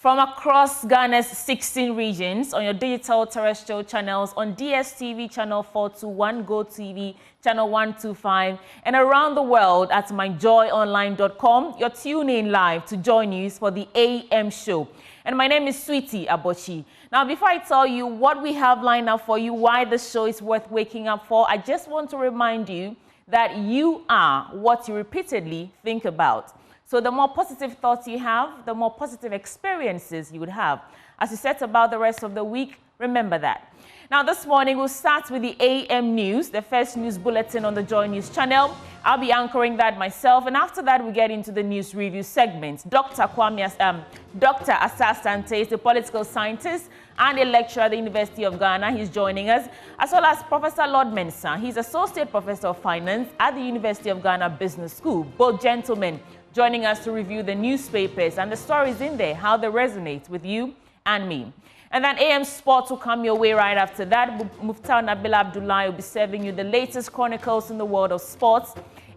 From across Ghana's 16 regions on your digital terrestrial channels on DSTV channel 421, GoTV channel 125, and around the world at myjoyonline.com, you're tuning in live to join news for the AM show. And my name is Sweetie Abochi. Now, before I tell you what we have lined up for you, why the show is worth waking up for, I just want to remind you that you are what you repeatedly think about. So the more positive thoughts you have, the more positive experiences you would have. As you set about the rest of the week, remember that. Now this morning, we'll start with the AM News, the first news bulletin on the Joy News channel. I'll be anchoring that myself, and after that, we get into the news review segment. Dr. Asa Sante is a political scientist and a lecturer at the University of Ghana. He's joining us, as well as Professor Lord Mensah. He's Associate Professor of Finance at the University of Ghana Business School. Both gentlemen joining us to review the newspapers and the stories in there, how they resonate with you and me. And then AM Sports will come your way right after that. Muftar Nabil Abdullah will be serving you the latest chronicles in the world of sports,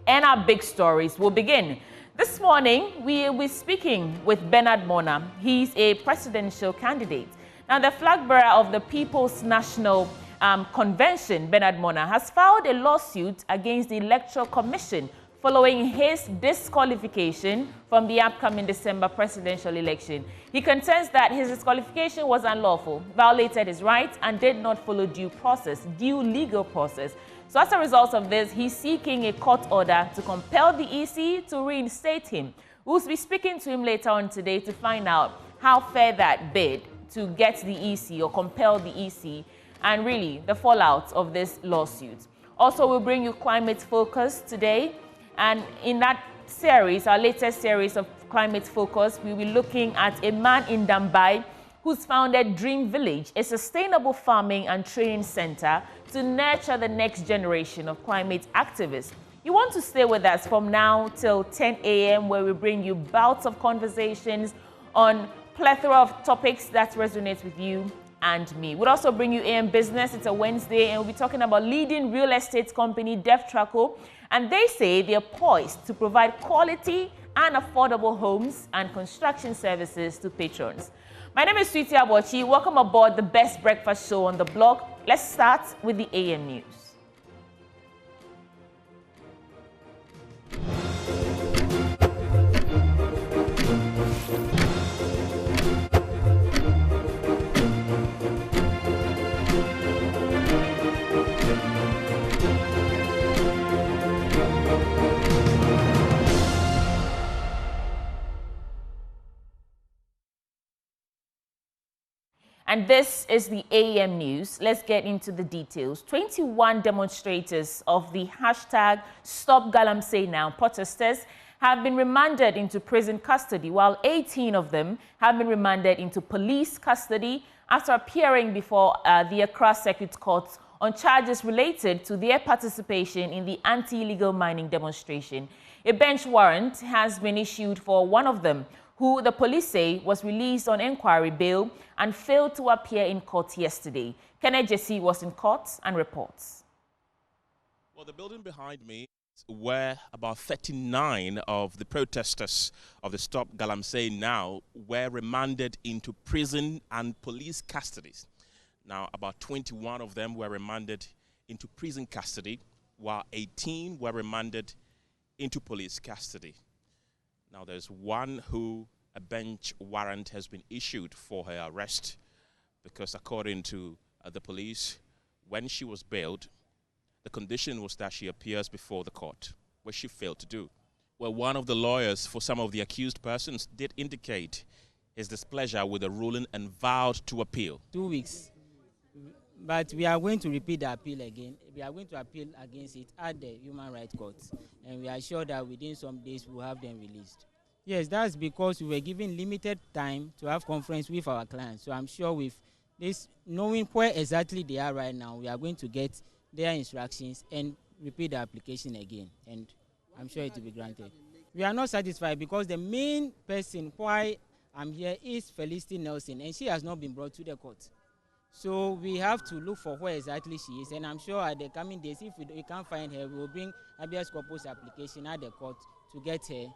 and our big stories will begin. This morning, we will be speaking with Bernard Mornah. He's a presidential candidate. Now, the flag bearer of the People's National Convention, Bernard Mornah, has filed a lawsuit against the Electoral Commission following his disqualification from the upcoming December presidential election. He contends that his disqualification was unlawful, violated his rights, and did not follow due legal process. So as a result of this, he's seeking a court order to compel the EC to reinstate him. We'll be speaking to him later on today to find out how fair that bid to get the EC or compel the EC and really the fallout of this lawsuit. Also, we'll bring you Climate Focus today. And in that series, our latest series of Climate Focus, we'll be looking at a man in Dambai who's founded Dream Village, a sustainable farming and training center to nurture the next generation of climate activists. You want to stay with us from now till 10 a.m. where we bring you bouts of conversations on plethora of topics that resonate with you and me. We'll also bring you AM Business. It's a Wednesday, and we'll be talking about leading real estate company Def Traco. And they say they're poised to provide quality and affordable homes and construction services to patrons. My name is Sweetie Abochi. Welcome aboard the best breakfast show on the block. Let's start with the AM News. And this is the AM News. Let's get into the details. 21 demonstrators of the hashtag Stop Galamsey Now protesters have been remanded into prison custody, while 18 of them have been remanded into police custody after appearing before the Accra Circuit Court on charges related to their participation in the anti-illegal mining demonstration. A bench warrant has been issued for one of them, who the police say was released on inquiry bail and failed to appear in court yesterday. Kenneth Jesse was in court and reports. Well, the building behind me, where about 39 of the protesters of the Stop Galamsey Now were remanded into prison and police custody. Now, about 21 of them were remanded into prison custody, while 18 were remanded into police custody. Now, there's one who a bench warrant has been issued for her arrest because, according to the police, when she was bailed, the condition was that she appears before the court, which she failed to do. Well, one of the lawyers for some of the accused persons did indicate his displeasure with the ruling and vowed to appeal. 2 weeks. But we are going to repeat the appeal again. We are going to appeal against it at the Human Rights Court. And we are sure that within some days we'll have them released. Yes, that's because we were given limited time to have conference with our clients. So I'm sure with this, knowing where exactly they are right now, we are going to get their instructions and repeat the application again. And I'm sure it will be granted. We are not satisfied because the main person why I'm here is Felicity Nelson, and she has not been brought to the court. So we have to look for where exactly she is, and I'm sure at the coming days, if we can't find her, we will bring habeas corpus application at the court to get her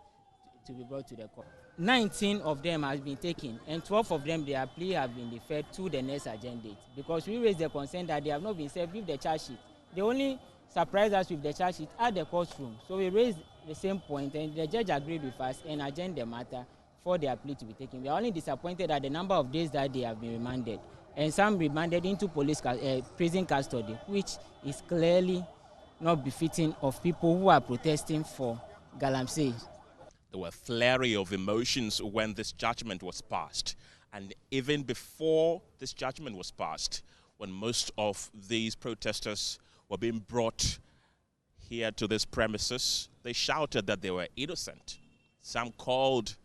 to be brought to the court. 19 of them has been taken, and 12 of them, their plea have been deferred to the next agenda date, because we raised the concern that they have not been served with the charge sheet. They only surprised us with the charge sheet at the courtroom. So we raised the same point, and the judge agreed with us and adjourned the matter for their plea to be taken. We are only disappointed at the number of days that they have been remanded, and some remanded into prison custody, which is clearly not befitting of people who are protesting for Galamsey. There were a flurry of emotions when this judgment was passed. And even before this judgment was passed, when most of these protesters were being brought here to this premises, they shouted that they were innocent. Some called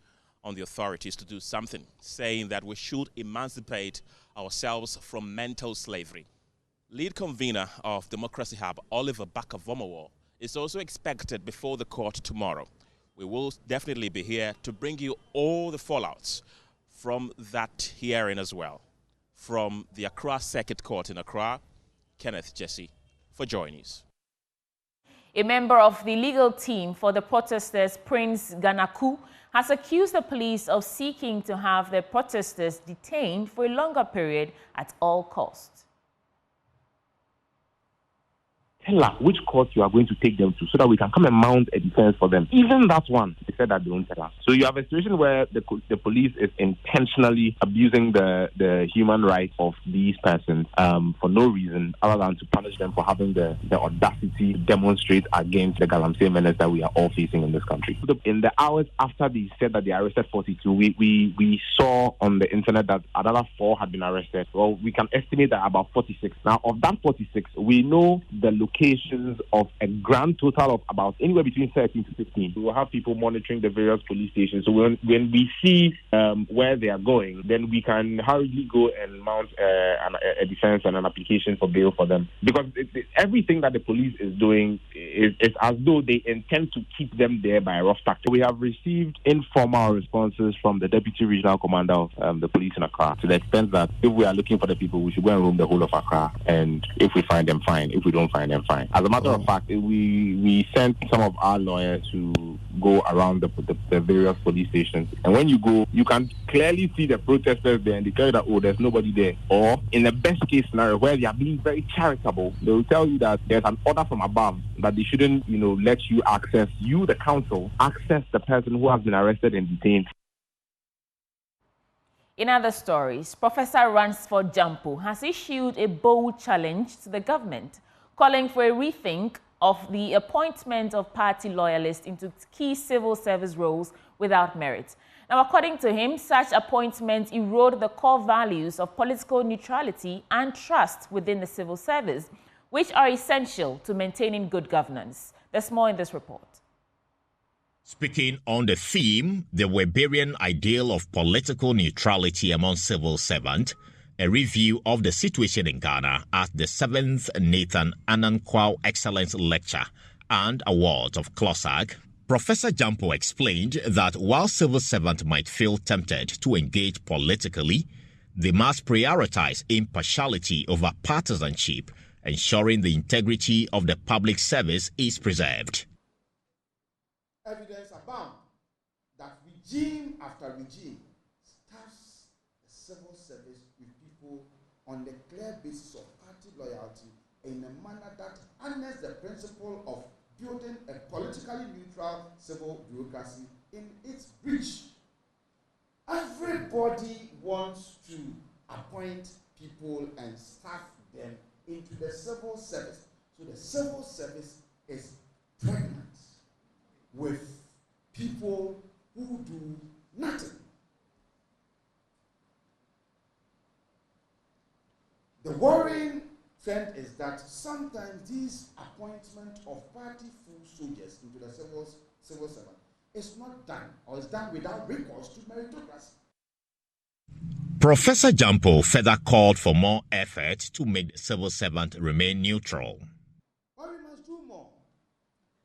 on the authorities to do something, saying that we should emancipate ourselves from mental slavery. Lead convener of Democracy Hub, Oliver Bakavomowo, is also expected before the court tomorrow. We will definitely be here to bring you all the fallouts from that hearing as well. From the Accra Circuit Court in Accra, Kenneth Jesse for Joy News. A member of the legal team for the protesters, Prince Ganaku, has accused the police of seeking to have the protesters detained for a longer period at all costs. Tell us which court you are going to take them to so that we can come and mount a defense for them. Even that one, they said that they don't tell us. So you have a situation where the police is intentionally abusing the human rights of these persons for no reason other than to punish them for having the audacity to demonstrate against the Galamsey menace that we are all facing in this country. In the hours after they said that they arrested 42, we saw on the internet that another 4 had been arrested. Well, we can estimate that about 46. Now, of that 46, we know the locations of a grand total of about anywhere between 13 to 15. We will have people monitoring the various police stations. So when we see where they are going, then we can hurriedly go and mount a defense and an application for bail for them. Because everything that the police is doing is as though they intend to keep them there by a rough tactic. We have received informal responses from the Deputy Regional Commander of the police in Accra to the extent that if we are looking for the people, we should go and roam the whole of Accra. And if we find them, fine. If we don't find them, fine. As a matter of fact, we sent some of our lawyers to go around the various police stations. And when you go, you can clearly see the protesters there and they tell you that, oh, there's nobody there. Or in the best case scenario, where they are being very charitable, they will tell you that there's an order from above that they shouldn't, let you, the council, access the person who has been arrested and detained. In other stories, Professor Ransford Jampo has issued a bold challenge to the government, calling for a rethink of the appointment of party loyalists into key civil service roles without merit. Now, according to him, such appointments erode the core values of political neutrality and trust within the civil service, which are essential to maintaining good governance. There's more in this report. Speaking on the theme, the Weberian ideal of political neutrality among civil servants, a review of the situation in Ghana at the 7th Nathan Anankwao Excellence Lecture and Awards of CLOSAG, Professor Jampo explained that while civil servants might feel tempted to engage politically, they must prioritize impartiality over partisanship, ensuring the integrity of the public service is preserved. Evidence abound that regime after regime staffs the civil service with people on the clear basis of party loyalty in a manner that honors the principle of building a politically neutral civil bureaucracy in its breach. Everybody wants to appoint people and staff them into the civil service. So the civil service is pregnant with people who do nothing. The worrying trend is that sometimes this appointment of party full soldiers into the civil servant is not done, or is done without recourse to meritocracy. Professor Jampo further called for more effort to make the civil servant remain neutral. But we must do more.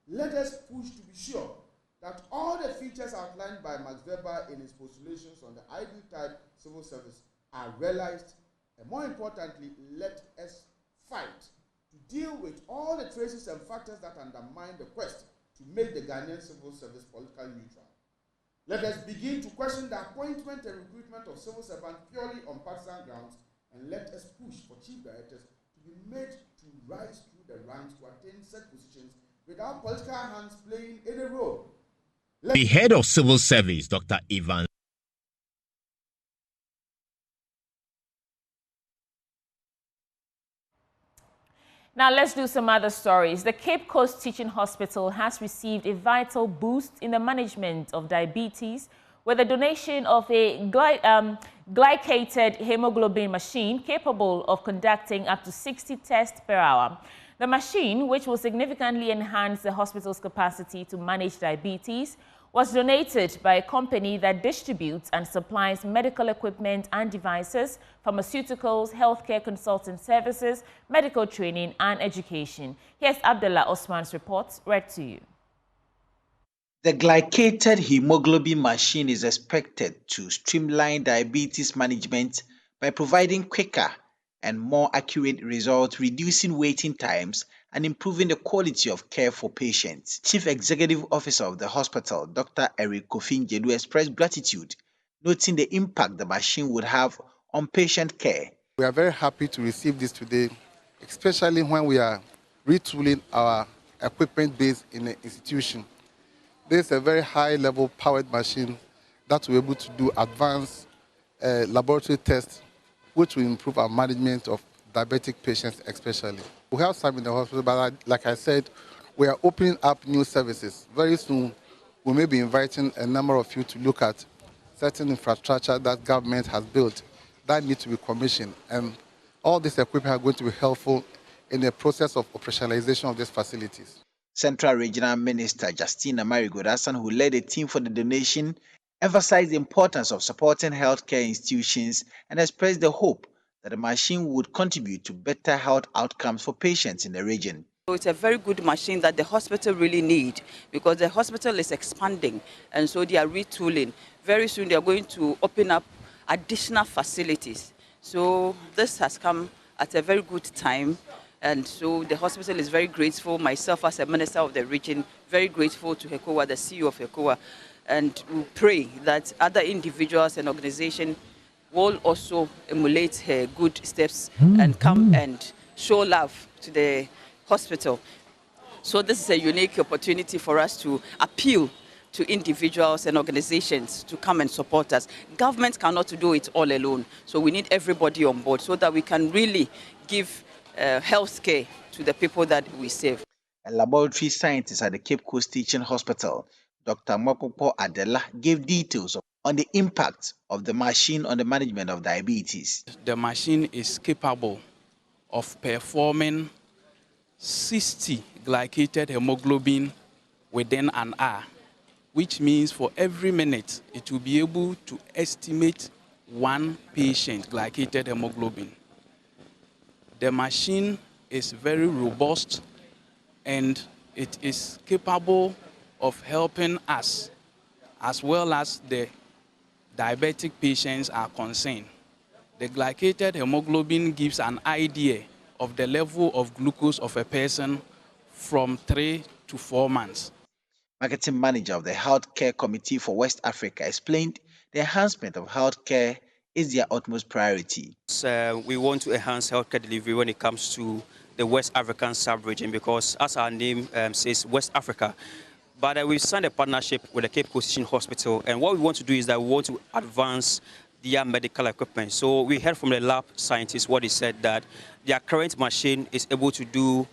Let us push to be sure that all the features outlined by Max Weber in his postulations on the ideal type civil service are realized, and more importantly, let us fight to deal with all the traces and factors that undermine the quest to make the Ghanaian civil service politically neutral. Let us begin to question the appointment and recruitment of civil servants purely on partisan grounds, and let us push for chief directors to be made to rise through the ranks to attain such positions without political hands playing any role. The head of civil service, Dr. Ivan. Now let's do some other stories. The Cape Coast Teaching Hospital has received a vital boost in the management of diabetes with the donation of a glycated hemoglobin machine capable of conducting up to 60 tests per hour. The machine, which will significantly enhance the hospital's capacity to manage diabetes, was donated by a company that distributes and supplies medical equipment and devices, pharmaceuticals, healthcare consulting services, medical training and education. Here's Abdullah Osman's report, read to you. The glycated hemoglobin machine is expected to streamline diabetes management by providing quicker and more accurate results, reducing waiting times, and improving the quality of care for patients. Chief Executive Officer of the hospital, Dr. Eric Kofinjedu, expressed gratitude, noting the impact the machine would have on patient care. We are very happy to receive this today, especially when we are retooling our equipment base in the institution. This is a very high-level powered machine that will be able to do advanced laboratory tests, which will improve our management of diabetic patients especially. We have some in the hospital, but like I said, we are opening up new services. Very soon, we may be inviting a number of you to look at certain infrastructure that government has built that need to be commissioned. And all this equipment are going to be helpful in the process of operationalization of these facilities. Central Regional Minister Justina Marigodasan, who led a team for the donation, emphasized the importance of supporting healthcare institutions and expressed the hope that the machine would contribute to better health outcomes for patients in the region. So it's a very good machine that the hospital really need, because the hospital is expanding and so they are retooling. Very soon they are going to open up additional facilities. So this has come at a very good time. And so the hospital is very grateful. Myself as a minister of the region, very grateful to HECOA, the CEO of HECOA. And we pray that other individuals and organizations will also emulate her good steps and come and show love to the hospital. So this is a unique opportunity for us to appeal to individuals and organizations to come and support us. Government cannot do it all alone. So we need everybody on board so that we can really give health care to the people that we serve. A laboratory scientist at the Cape Coast Teaching Hospital, Dr. Mokopo Adela, gave details on the impact of the machine on the management of diabetes. The machine is capable of performing 60 glycated hemoglobin within an hour, which means for every minute it will be able to estimate one patient glycated hemoglobin. The machine is very robust and it is capable of helping us as well as the diabetic patients are concerned. The glycated hemoglobin gives an idea of the level of glucose of a person from 3 to 4 months. Marketing manager of the Healthcare Committee for West Africa explained the enhancement of healthcare is their utmost priority. We want to enhance healthcare delivery when it comes to the West African sub-region because, as our name says, West Africa. But we've signed a partnership with the Cape Coast Teaching Hospital, and what we want to do is that we want to advance their medical equipment. So we heard from the lab scientists what they said, that their current machine is able to do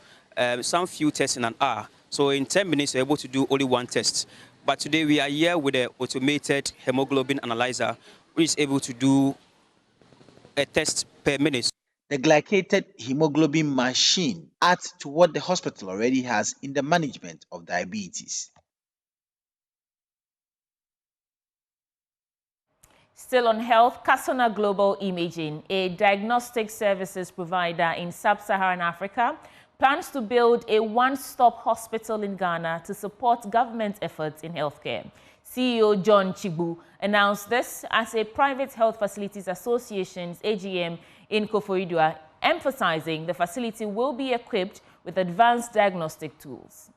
some few tests in an hour. So in 10 minutes, they're able to do only one test. But today we are here with an automated hemoglobin analyzer, which is able to do a test per minute. The glycated hemoglobin machine adds to what the hospital already has in the management of diabetes. Still on health, Kasa Global Imaging, a diagnostic services provider in sub-Saharan Africa, plans to build a one-stop hospital in Ghana to support government efforts in healthcare. CEO John Chibu announced this as a Private Health Facilities Association's AGM in Koforidua, emphasizing the facility will be equipped with advanced diagnostic tools.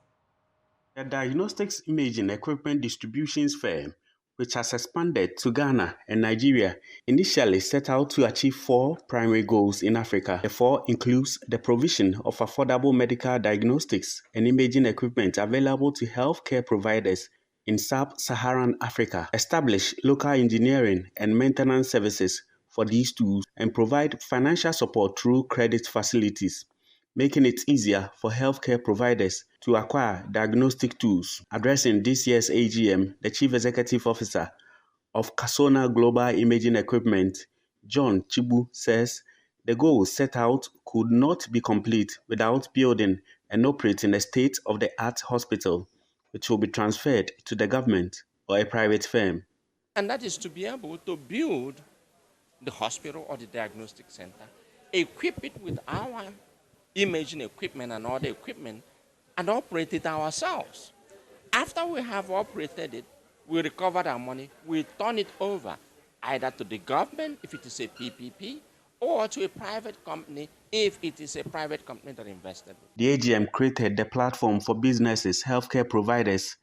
A diagnostics imaging equipment distributions firm, which has expanded to Ghana and Nigeria, initially set out to achieve 4 primary goals in Africa. The 4 includes the provision of affordable medical diagnostics and imaging equipment available to healthcare providers in sub-Saharan Africa, establish local engineering and maintenance services for these tools, and provide financial support through credit facilities, making it easier for healthcare providers to acquire diagnostic tools. Addressing this year's AGM, the Chief Executive Officer of Kasa Global Imaging Equipment, John Chibu, says the goals set out could not be complete without building and operating a state-of-the-art hospital, which will be transferred to the government or a private firm. And that is to be able to build the hospital or the diagnostic center, equip it with our imaging equipment and other equipment, and operate it ourselves. After we have operated it, we recover our money, we turn it over either to the government if it is a PPP, or to a private company if it is a private company that invested. The AGM created the platform for businesses, healthcare providers,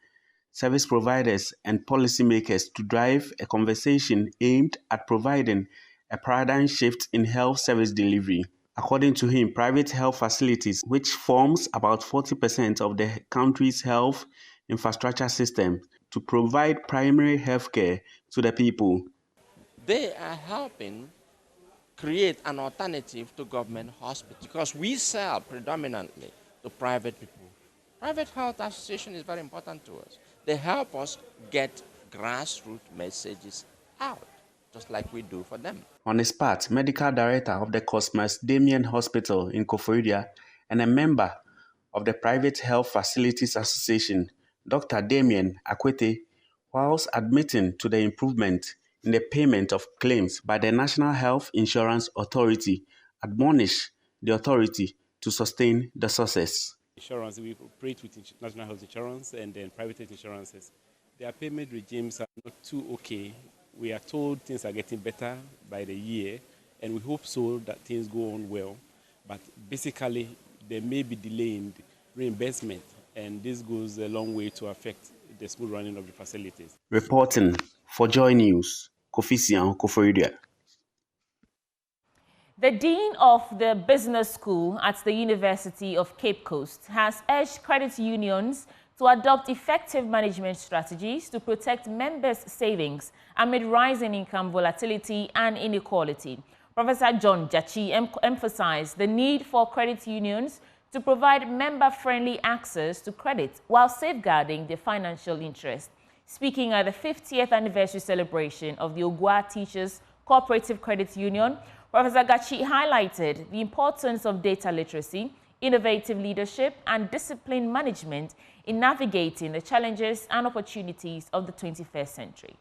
service providers, and policymakers to drive a conversation aimed at providing a paradigm shift in health service delivery. According to him, private health facilities, which forms about 40% of the country's health infrastructure system, to provide primary health care to the people. They are helping create an alternative to government hospitals because we sell predominantly to private people. Private health association is very important to us. They help us get grassroots messages out, just like we do for them. On his part, medical director of the Cosmas Damien Hospital in Koforidua and a member of the Private Health Facilities Association, Dr. Damien Akwete, whilst admitting to the improvement in the payment of claims by the National Health Insurance Authority, admonished the authority to sustain the success. Insurance, we operate with National Health Insurance and then private health insurances. Their payment regimes are not too okay. We are told things are getting better by the year, and we hope so that things go on well. But basically, there may be delay in reimbursement, and this goes a long way to affect the smooth running of the facilities. Reporting for Joy News, Kofisian Koforidua. The Dean of the Business School at the University of Cape Coast has urged credit unions to adopt effective management strategies to protect members' savings amid rising income volatility and inequality. Professor John Jachi emphasized the need for credit unions to provide member-friendly access to credit while safeguarding their financial interests. Speaking at the 50th anniversary celebration of the Ogua Teachers Cooperative Credit Union, Professor Gachi highlighted the importance of data literacy, innovative leadership, and disciplined management in navigating the challenges and opportunities of the 21st century.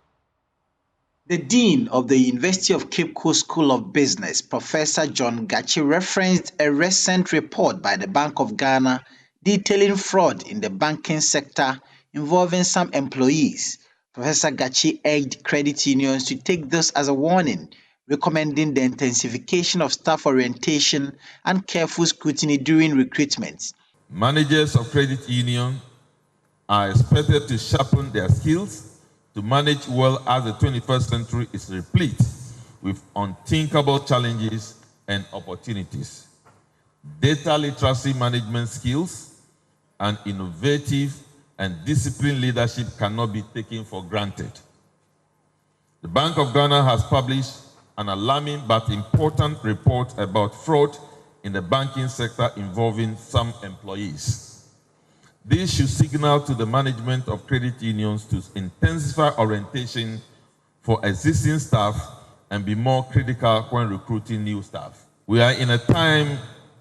The Dean of the University of Cape Coast School of Business, Professor John Gachi, referenced a recent report by the Bank of Ghana detailing fraud in the banking sector involving some employees. Professor Gachi urged credit unions to take this as a warning, recommending the intensification of staff orientation and careful scrutiny during recruitment. Managers of credit unions are expected to sharpen their skills to manage well as the 21st century is replete with unthinkable challenges and opportunities. Data literacy management skills and innovative and disciplined leadership cannot be taken for granted. The Bank of Ghana has published an alarming but important report about fraud in the banking sector involving some employees. This should signal to the management of credit unions to intensify orientation for existing staff and be more critical when recruiting new staff. We are in a time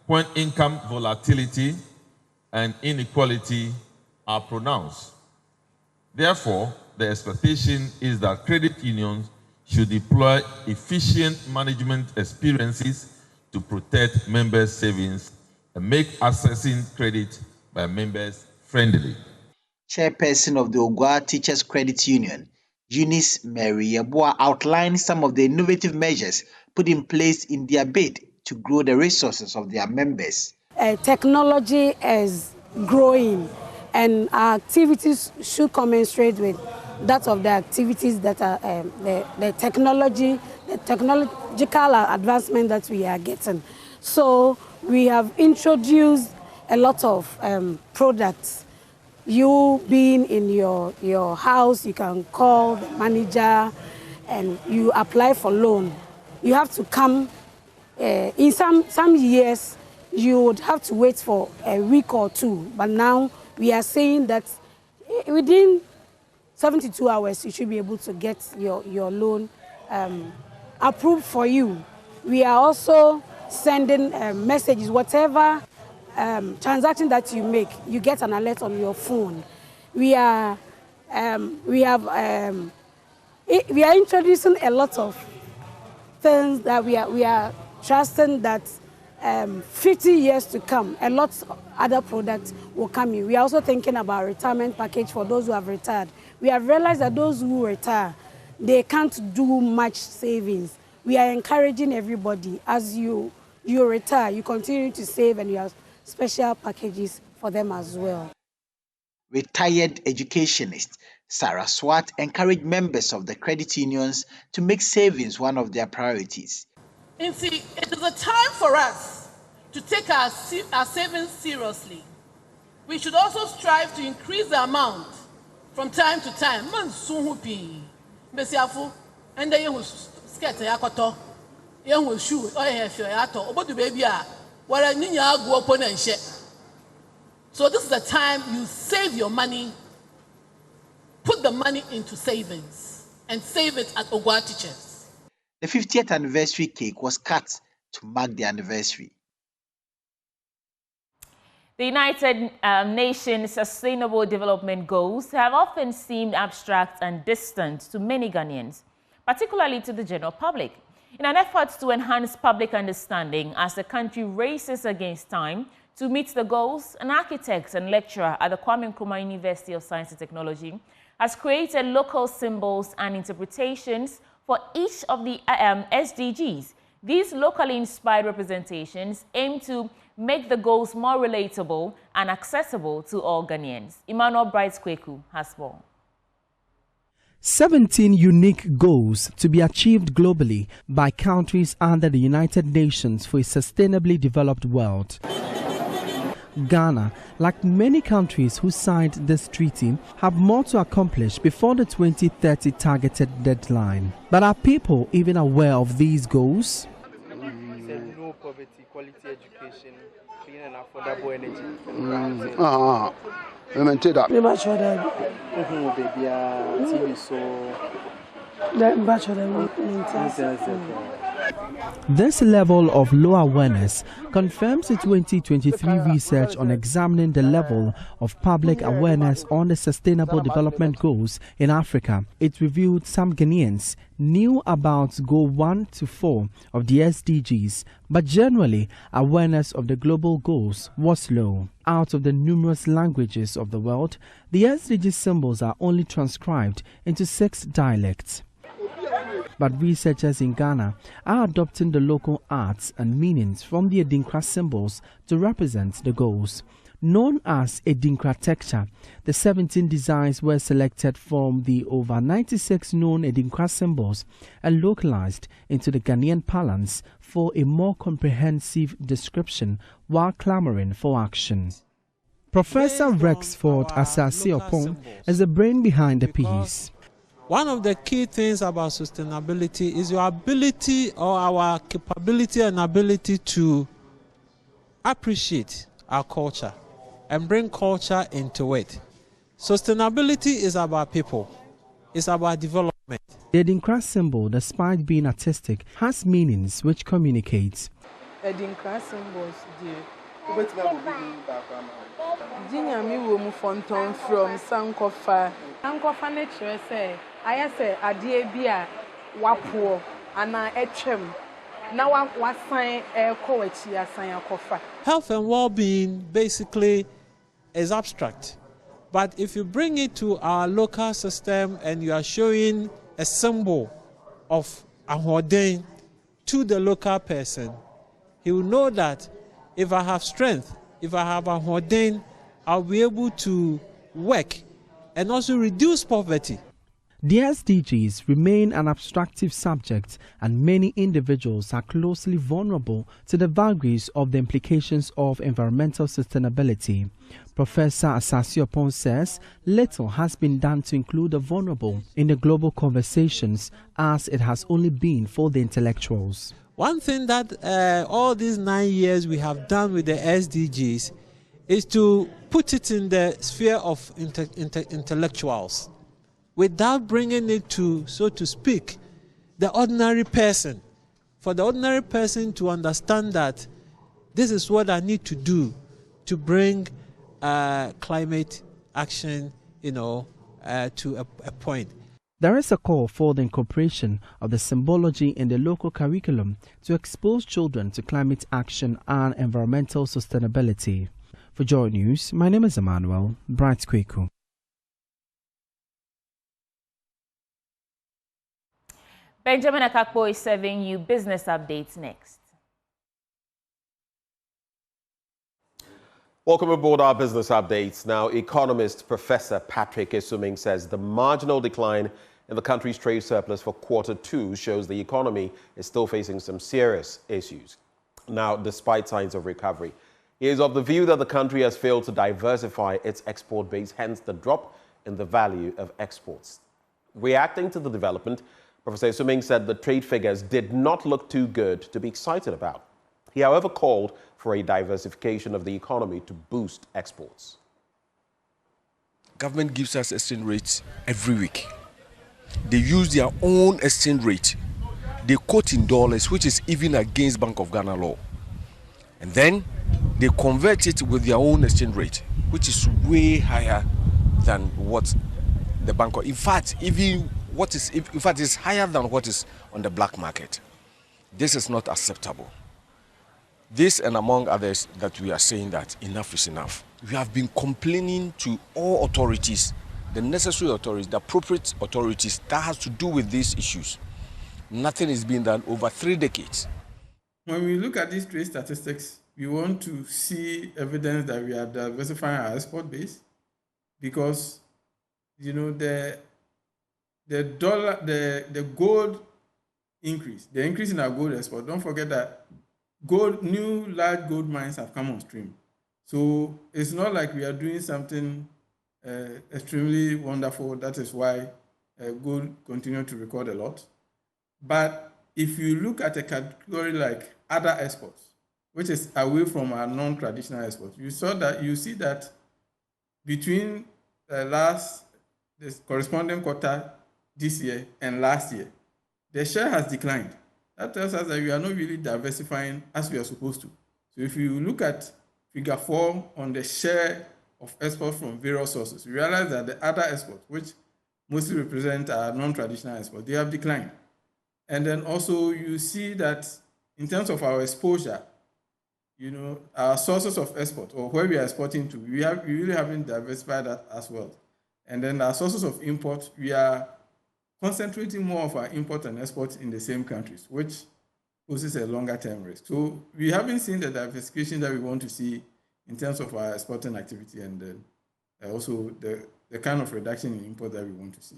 when income volatility and inequality are pronounced. Therefore, the expectation is that credit unions should deploy efficient management experiences to protect members' savings and make accessing credit by members friendly. Chairperson of the Ogua Teachers Credit Union, Eunice Mary Yeboah, outlined some of the innovative measures put in place in their bid to grow the resources of their members. Technology is growing, and our activities should commensurate with that of the activities that are the technological advancement that we are getting. So we have introduced a lot of products. You being in your house, you can call the manager and you apply for loan. You have to come, in some years, you would have to wait for a week or two. But now we are saying that within 72 hours, you should be able to get your loan approved for you. We are also sending messages, whatever transaction that you make, you get an alert on your phone. We are introducing a lot of things that we are trusting that 50 years to come, a lot of other products will come in. We are also thinking about retirement package for those who have retired. We have realized that those who retire, they can't do much savings. We are encouraging everybody, as you retire, you continue to save, and you have special packages for them as well. Retired educationist Sarah Swart encouraged members of the credit unions to make savings one of their priorities. You see, it is a time for us to take our savings seriously. We should also strive to increase the amount from time to time. So this is the time you save your money, put the money into savings, and save it at Ogwa Teachers. The 50th anniversary cake was cut to mark the anniversary. The United Nations Sustainable Development Goals have often seemed abstract and distant to many Ghanaians, particularly to the general public. In an effort to enhance public understanding as the country races against time to meet the goals, an architect and lecturer at the Kwame Nkrumah University of Science and Technology has created local symbols and interpretations for each of the SDGs. These locally inspired representations aim to make the goals more relatable and accessible to all Ghanaians. Emmanuel Bright-Kweku has more. 17 unique goals to be achieved globally by countries under the United Nations for a sustainably developed world. Ghana, like many countries who signed this treaty, have more to accomplish before the 2030 targeted deadline. But are people even aware of these goals? No poverty, quality education, clean and affordable energy. This level of low awareness confirms the 2023 research on examining the level of public awareness on the Sustainable Development Goals in Africa. It revealed some Ghanaians knew about Goal 1 to 4 of the SDGs, but generally awareness of the global goals was low. Out of the numerous languages of the world, the SDG symbols are only transcribed into 6 dialects. But researchers in Ghana are adopting the local arts and meanings from the Adinkra symbols to represent the goals. Known as Adinkra texture, the 17 designs were selected from the over 96 known Adinkra symbols and localized into the Ghanaian parlance for a more comprehensive description while clamoring for action. Professor Rexford Asase-Opong is the brain behind the piece. One of the key things about sustainability is your ability or our capability and ability to appreciate our culture and bring culture into it. Sustainability is about people. It's about development. The Adinkra symbol, despite being artistic, has meanings which communicate. Adinkra symbols from Sankofa. Sankofa nature say, I say, Adiabia, Wapo, and I etchem. Now I sign a coachia sign kofa. Health and well-being basically is abstract. But if you bring it to our local system and you are showing a symbol of Ahoden to the local person, he will know that if I have strength, if I have Ahoden, I'll be able to work and also reduce poverty. The SDGs remain an abstractive subject, and many individuals are closely vulnerable to the vagaries of the implications of environmental sustainability. Professor Asasiopon says little has been done to include the vulnerable in the global conversations, as it has only been for the intellectuals. One thing that all these 9 years we have done with the SDGs is to put it in the sphere of intellectuals, without bringing it to, so to speak, the ordinary person. For the ordinary person to understand that this is what I need to do to bring climate action, to a point. There is a call for the incorporation of the symbology in the local curriculum to expose children to climate action and environmental sustainability. For Joy News, my name is Emmanuel Bright Kweku. Benjamin Akakpo is serving you business updates next. Welcome aboard our business updates. Now, economist Professor Patrick Esuming says the marginal decline in the country's trade surplus for Q2 shows the economy is still facing some serious issues. Now, despite signs of recovery, he is of the view that the country has failed to diversify its export base, hence the drop in the value of exports. Reacting to the development, Professor Esuming said the trade figures did not look too good to be excited about. He, however, called for a diversification of the economy to boost exports. Government gives us exchange rates every week. They use their own exchange rate. They quote in dollars, which is even against Bank of Ghana law. And then they convert it with their own exchange rate, which is way higher than what the bank. In fact, even it's higher than what is on the black market. This is not acceptable. This and among others that we are saying that enough is enough. We have been complaining to all authorities, the necessary authorities, the appropriate authorities that has to do with these issues. Nothing is being done over 3 decades. When we look at these trade statistics, we want to see evidence that we are diversifying our export base, because the gold increase, the increase in our gold export. Don't forget that new large gold mines have come on stream. So it's not like we are doing something extremely wonderful. That is why gold continues to record a lot. But if you look at a category like other exports, which is away from our non-traditional exports, you see that between this corresponding quarter this year and last year, the share has declined. That tells us that we are not really diversifying as we are supposed to. So if you look at figure 4 on the share of exports from various sources, you realize that the other exports, which mostly represent our non-traditional exports, they have declined. And then also you see that in terms of our exposure, our sources of export, or where we are exporting to, we really haven't diversified that as well. And then our sources of import, we are concentrating more of our import and export in the same countries, which poses a longer term risk. So we haven't seen the diversification that we want to see in terms of our exporting activity, and then also the kind of reduction in import that we want to see.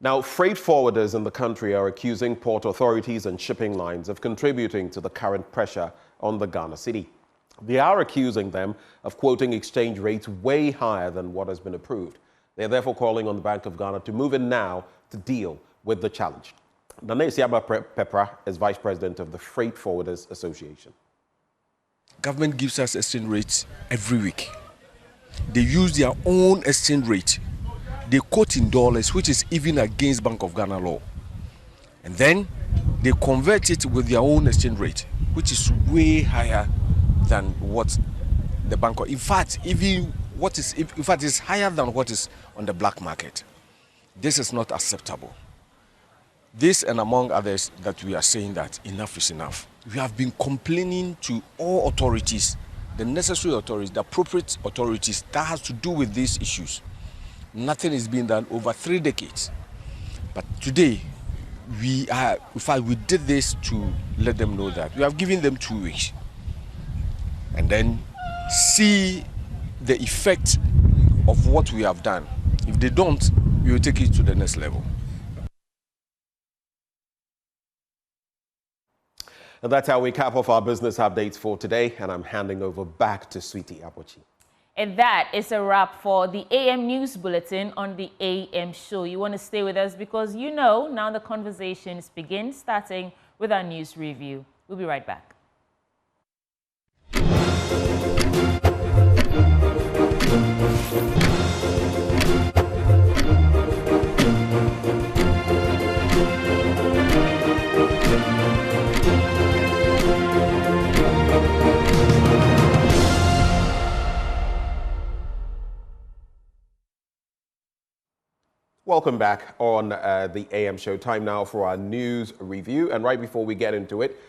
Now, freight forwarders in the country are accusing port authorities and shipping lines of contributing to the current pressure on the Ghana cedi. They are accusing them of quoting exchange rates way higher than what has been approved. They are therefore calling on the Bank of Ghana to move in now to deal with the challenge. Nana Isiaba Pepra is Vice President of the Freight Forwarders Association. Government gives us exchange rates every week. They use their own exchange rate. They quote in dollars, which is even against Bank of Ghana law. And then they convert it with their own exchange rate, which is way higher than what the bank. In fact, it's higher than what is on the black market. This is not acceptable. This and among others that we are saying that enough is enough. We have been complaining to all authorities, the necessary authorities, the appropriate authorities that has to do with these issues. Nothing is being done over 3 decades. But today, we did this to let them know that we have given them 2 weeks. And then see the effect of what we have done. If they don't, we will take it to the next level. And that's how we cap off our business updates for today. And I'm handing over back to Sweetie Abochi. And that is a wrap for the AM News Bulletin on the AM Show. You want to stay with us because you know now the conversations begin, starting with our news review. We'll be right back. Welcome back on the AM Show. Time now for our news review. And right before we get into it,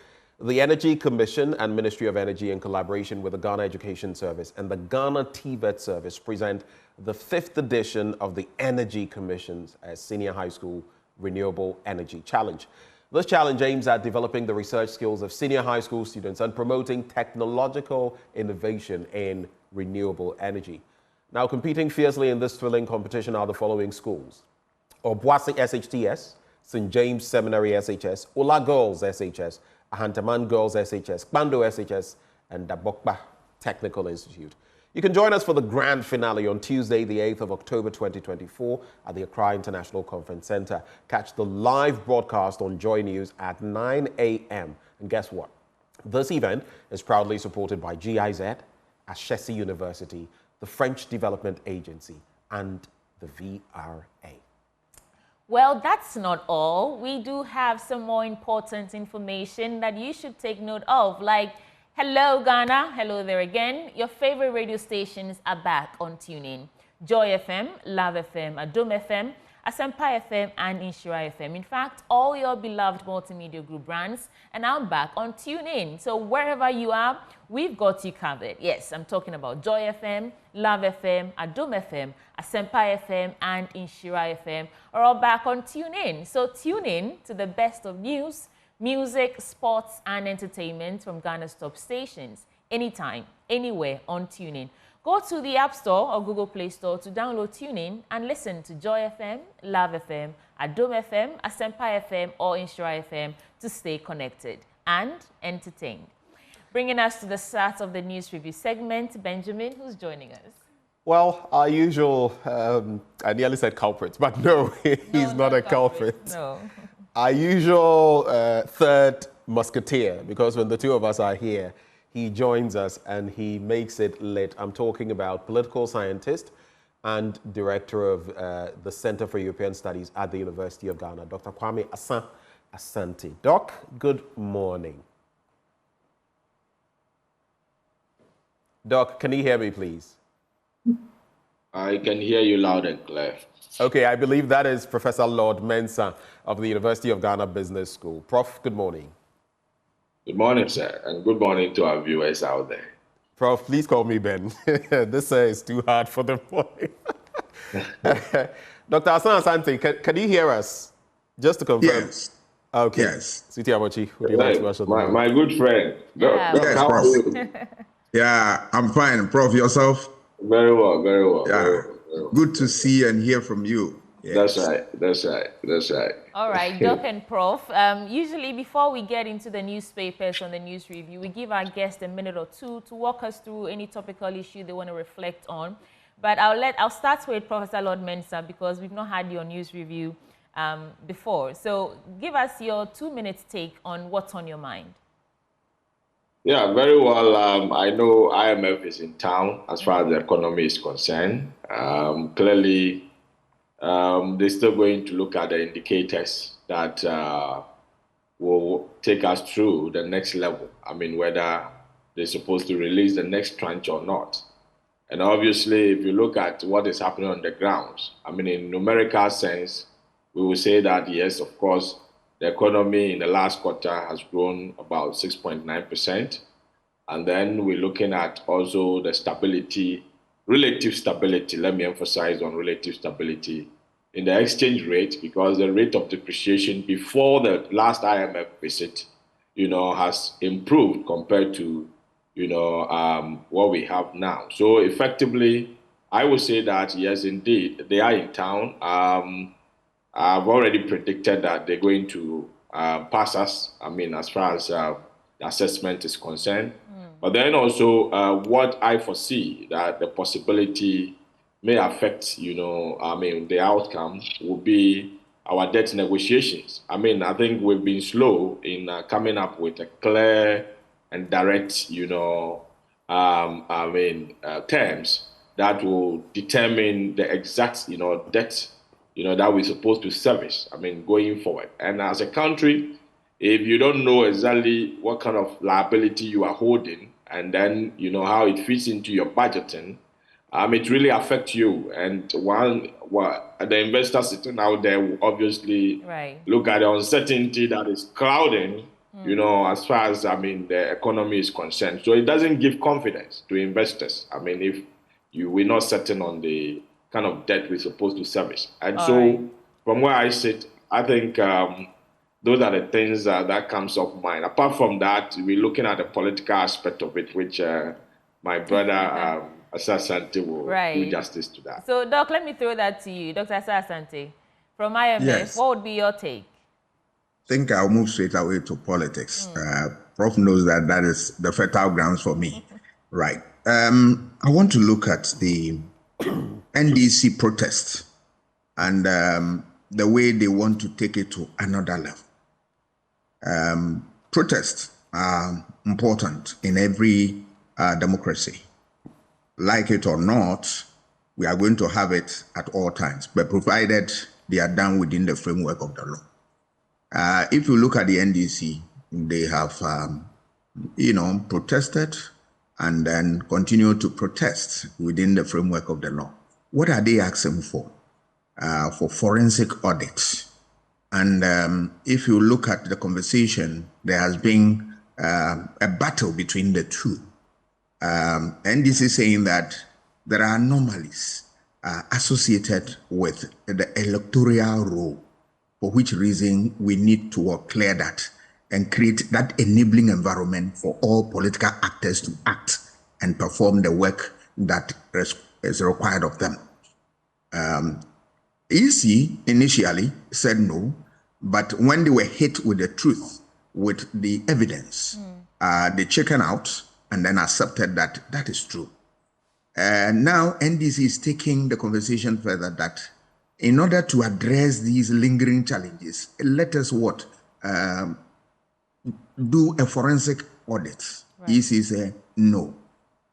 the Energy Commission and Ministry of Energy, in collaboration with the Ghana Education Service and the Ghana TVET Service, present the 5th edition of the Energy Commission's Senior High School Renewable Energy Challenge. This challenge aims at developing the research skills of senior high school students and promoting technological innovation in renewable energy. Now, competing fiercely in this thrilling competition are the following schools: Obuasi SHTS, St. James Seminary SHS, Ola Girls SHS, Ahantaman Girls SHS, Kpando SHS, and Dabokba Technical Institute. You can join us for the grand finale on Tuesday, the 8th of October 2024 at the Accra International Conference Center. Catch the live broadcast on Joy News at 9 a.m. And guess what? This event is proudly supported by GIZ, Ashesi University, the French Development Agency, and the VRA. Well, that's not all. We do have some more important information that you should take note of, like hello Ghana, hello there again. Your favorite radio stations are back on TuneIn. Joy FM, Love FM, Adom FM, Asempa FM, and Inshira FM. In fact, all your beloved multimedia group brands are now back on TuneIn. So wherever you are, we've got you covered. Yes, I'm talking about Joy FM, Love FM, Adom FM, Asempa FM, and Inshira FM are all back on TuneIn. So tune in to the best of news, music, sports, and entertainment from Ghana's top stations, anytime, anywhere on TuneIn. Go to the App Store or Google Play Store to download TuneIn and listen to Joy FM, Love FM, Adom FM, Asempa FM, or Inshira FM to stay connected and entertained. Bringing us to the start of the news review segment, Benjamin, who's joining us? Well, our usual, I nearly said culprit, but no, he's not a culprit. No. Our usual third musketeer, because when the two of us are here, he joins us and he makes it lit. I'm talking about political scientist and director of the Center for European Studies at the University of Ghana, Dr. Kwame Asante. Doc, good morning. Doc, can you hear me, please? I can hear you loud and clear. Okay, I believe that is Professor Lord Mensah of the University of Ghana Business School. Prof, good morning. Good morning, sir, and good morning to our viewers out there. Prof, please call me Ben. This is too hard for the morning. Dr. Hassan Asante, can you hear us? Just to confirm. Yes. Okay. Yes. Sweetie Abochi, would you like to answer my good friend. Yes, how Prof. are you? Yeah, I'm fine. Prof, yourself? Very well, very well. Yeah. Very well. Good to see and hear from you. Yes. That's right. All right, Doc and Prof. Usually before we get into the newspapers on the news review, we give our guests a minute or two to walk us through any topical issue they want to reflect on. But I'll start with Professor Lord Mensah because we've not had your news review before. So give us your 2 minutes take on what's on your mind. Yeah, very well. I know IMF is in town as far as the economy is concerned. Clearly, they're still going to look at the indicators that will take us through the next level. I mean, whether they're supposed to release the next tranche or not. And obviously, if you look at what is happening on the grounds, I mean, in numerical sense, we will say that, yes, of course, the economy in the last quarter has grown about 6.9%. And then we're looking at also the stability, relative stability, let me emphasize on relative stability, in the exchange rate, because the rate of depreciation before the last IMF visit, has improved compared to, what we have now. So effectively, I would say that, yes, indeed, they are in town. I've already predicted that they're going to pass us, I mean, as far as the assessment is concerned. But then also what I foresee that the possibility may affect, the outcome will be our debt negotiations. I mean, I think we've been slow in coming up with a clear and direct, terms that will determine the exact, debt, that we're supposed to service, going forward. And as a country, if you don't know exactly what kind of liability you are holding, and then, how it fits into your budgeting, it really affects you. And the investors sitting out there will obviously look at the uncertainty that is clouding, as far as, the economy is concerned. So it doesn't give confidence to investors. If we're not certain on the kind of debt we're supposed to service. And from where I sit, I think those are the things that comes up mind. Apart from that, we're looking at the political aspect of it, which my brother Asante will do justice to that. So, Doc, let me throw that to you. Dr. Asante, from IMF, what would be your take? I think I'll move straight away to politics. Prof knows that is the fertile grounds for me. Right. I want to look at the NDC protest and the way they want to take it to another level. Protests are important in every democracy. Like it or not, we are going to have it at all times, but provided they are done within the framework of the law. If you look at the NDC, they have, protested and then continue to protest within the framework of the law. What are they asking for? For forensic audits. And if you look at the conversation, there has been a battle between the two. NDC saying that there are anomalies associated with the electoral role, for which reason we need to clear that and create that enabling environment for all political actors to act and perform the work that is required of them. EC initially said no, but when they were hit with the truth, with the evidence, they chickened out and then accepted that that is true. Now NDC is taking the conversation further that in order to address these lingering challenges, let us do a forensic audit. EC said no.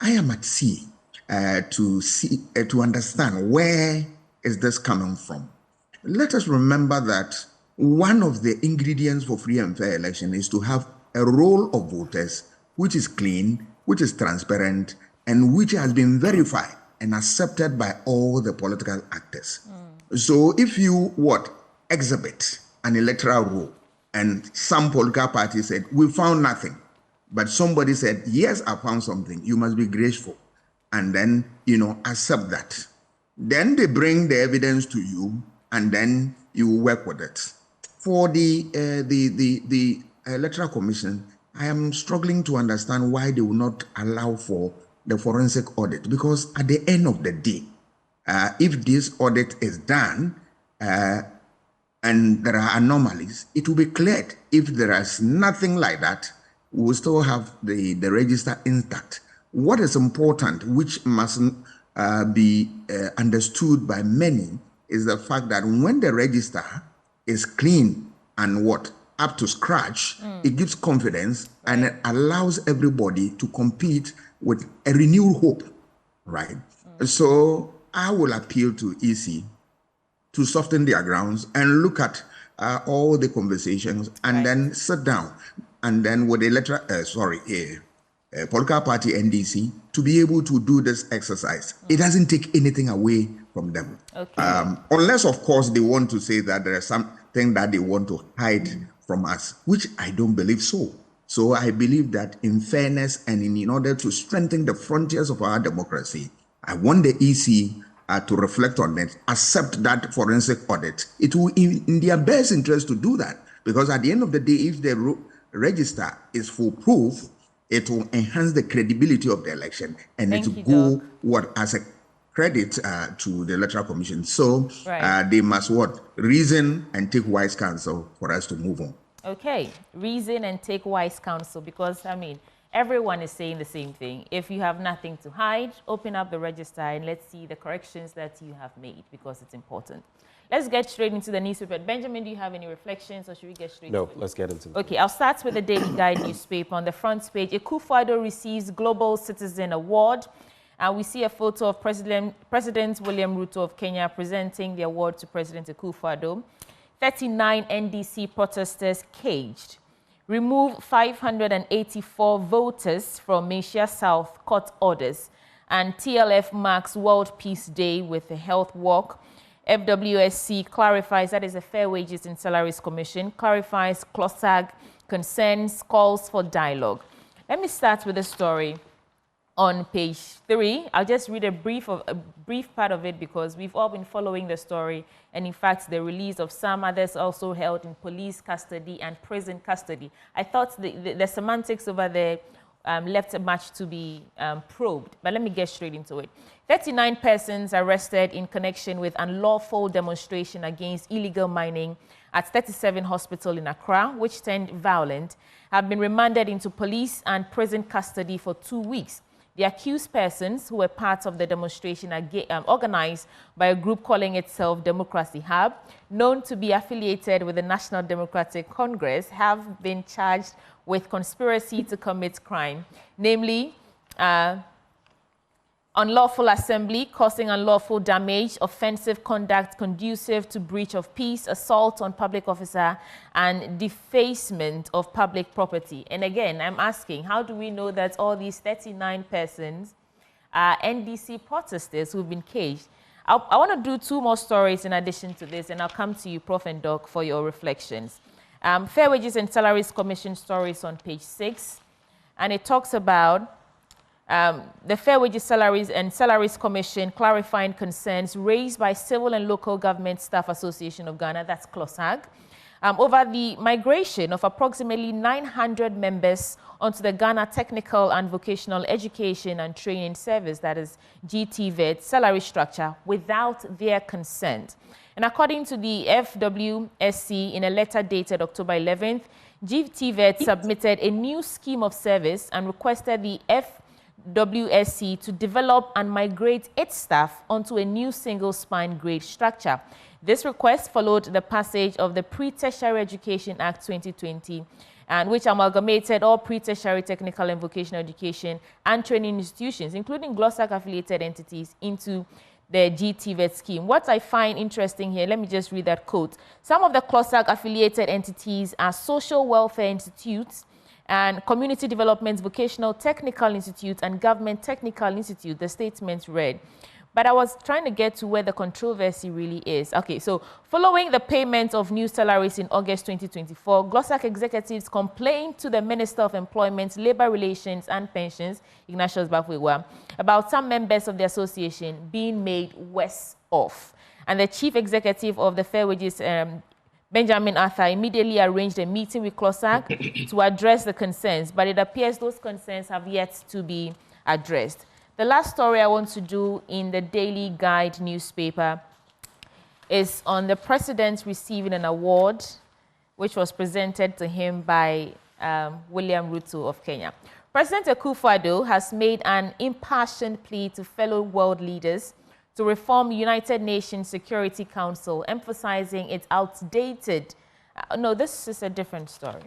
I am at sea to understand where is this coming from. Let us remember that one of the ingredients for free and fair election is to have a roll of voters which is clean, which is transparent, and which has been verified and accepted by all the political actors. So if you exhibit an electoral roll and some political party said, we found nothing, but somebody said, yes, I found something, you must be graceful and then, accept that. Then they bring the evidence to you and then you work with it. For the Electoral Commission, I am struggling to understand why they will not allow for the forensic audit, because at the end of the day, if this audit is done and there are anomalies, it will be cleared. If there is nothing like that, we will still have the register intact. What is important, which must be understood by many, is the fact that when the register is clean and up to scratch, it gives confidence and it allows everybody to compete with a renewed hope, right? So I will appeal to EC to soften their grounds and look at all the conversations and then sit down and then with the political party NDC to be able to do this exercise. It doesn't take anything away from them. Unless, of course, they want to say that there is something that they want to hide from us, which I don't believe so. So I believe that in fairness and in order to strengthen the frontiers of our democracy, I want the EC to reflect on it, accept that forensic audit. It will in their best interest to do that, because at the end of the day, if the register is foolproof, it will enhance the credibility of the election and it will go as a credit to the Electoral Commission. So Right. they must what? Reason and take wise counsel for us to move on. Okay, reason and take wise counsel, because, I mean, everyone is saying the same thing. If you have nothing to hide, open up the register and let's see the corrections that you have made, because it's important. Let's get straight into the newspaper. Benjamin, do you have any reflections, or should we get straight No, to it? let's get into it. Okay, I'll start with the Daily Guide newspaper. On the front page, Akufo-Addo receives Global Citizen Award. And we see a photo of President William Ruto of Kenya presenting the award to President Akufo-Addo. 39 NDC protesters caged. Remove 584 voters from Asia South court orders. And TLF marks World Peace Day with a health walk. FWSC clarifies, that is the Fair Wages and Salaries Commission, clarifies CLOSAG concerns, calls for dialogue. Let me start with the story on page 3. I'll just read a brief part of it, because we've all been following the story, and in fact the release of some others also held in police custody and prison custody. I thought the semantics over there left much to be probed, but let me get straight into it. 39 persons arrested in connection with unlawful demonstration against illegal mining at 37 Hospital in Accra, which turned violent, have been remanded into police and prison custody for 2 weeks. The accused persons, who were part of the demonstration organized by a group calling itself Democracy Hub, known to be affiliated with the National Democratic Congress, have been charged with conspiracy to commit crime, namely unlawful assembly, causing unlawful damage, offensive conduct conducive to breach of peace, assault on public officer, and defacement of public property. And again, I'm asking, how do we know that all these 39 persons are NDC protesters who've been caged? I want to do 2 more stories in addition to this, and I'll come to you, Prof. and Doc, for your reflections. Fair Wages and Salaries Commission stories on page 6, and it talks about the Fair Wages and Salaries Commission clarifying concerns raised by Civil and Local Government Staff Association of Ghana, that's CLOSAG, over the migration of approximately 900 members onto the Ghana Technical and Vocational Education and Training Service, that is GTVET, salary structure without their consent. And according to the FWSC, in a letter dated October 11th, GTVET submitted a new scheme of service and requested the FWSC to develop and migrate its staff onto a new single-spine grade structure. This request followed the passage of the Pre-Tertiary Education Act 2020, and which amalgamated all pre-tertiary technical and vocational education and training institutions, including GLOSAC-affiliated entities, into the GTVET scheme. What I find interesting here, let me just read that quote. Some of the GLOSAC-affiliated entities are social welfare institutes and community development vocational technical institutes and government technical institute, the statement read. But I was trying to get to where the controversy really is. Okay, so following the payment of new salaries in August 2024, GLOSAC executives complained to the Minister of Employment, Labor Relations and Pensions, Ignatius Bafwewa, about some members of the association being made worse off. And the chief executive of the Fair Wages, Benjamin Arthur, immediately arranged a meeting with GLOSAC to address the concerns, but it appears those concerns have yet to be addressed. The last story I want to do in the Daily Guide newspaper is on the president receiving an award which was presented to him by William Ruto of Kenya. President Akufo-Addo has made an impassioned plea to fellow world leaders to reform United Nations Security Council, emphasizing its outdated... no, this is a different story.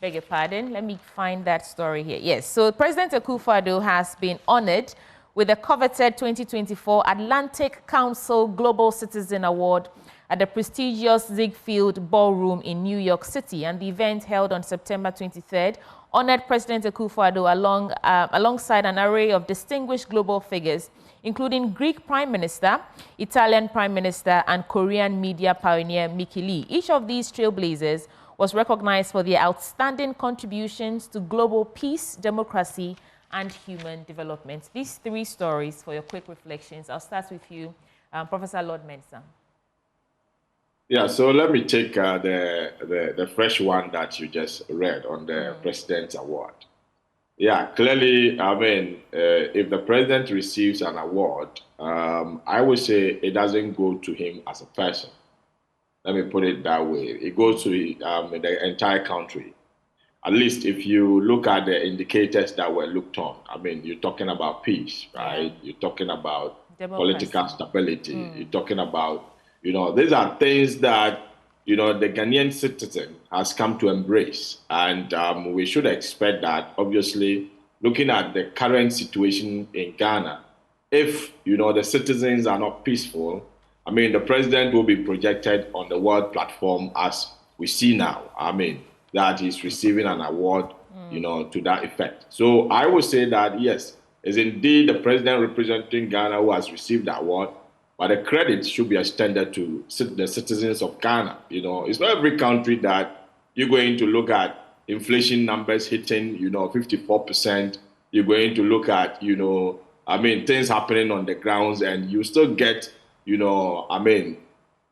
Beg your pardon. Let me find that story here. Yes, so President Akufo-Addo has been honored with the coveted 2024 Atlantic Council Global Citizen Award at the prestigious Ziegfeld Ballroom in New York City. And the event, held on September 23rd, honored President Akufo-Addo alongside an array of distinguished global figures, including Greek Prime Minister, Italian Prime Minister, and Korean media pioneer Mickey Lee. Each of these trailblazers was recognized for their outstanding contributions to global peace, democracy, and human development. These 3 stories for your quick reflections. I'll start with you, Professor Lord Mensah. Yeah, so let me take the fresh one that you just read on the President's Award. Yeah, clearly, I mean, if the president receives an award, I would say it doesn't go to him as a person. Let me put it that way. It goes to the entire country. At least if you look at the indicators that were looked on, I mean, you're talking about peace, right? Yeah. You're talking about political stability. You're talking about, these are things that, the Ghanaian citizen has come to embrace. And we should expect that, obviously, looking at the current situation in Ghana, if, the citizens are not peaceful, I mean, the president will be projected on the world platform as we see now. I mean, that he's receiving an award, to that effect. So I would say that, yes, it's indeed the president representing Ghana who has received the award, but the credit should be extended to the citizens of Ghana. It's not every country that you're going to look at inflation numbers hitting, 54%. You're going to look at, things happening on the grounds, and you still get,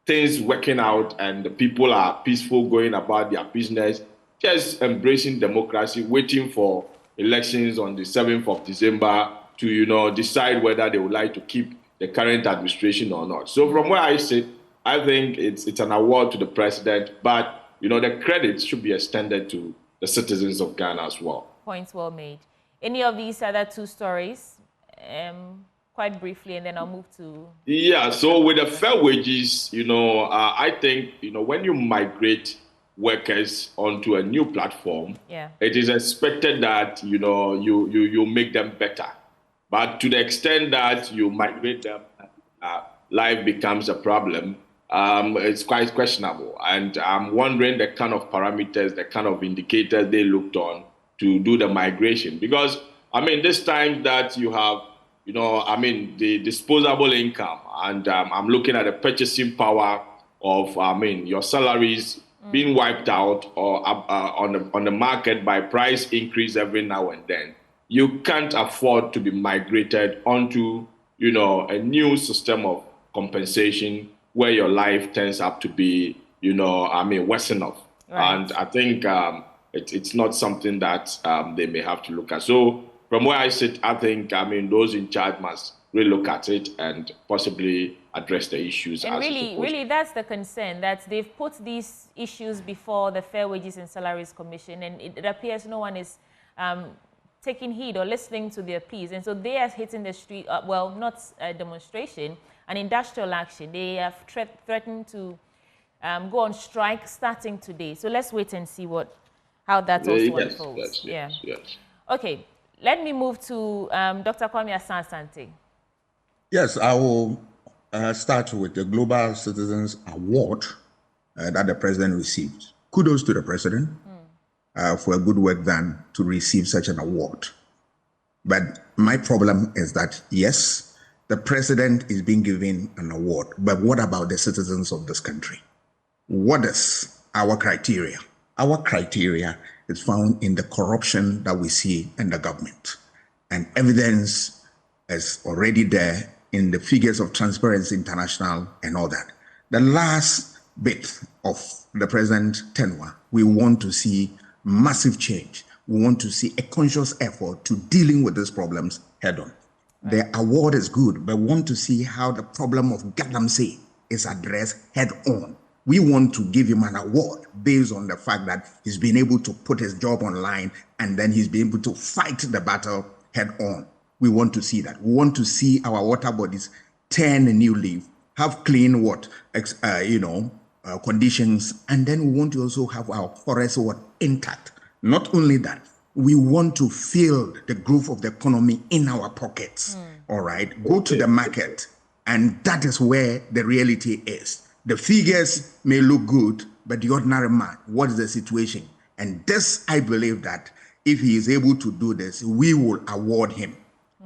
things working out and the people are peaceful going about their business, just embracing democracy, waiting for elections on the 7th of December to, decide whether they would like to keep the current administration or not. So from where I sit, I think it's an award to the president, but, the credit should be extended to the citizens of Ghana as well. Points well made. Any of these other two stories? Quite briefly, and then I'll move to... Yeah, so with the fair wages, I think, when you migrate workers onto a new platform, it is expected that, you make them better. But to the extent that you migrate them, life becomes a problem, it's quite questionable. And I'm wondering the kind of parameters, the kind of indicators they looked on to do the migration. Because, this time that you have the disposable income, and I'm looking at the purchasing power of, your salaries being wiped out or on the market by price increase every now and then. You can't afford to be migrated onto, a new system of compensation where your life turns out to be, worse enough. Right. And I think it's not something that they may have to look at. So, from where I sit, I think, those in charge must really look at it and possibly address the issues. And really, that's the concern, that they've put these issues before the Fair Wages and Salaries Commission, and it appears no one is taking heed or listening to their pleas. And so they are hitting the street, well, not a demonstration, an industrial action. They have threatened to go on strike starting today. So let's wait and see how that also unfolds. Yes. Okay. Let me move to Dr. Kwame Asante. Yes, I will start with the Global Citizens Award that the president received. Kudos to the president for a good work done to receive such an award. But my problem is that, yes, the president is being given an award, but what about the citizens of this country? What is our criteria? Our criteria is found in the corruption that we see in the government. And evidence is already there in the figures of Transparency International and all that. The last bit of the present tenure, we want to see massive change. We want to see a conscious effort to dealing with these problems head on. The award is good, but we want to see how the problem of Galamsey is addressed head on. We want to give him an award based on the fact that he's been able to put his job online and then he's been able to fight the battle head on. We want to see that. We want to see our water bodies turn a new leaf, have clean conditions, and then we want to also have our forests intact. Not only that, we want to feel the growth of the economy in our pockets. All right, go to the market, and that is where the reality is. The figures may look good, but the ordinary man, what is the situation? And this, I believe that if he is able to do this, we will award him.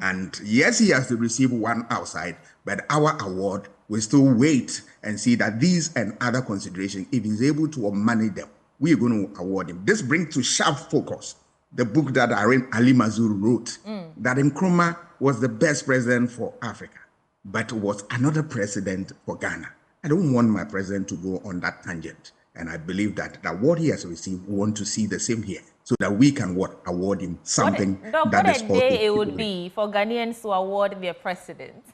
And yes, he has to receive one outside, but our award will still wait and see that these and other considerations, if he's able to manage them, we are going to award him. This brings to sharp focus the book that Ali Mazrui wrote, that Nkrumah was the best president for Africa, but was another president for Ghana. I don't want my president to go on that tangent. And I believe that what he has received, we want to see the same here. so that we can award him something What that is a also day it would be for Ghanaians to award their president.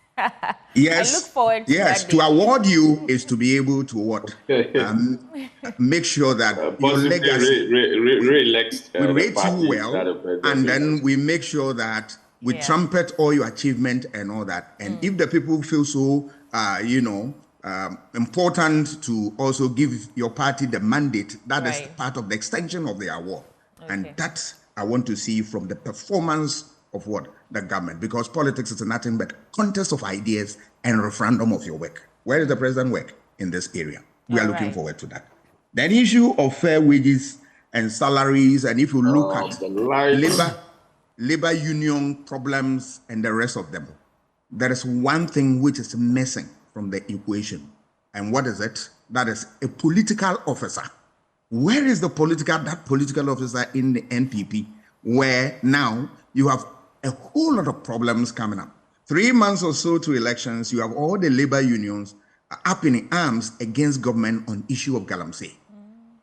Yes, I look forward to yes. that To day. award you is to be able to make sure that your Possibly legacy re-elect we the rate you party well, that the president and then belongs. we make sure that we Yeah. trumpet all your achievement and all that. And if the people feel so, important to also give your party the mandate, that is Right. part of the extension of the award. And Okay. that I want to see from the performance of the government, because politics is nothing but contest of ideas and referendum of your work. Where is the president work in this area? We are looking forward to that. The issue of fair wages and salaries, and if you look at labor union problems and the rest of them, there is one thing which is missing from the equation. And what is it? That is a political officer. Where is that political officer in the NPP, where now you have a whole lot of problems coming up? 3 months or so to elections, you have all the labor unions up in arms against government on issue of galamsey.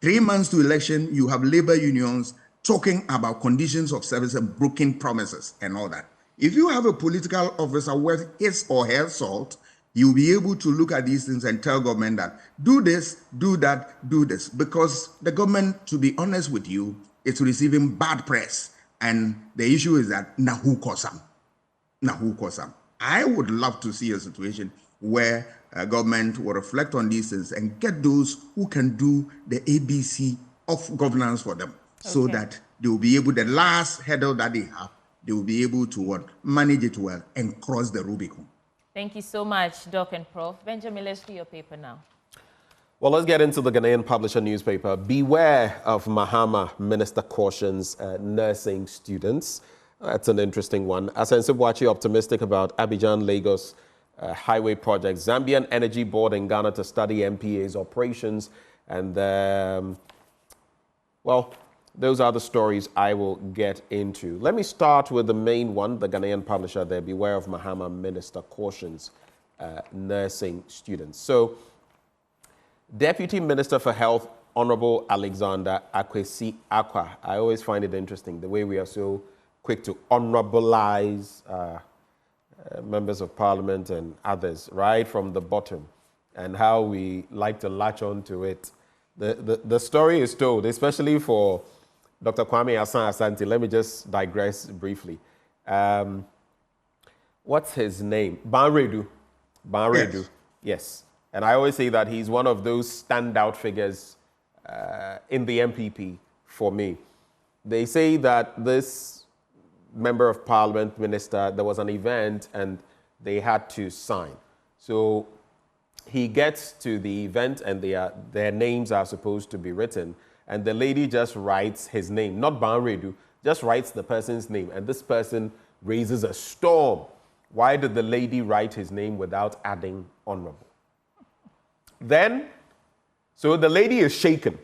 3 months to election, you have labor unions talking about conditions of service and broken promises and all that. If you have a political officer with his or her salt, you'll be able to look at these things and tell government that do this, do that, do this. Because the government, to be honest with you, is receiving bad press. And the issue is that who caused them? I would love to see a situation where government will reflect on these things and get those who can do the ABC of governance for them, so that they will be able, the last hurdle that they have, they will be able to manage it well and cross the Rubicon. Thank you so much, Doc and Prof. Benjamin, let's do your paper now. Well, let's get into the Ghanaian Publisher newspaper. Beware of Mahama Minister cautions nursing students. That's an interesting one. Asensi Bwachi optimistic about Abidjan-Lagos highway project. Zambian Energy Board in Ghana to study MPA's operations. And, well, those are the stories I will get into. Let me start with the main one, the Ghanaian Publisher there. Beware of Mahama Minister cautions nursing students. So, Deputy Minister for Health, Honorable Alexander Akwesi Akwa. I always find it interesting the way we are so quick to honorabilize members of parliament and others right from the bottom, and how we like to latch on to it. The story is told, especially for Dr. Kwame Asante. Let me just digress briefly. What's his name? Banredu. Yes. And I always say that he's one of those standout figures in the MPP for me. They say that this member of parliament, minister, there was an event and they had to sign. So he gets to the event and their names are supposed to be written. And the lady just writes his name, not Banredu, just writes the person's name. And this person raises a storm. Why did the lady write his name without adding honorable? Then, so the lady is shaken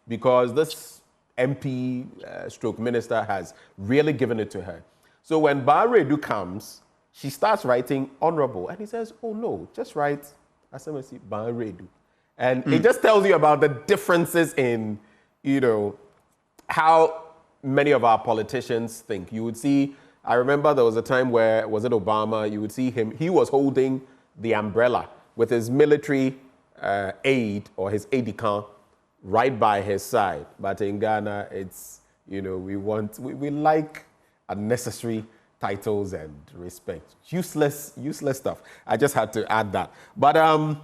because this MP stroke minister has really given it to her. So when Banredu comes, she starts writing honorable. And he says, oh no, just write Asemesi Banredu. And it just tells you about the differences in, how many of our politicians think. You would see, I remember there was a time where, was it Obama, you would see him, he was holding the umbrella with his military aide or his aide-de-camp right by his side. But in Ghana, it's, we like unnecessary titles and respect. Useless stuff. I just had to add that. But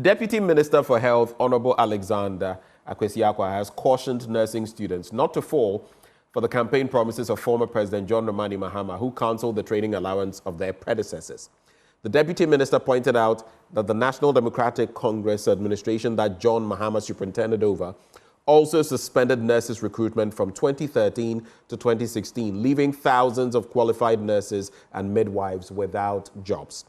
Deputy Minister for Health, Honorable Alexander Akwesi Akwa, has cautioned nursing students not to fall for the campaign promises of former President John Dramani Mahama, who cancelled the training allowance of their predecessors. The Deputy Minister pointed out that the National Democratic Congress administration that John Mahama superintended over also suspended nurses' recruitment from 2013 to 2016, leaving thousands of qualified nurses and midwives without jobs.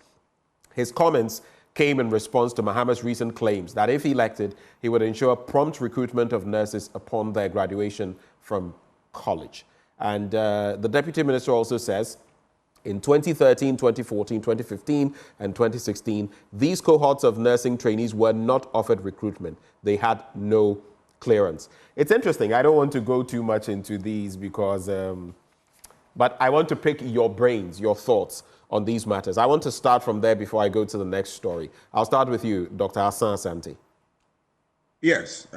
His comments came in response to Mahama's recent claims that if elected, he would ensure prompt recruitment of nurses upon their graduation from college. And the Deputy Minister also says, in 2013, 2014, 2015, and 2016, these cohorts of nursing trainees were not offered recruitment. They had no clearance. It's interesting. I don't want to go too much into these because, but I want to pick your brains, your thoughts on these matters. I want to start from there before I go to the next story. I'll start with you, Dr. Hassan Asante. Yes,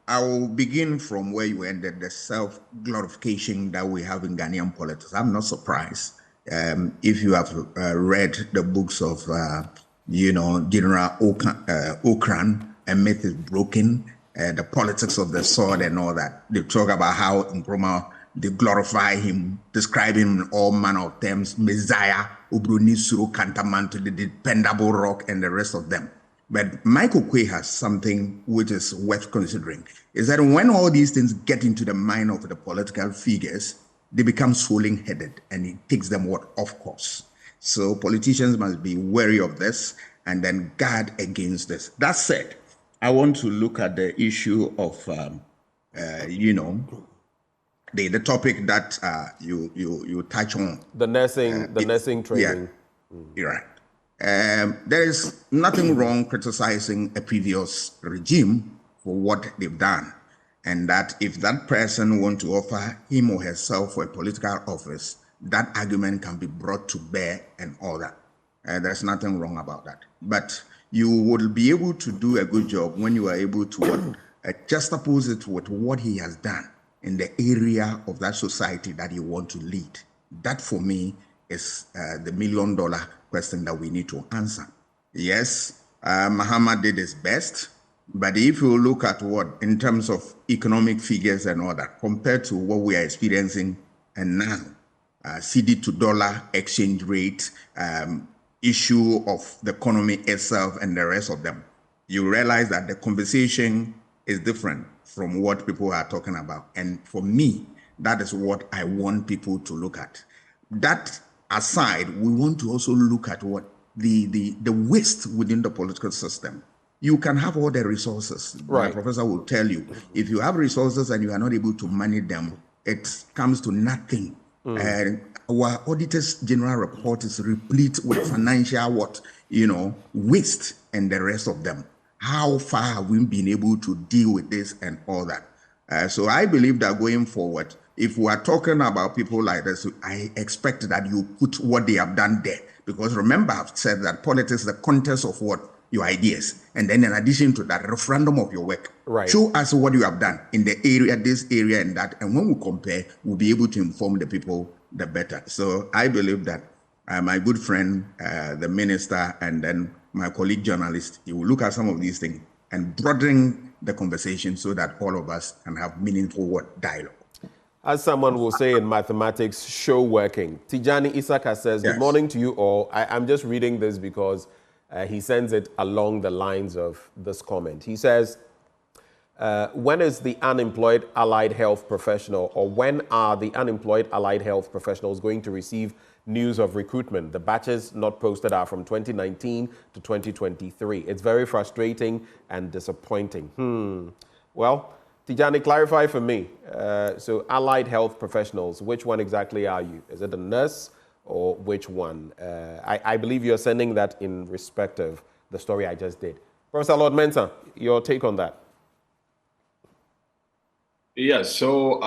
I will begin from where you ended, the self-glorification that we have in Ghanaian politics. I'm not surprised. If you have read the books of, General Okran, A Myth is Broken, the politics of the sword and all that. They talk about how Nkrumah, they glorify him, describe him in all manner of terms, Messiah, Ubrunisuru, Kantamanto, the dependable rock, and the rest of them. But Michael Quay has something which is worth considering, is that when all these things get into the mind of the political figures, they become swollen-headed, and it takes them off course. So politicians must be wary of this and then guard against this. That said, I want to look at the issue of, the topic that you touch on. The nursing training. Yeah, you're right. There is nothing wrong criticizing a previous regime for what they've done, and that if that person wants to offer him or herself for a political office, that argument can be brought to bear and all that. There's nothing wrong about that. But you will be able to do a good job when you are able to juxtapose it with what he has done in the area of that society that you want to lead. That, for me, is the million-dollar question that we need to answer. Yes, Mahama did his best, but if you look at what, in terms of economic figures and all that, compared to what we are experiencing and now, CD to dollar exchange rate, issue of the economy itself and the rest of them, you realize that the conversation is different from what people are talking about. And for me, that is what I want people to look at. That aside, we want to also look at what the waste within the political system. You can have all the resources. Right. My professor will tell you, if you have resources and you are not able to manage them, it comes to nothing. And our Auditor's General report is replete with financial waste and the rest of them. How far have we been able to deal with this and all that? So I believe that going forward, if we are talking about people like this, I expect that you put what they have done there. Because remember, I've said that politics is the contest of what? Your ideas. And then in addition to that, referendum of your work. Right. Show us what you have done in the area, this area and that. And when we compare, we'll be able to inform the people the better. So I believe that my good friend, the minister, and then my colleague journalist, he will look at some of these things and broaden the conversation so that all of us can have meaningful dialogue. As someone will say in mathematics, show working. Tijani Isaka says, Yes. Good morning to you all. I'm just reading this because he sends it along the lines of this comment. He says, when is the unemployed allied health professional, or when are the unemployed allied health professionals going to receive news of recruitment? The batches not posted are from 2019 to 2023. It's very frustrating and disappointing. Well, Tijani, clarify for me. So allied health professionals, which one exactly are you? Is it a nurse or which one? I believe you're sending that in respect of the story I just did. Professor Lord Mensah, your take on that? Yes, so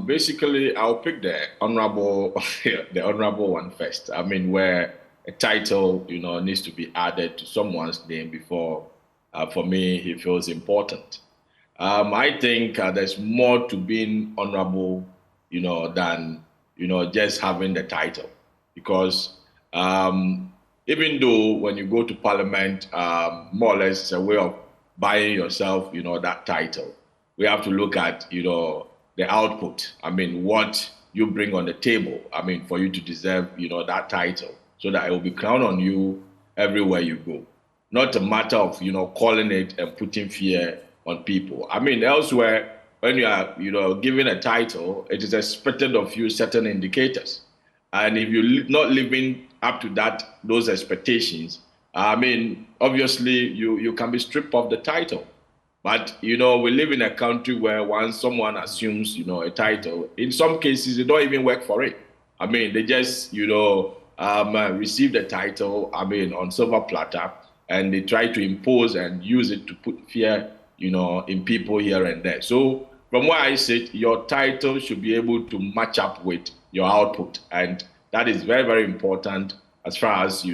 basically I'll pick the honorable one first. I mean, where a title, needs to be added to someone's name before, for me, he feels important. I think there's more to being honorable, than, just having the title. Because even though when you go to parliament, more or less it's a way of buying yourself, that title. We have to look at, the output. I mean, what you bring on the table, I mean, for you to deserve, that title, so that it will be crowned on you everywhere you go. Not a matter of, calling it and putting fear on people. I mean, elsewhere, when you are, given a title, it is expected of you certain indicators. And if you're not living up to those expectations, I mean, obviously, you can be stripped of the title. But, we live in a country where once someone assumes, a title, in some cases, they don't even work for it. I mean, they just, receive the title, I mean, on silver platter, and they try to impose and use it to put fear, in people here and there. So from where I sit, your title should be able to match up with your output. And that is very, very important as far as,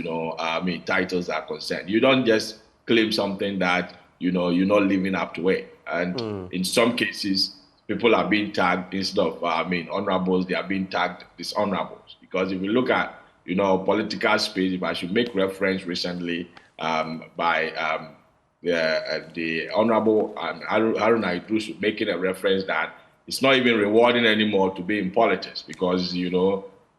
titles are concerned. You don't just claim something that, you're not living up to it. And in some cases, people are being tagged instead of, honorables, they are being tagged dishonorables. Because if you look at, political space, if I should make reference recently by the Honorable Haruna Idris making a reference that it's not even rewarding anymore to be in politics because,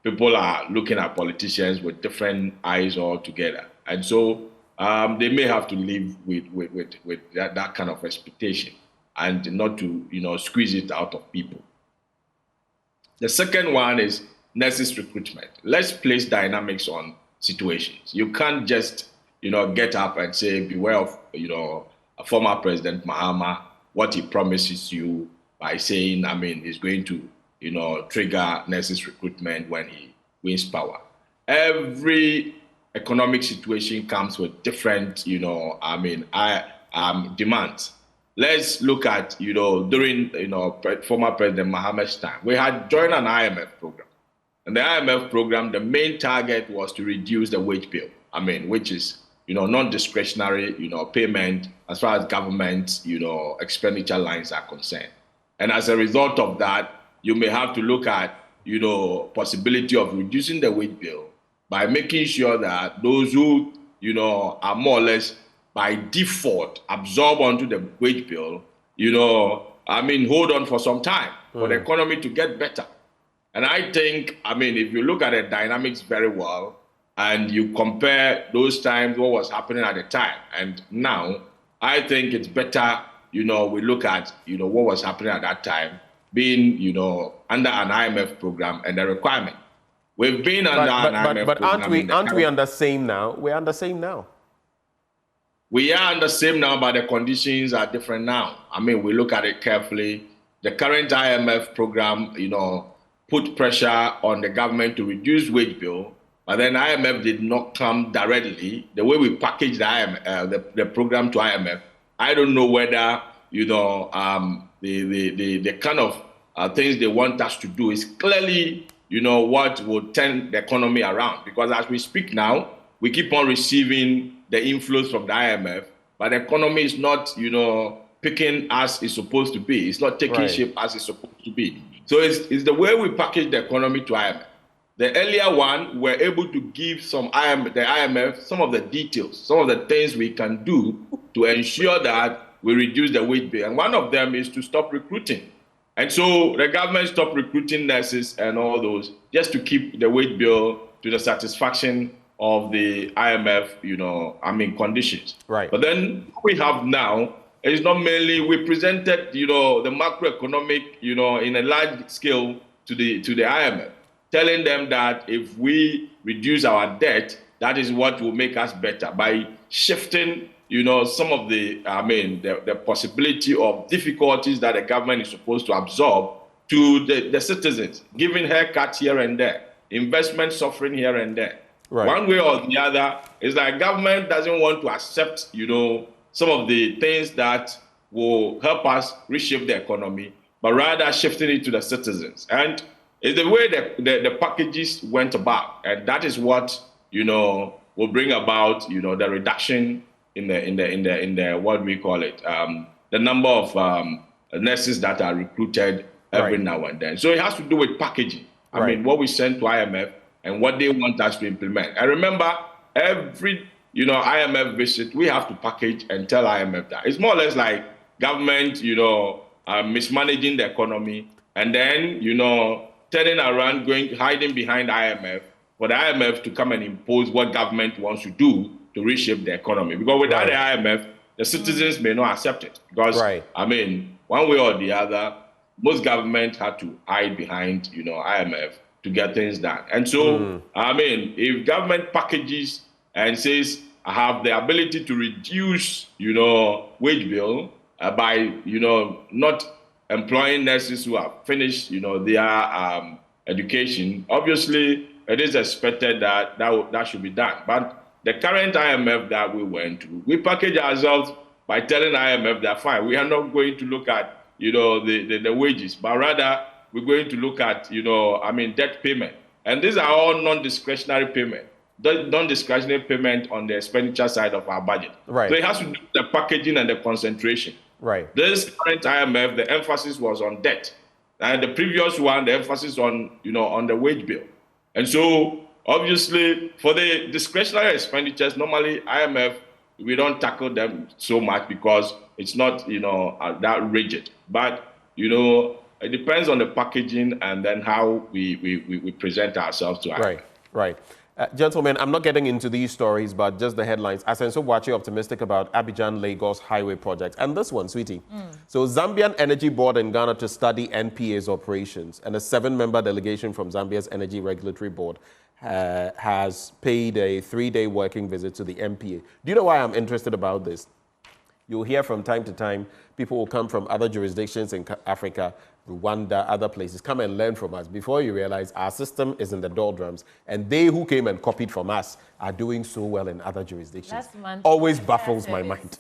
people are looking at politicians with different eyes altogether. And so they may have to live with that kind of expectation and not to, squeeze it out of people. The second one is nurses recruitment. Let's place dynamics on situations. You can't just, get up and say, beware of, former President Mahama, what he promises you by saying, he's going to, trigger nurses recruitment when he wins power. Every economic situation comes with different, demands. Let's look at, during, former President Mahama's time, we had joined an IMF program. And the IMF program, the main target was to reduce the wage bill, which is, non-discretionary, payment as far as government, expenditure lines are concerned. And as a result of that, you may have to look at, possibility of reducing the wage bill by making sure that those who, are more or less by default absorb onto the wage bill, hold on for some time for the economy to get better. And I think, if you look at the dynamics very well, and you compare those times, what was happening at the time, and now, I think it's better, we look at, what was happening at that time, being, under an IMF program and the requirement. We've been under an IMF program. But aren't we under same now? We're under same now. We are under same now, but the conditions are different now. We look at it carefully. The current IMF program, put pressure on the government to reduce wage bill, but then IMF did not come directly. The way we packaged the program to IMF, I don't know whether, the kind of things they want us to do is clearly, what will turn the economy around. Because as we speak now, we keep on receiving the inflows from the IMF, but the economy is not, picking as it's supposed to be. It's not taking shape as it's supposed to be. So it's the way we package the economy to IMF. The earlier one, we're able to give the IMF some of the details, some of the things we can do to ensure that we reduce the wage bill. And one of them is to stop recruiting. And so the government stopped recruiting nurses and all those just to keep the wage bill to the satisfaction of the IMF, conditions. Right. But then what we have now is not mainly we presented, the macroeconomic, in a large scale to the IMF, telling them that if we reduce our debt, that is what will make us better by shifting, some of the possibility of difficulties that the government is supposed to absorb to the citizens, giving haircuts here and there, investment suffering here and there. Right. One way or the other, it's like government doesn't want to accept, some of the things that will help us reshape the economy, but rather shifting it to the citizens. And it's the way the packages went about, and that is what will bring about the reduction in the what we call it the number of nurses that are recruited every now and then. So it has to do with packaging. I mean, what we send to IMF and what they want us to implement. I remember every IMF visit, we have to package and tell IMF that. It's more or less like government, mismanaging the economy and then, turning around, hiding behind IMF for the IMF to come and impose what government wants to do to reshape the economy. Because without the IMF, the citizens may not accept it. Because, one way or the other, most governments had to hide behind, IMF to get things done. And so, if government packages and says, I have the ability to reduce, wage bill by, not employing nurses who have finished, their education, obviously it is expected that should be done. But the current IMF that we went to, we package ourselves by telling IMF they're fine. We are not going to look at, the wages, but rather we're going to look at, debt payment. And these are all non-discretionary payment. Non-discretionary payment on the expenditure side of our budget. Right. So it has to do with the packaging and the concentration. Right. This current IMF, the emphasis was on debt. And the previous one, the emphasis on, on the wage bill. And so, obviously, for the discretionary expenditures, normally IMF, we don't tackle them so much because it's not, that rigid. But, it depends on the packaging and then how we present ourselves to IMF. Right. Gentlemen, I'm not getting into these stories, but just the headlines. Asenso Wachi optimistic about Abidjan-Lagos highway project. And this one, sweetie. So Zambian Energy Board in Ghana to study NPA's operations. And a 7-member delegation from Zambia's Energy Regulatory Board has paid a 3-day working visit to the NPA. Do you know why I'm interested about this? You'll hear from time to time, people will come from other jurisdictions in Africa, Rwanda, other places, come and learn from us before you realize our system is in the doldrums, and they who came and copied from us are doing so well in other jurisdictions. Last month, always baffles my mind.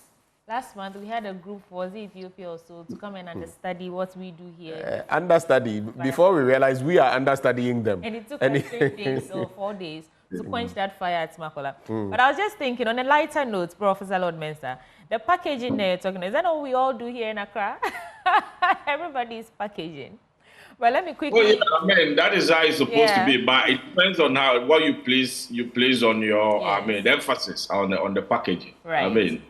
Last month, we had a group, was it Ethiopia or so, to come and understudy what we do here. Understudy. Before we realize we are understudying them. And it took us 3 days or 4 days to quench that fire at Makola. But I was just thinking, on a lighter note, Professor Lord Minister, the packaging you're talking about, is that all we all do here in Accra? Everybody is packaging. But let me quickly... that is how it's supposed to be, but it depends on what you place on your, the emphasis on the packaging. Right.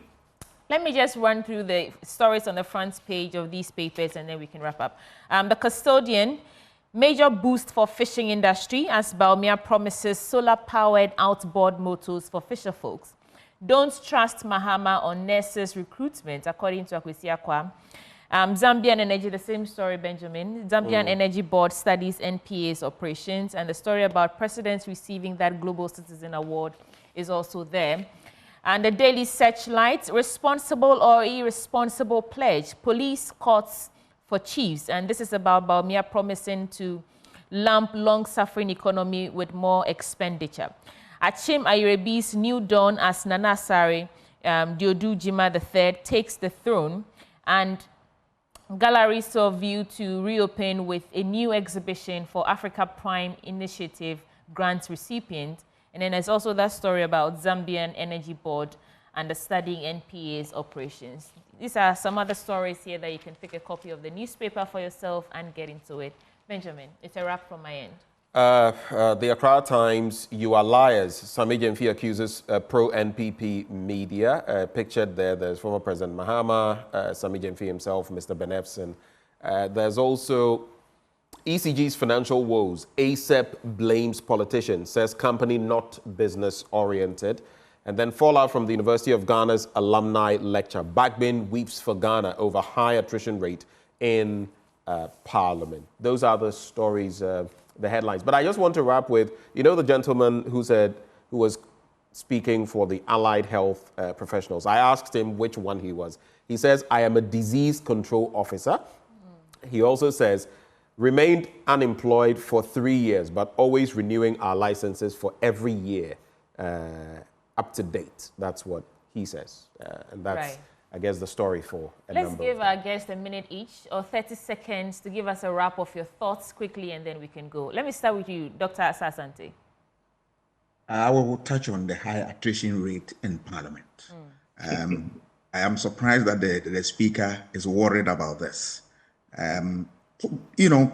Let me just run through the stories on the front page of these papers and then we can wrap up. The Custodian, major boost for fishing industry as Bawumia promises solar-powered outboard motors for fisher folks. Don't trust Mahama on nurses recruitment, according to Akwesi Akwa. Zambian Energy, the same story, Benjamin. Zambian Energy Board studies NPA's operations, and the story about presidents receiving that Global Citizen Award is also there. And the Daily Searchlight, responsible or irresponsible pledge, police courts for chiefs. And this is about Bawumia promising to lump long-suffering economy with more expenditure. Achim Ayirebi's new dawn as Nana Asare, Diodu Jima III, takes the throne, and gallery saw view to reopen with a new exhibition for Africa Prime Initiative grant recipient. And then there's also that story about Zambian Energy Board and the studying NPA's operations. These are some other stories here that you can pick a copy of the newspaper for yourself and get into it. Benjamin, it's a wrap from my end. The Accra Times, you are liars. Sami Jemfi accuses pro-NPP media. Pictured there, there's former President Mahama, Sami Jemfi himself, Mr. Benefson. There's also ECG's financial woes. ASEP blames politicians, says company not business-oriented. And then fallout from the University of Ghana's alumni lecture. Backbin weeps for Ghana over high attrition rate in Parliament. Those are the stories, the headlines. But I just want to wrap with, the gentleman who was speaking for the allied health professionals. I asked him which one he was. He says, I am a disease control officer. He also says, remained unemployed for 3 years, but always renewing our licenses for every year, up to date. That's what he says. And that's, I guess, the story for a Let's number give our guests a minute each or 30 seconds to give us a wrap of your thoughts quickly, and then we can go. Let me start with you, Dr. Asasante. I will touch on the high attrition rate in Parliament. I am surprised that the Speaker is worried about this.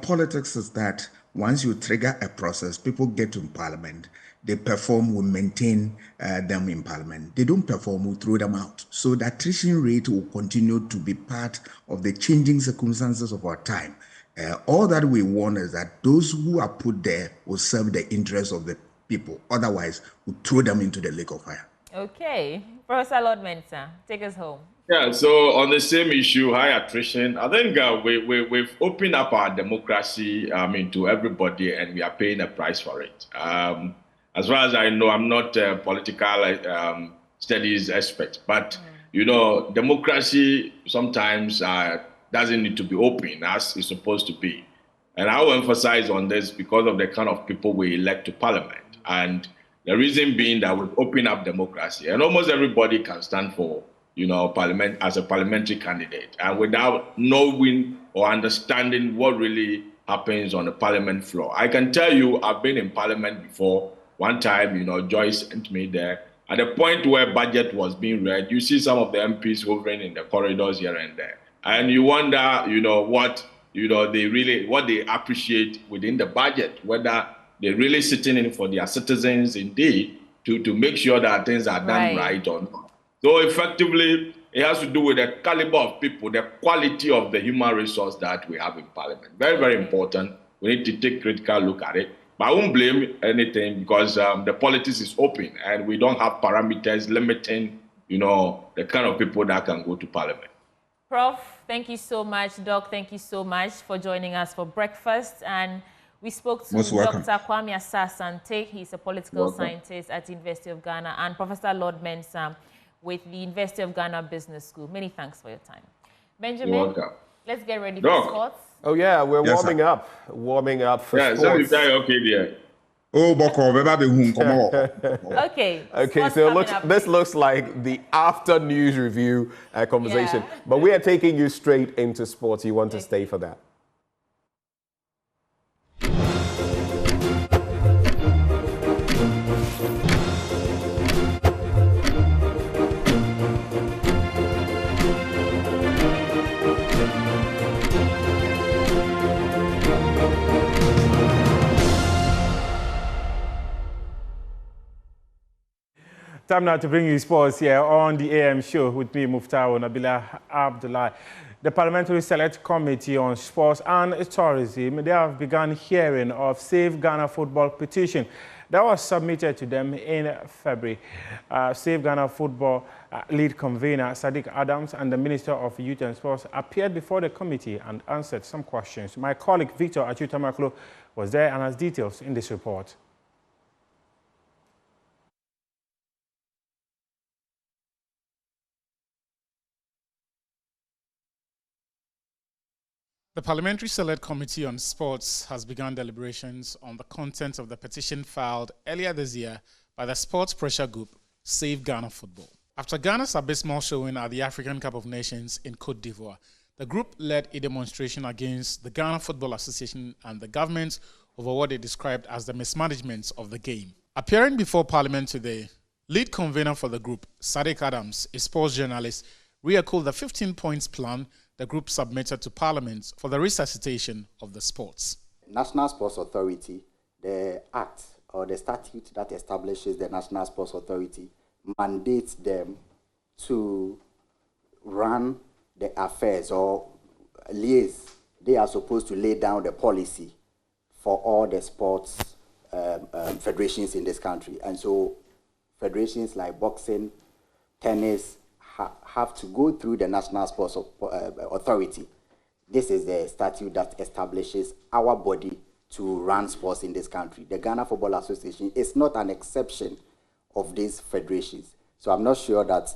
Politics is that once you trigger a process, people get to Parliament, they perform, we maintain them in Parliament. They don't perform, we throw them out. So the attrition rate will continue to be part of the changing circumstances of our time. All that we want is that those who are put there will serve the interests of the people. Otherwise, we throw them into the lake of fire. Okay. Professor Lord Mensa, take us home. Yeah, so on the same issue, high attrition, I think we've opened up our democracy to everybody, and we are paying a price for it. As far as I know, I'm not a political studies expert, but, democracy sometimes doesn't need to be open as it's supposed to be. And I will emphasize on this because of the kind of people we elect to Parliament. And the reason being that we've opened up democracy, and almost everybody can stand for parliament as a parliamentary candidate, and without knowing or understanding what really happens on the parliament floor. I can tell you, I've been in parliament before. One time, Joyce sent me there. At the point where budget was being read, you see some of the MPs hovering in the corridors here and there, and you wonder, what they appreciate within the budget, whether they're really sitting in for their citizens indeed to make sure that things are done right or not. So effectively, it has to do with the caliber of people, the quality of the human resource that we have in Parliament. Very, very important. We need to take a critical look at it. But I won't blame anything because the politics is open and we don't have parameters limiting, the kind of people that can go to Parliament. Prof, thank you so much. Doc, thank you so much for joining us for breakfast. And we spoke to Dr. Kwame Asasante. He's a political scientist at the University of Ghana, and Professor Lord Mensah with the University of Ghana Business School. Many thanks for your time. Benjamin, let's get ready for sports. Oh yeah, we're warming up. Warming up for sports. Okay, dear. Oh, Okay. Okay, so this looks like the after news review conversation. Yeah. But we are taking you straight into sports. You want to stay for that? Time now to bring you sports here on the AM show with me, Muftau Nabila Abdullah. The Parliamentary Select Committee on Sports and Tourism, they have begun hearing of Save Ghana Football petition that was submitted to them in February. Save Ghana Football lead convener Sadiq Adams and the Minister of Youth and Sports appeared before the committee and answered some questions. My colleague Victor Achutamaklo was there and has details in this report. The Parliamentary Select Committee on Sports has begun deliberations on the contents of the petition filed earlier this year by the sports pressure group Save Ghana Football. After Ghana's abysmal showing at the African Cup of Nations in Côte d'Ivoire, the group led a demonstration against the Ghana Football Association and the government over what they described as the mismanagement of the game. Appearing before Parliament today, lead convener for the group, Sadiq Adams, a sports journalist, re-echoed the 15-point plan the group submitted to Parliament for the resuscitation of the sports. National Sports Authority, the act or the statute that establishes the National Sports Authority mandates them to run the affairs or liaise. They are supposed to lay down the policy for all the sports federations in this country. And so federations like boxing, tennis, have to go through the National Sports Authority. This is the statute that establishes our body to run sports in this country. The Ghana Football Association is not an exception of these federations. So I'm not sure that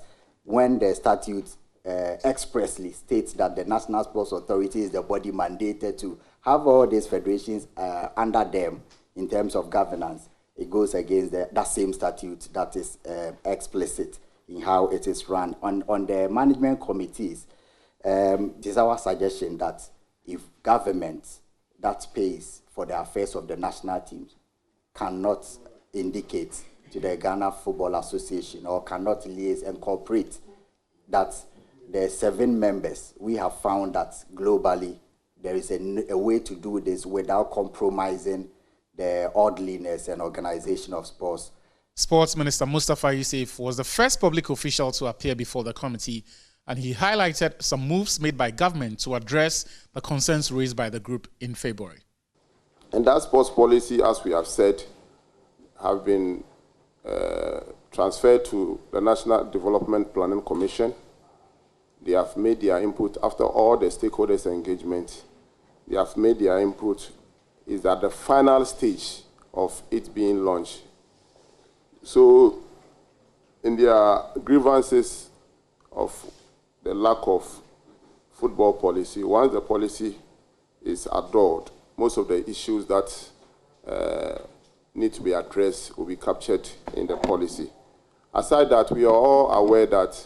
when the statute expressly states that the National Sports Authority is the body mandated to have all these federations under them in terms of governance, it goes against that same statute that is explicit in how it is run. On the management committees, it is our suggestion that if government that pays for the affairs of the national teams cannot indicate to the Ghana Football Association or cannot liaise and cooperate, that the 7 members, we have found that globally there is a way to do this without compromising the orderliness and organization of sports. Sports Minister Mustafa Yusuf was the first public official to appear before the committee, and he highlighted some moves made by government to address the concerns raised by the group in February. And that sports policy, as we have said, have been transferred to the National Development Planning Commission. They have made their input after all the stakeholders' engagement. They have made their input. Is at the final stage of it being launched. So, in their grievances of the lack of football policy, once the policy is adored, most of the issues that need to be addressed will be captured in the policy. Aside that, we are all aware that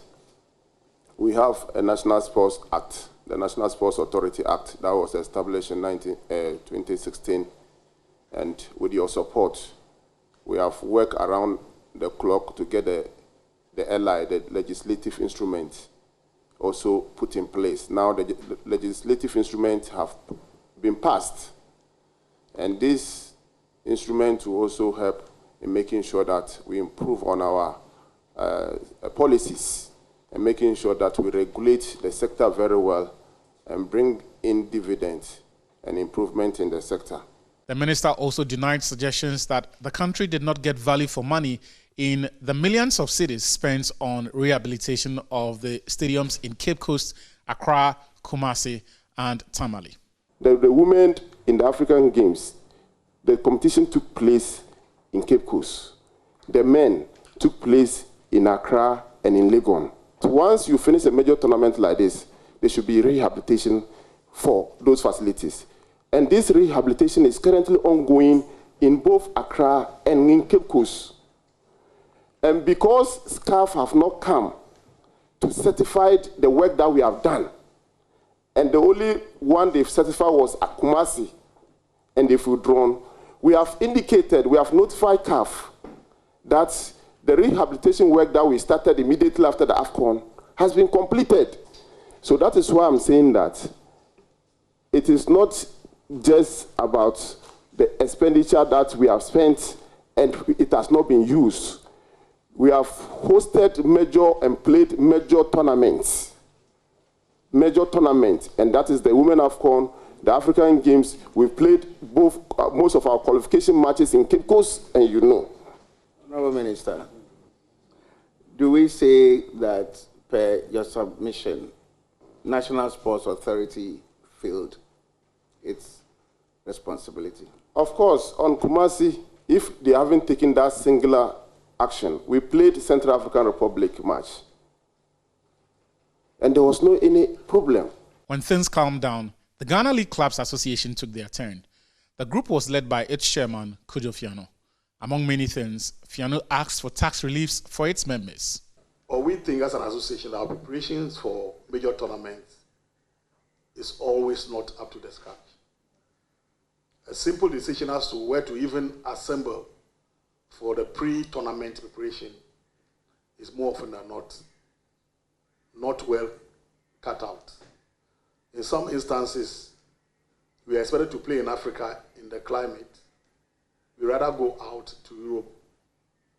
we have a National Sports Act, the National Sports Authority Act, that was established in 2016. And with your support, we have worked around the clock to get the LI, the legislative instrument, also put in place. Now the legislative instruments have been passed. And this instrument will also help in making sure that we improve on our policies and making sure that we regulate the sector very well and bring in dividends and improvement in the sector. The minister also denied suggestions that the country did not get value for money in the millions of cedis spent on rehabilitation of the stadiums in Cape Coast, Accra, Kumasi, and Tamale. The women in the African Games, the competition took place in Cape Coast. The men took place in Accra and in Legon. So once you finish a major tournament like this, there should be rehabilitation for those facilities. And this rehabilitation is currently ongoing in both Accra and in Cape Coast. And because SCAF have not come to certify the work that we have done, and the only one they've certified was Kumasi, and they've withdrawn, we have indicated, we have notified CAF that the rehabilitation work that we started immediately after the AFCON has been completed. So that is why I'm saying that it is not just about the expenditure that we have spent and it has not been used. We have hosted major and played major tournaments, and that is the Women AFCON, the African Games. We've played most of our qualification matches in Cape Coast, and you know. Honourable Minister, do we say that per your submission, National Sports Authority failed its responsibility? Of course, on Kumasi, if they haven't taken that singular action, we played Central African Republic match, and there was no any problem. When things calmed down, the Ghana League Clubs Association took their turn. The group was led by its chairman, Kojo Fiano. Among many things, Fiano asked for tax reliefs for its members. But we think as an association, our preparations for major tournaments is always not up to the scratch. A simple decision as to where to even assemble for the pre-tournament preparation is more often than not well cut out. In some instances, we are expected to play in Africa in the climate. We rather go out to Europe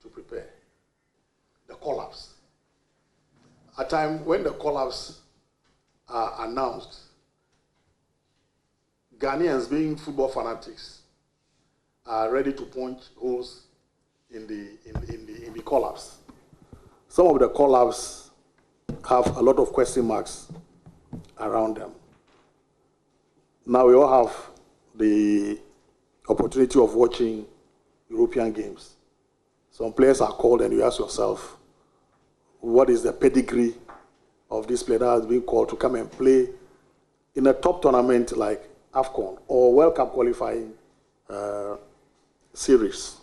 to prepare. The call-ups. At time when the call-ups are announced, Ghanaians, being football fanatics, are ready to punch holes in the call-ups. Some of the call-ups have a lot of question marks around them. Now we all have the opportunity of watching European games. Some players are called and you ask yourself, what is the pedigree of this player that has been called to come and play in a top tournament like AFCON or World Cup qualifying series?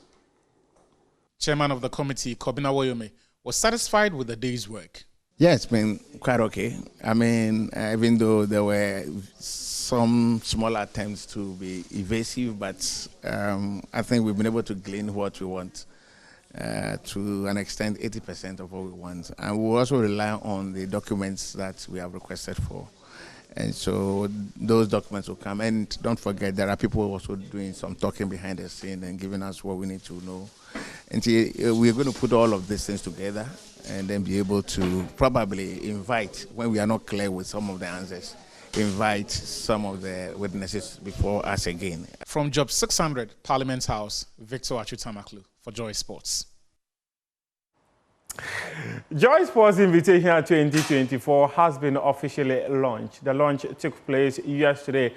Chairman of the committee, Kobina Woyome, was satisfied with the day's work. Yeah, it's been quite okay. I mean, even though there were some small attempts to be evasive, but I think we've been able to glean what we want. To an extent, 80% of what we want. And we also rely on the documents that we have requested for. And so those documents will come. And don't forget, there are people also doing some talking behind the scene and giving us what we need to know. And we're going to put all of these things together and then be able to probably invite, when we are not clear with some of the answers, invite some of the witnesses before us again. From Job 600, Parliament House, Victor Achutamaklu for Joy Sports. Joy Sports Invitational 2024 has been officially launched. The launch took place yesterday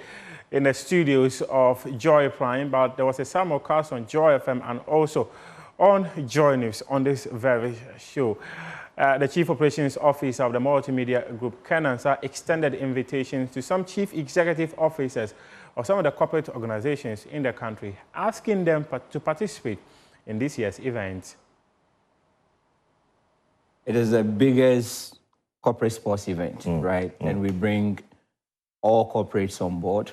in the studios of Joy Prime, but there was a simulcast on Joy FM and also on Joy News on this very show. The Chief Operations Officer of the Multimedia Group, Kasa, extended invitations to some chief executive officers of some of the corporate organizations in the country, asking them to participate in this year's event. It is the biggest corporate sports event, right? And we bring all corporates on board.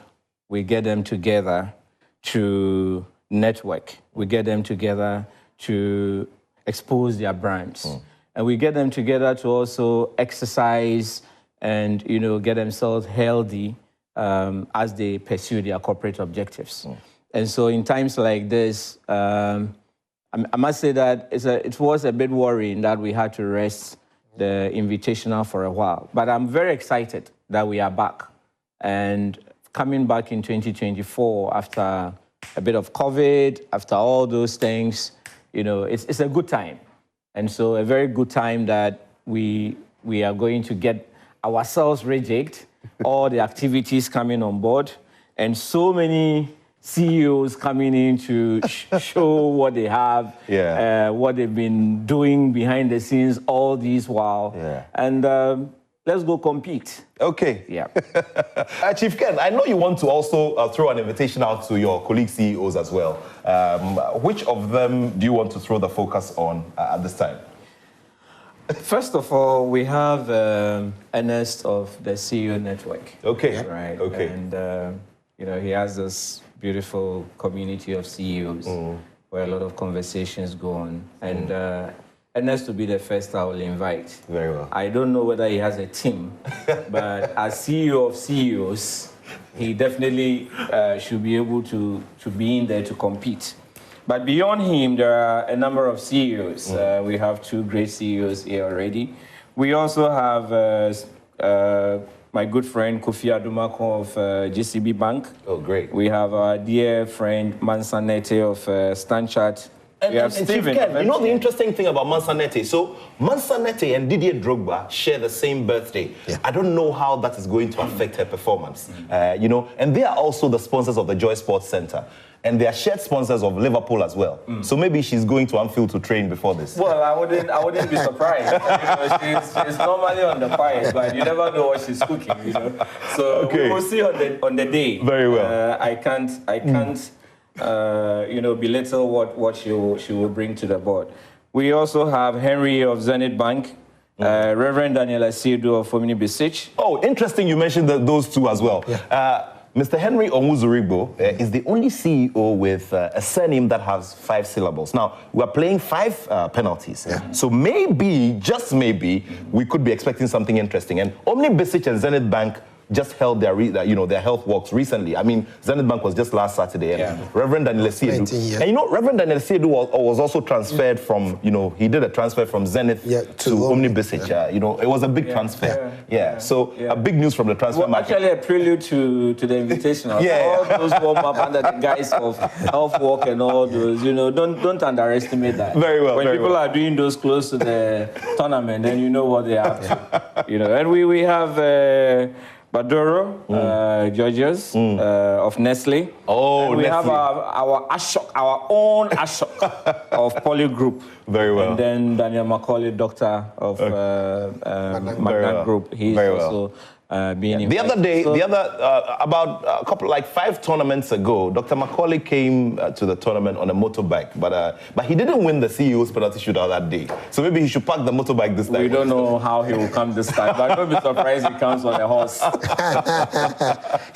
We get them together to network. We get them together to expose their brands. And we get them together to also exercise and, you know, get themselves healthy as they pursue their corporate objectives. And so in times like this, I must say that it was a bit worrying that we had to rest the invitational for a while. But I'm very excited that we are back. And coming back in 2024 after a bit of COVID, after all those things, you know, it's a good time. And so a very good time that we are going to get ourselves rejigged, all the activities coming on board, and so many CEOs coming in to show what they have, what they've been doing behind the scenes all these while. And let's go compete. Okay. Yeah. Chief Ken, I know you want to also throw an invitation out to your colleague CEOs as well. Which of them do you want to throw the focus on at this time? First of all, we have Ernest of the CEO Network. Okay. Right. Okay. And you know, he has this beautiful community of CEOs where a lot of conversations go on. And Ernest to be the first I will invite. Very well. I don't know whether he has a team, but as CEO of CEOs, he definitely should be able to be in there to compete. But beyond him, there are a number of CEOs. We have 2 great CEOs here already. We also have my good friend Kofi Adumako of GCB Bank. Oh, great. We have our dear friend Mansanete of Stanchart. And Chief Ken, you know the interesting thing about Mansanete? So Mansanete and Didier Drogba share the same birthday. I don't know how that is going to affect her performance. You know, and they are also the sponsors of the Joy Sports Center. And they are shared sponsors of Liverpool as well. So maybe she's going to Anfield to train before this. Well, I wouldn't be surprised. You know, she's normally on the fire, but you never know what she's cooking. You know, so we will see on the day. Very well. I can't you know, belittle what she will bring to the board. We also have Henry of Zenith Bank. Reverend Daniel Asiedu of Omni Besich. Oh, interesting you mentioned those 2 as well. Mr. Henry Omuzurigbo is the only CEO with a surname that has 5 syllables. Now, we're playing 5 penalties. So maybe, just maybe, we could be expecting something interesting. And Omni Besich and Zenith Bank just held their health walks recently. I mean, Zenith Bank was just last Saturday, and Reverend Daniel Asiedu. And you know, Reverend Daniel Asiedu was also transferred from, you know, he did a transfer from Zenith to Omni Besich. You know, it was a big transfer. So a big news from the transfer market. Actually, a prelude to the invitation. All those warm up under the guise of health walk and all those. You know, don't underestimate that. Very well. When people are doing those close to the tournament, then you know what they have to. You know, and we have. Badoro, Georges of Nestle. Oh, and we Nestle. have our Ashok, our own Ashok of Poly Group. Very well. And then Daniel Macaulay, doctor of Magna Group. He's also being The other day, so, about a couple, like 5 tournaments ago, Dr. Macaulay came to the tournament on a motorbike, but he didn't win the CEO's penalty shootout that day. So maybe he should park the motorbike this time. We don't know how he will come this time, but don't be surprised he comes on a horse.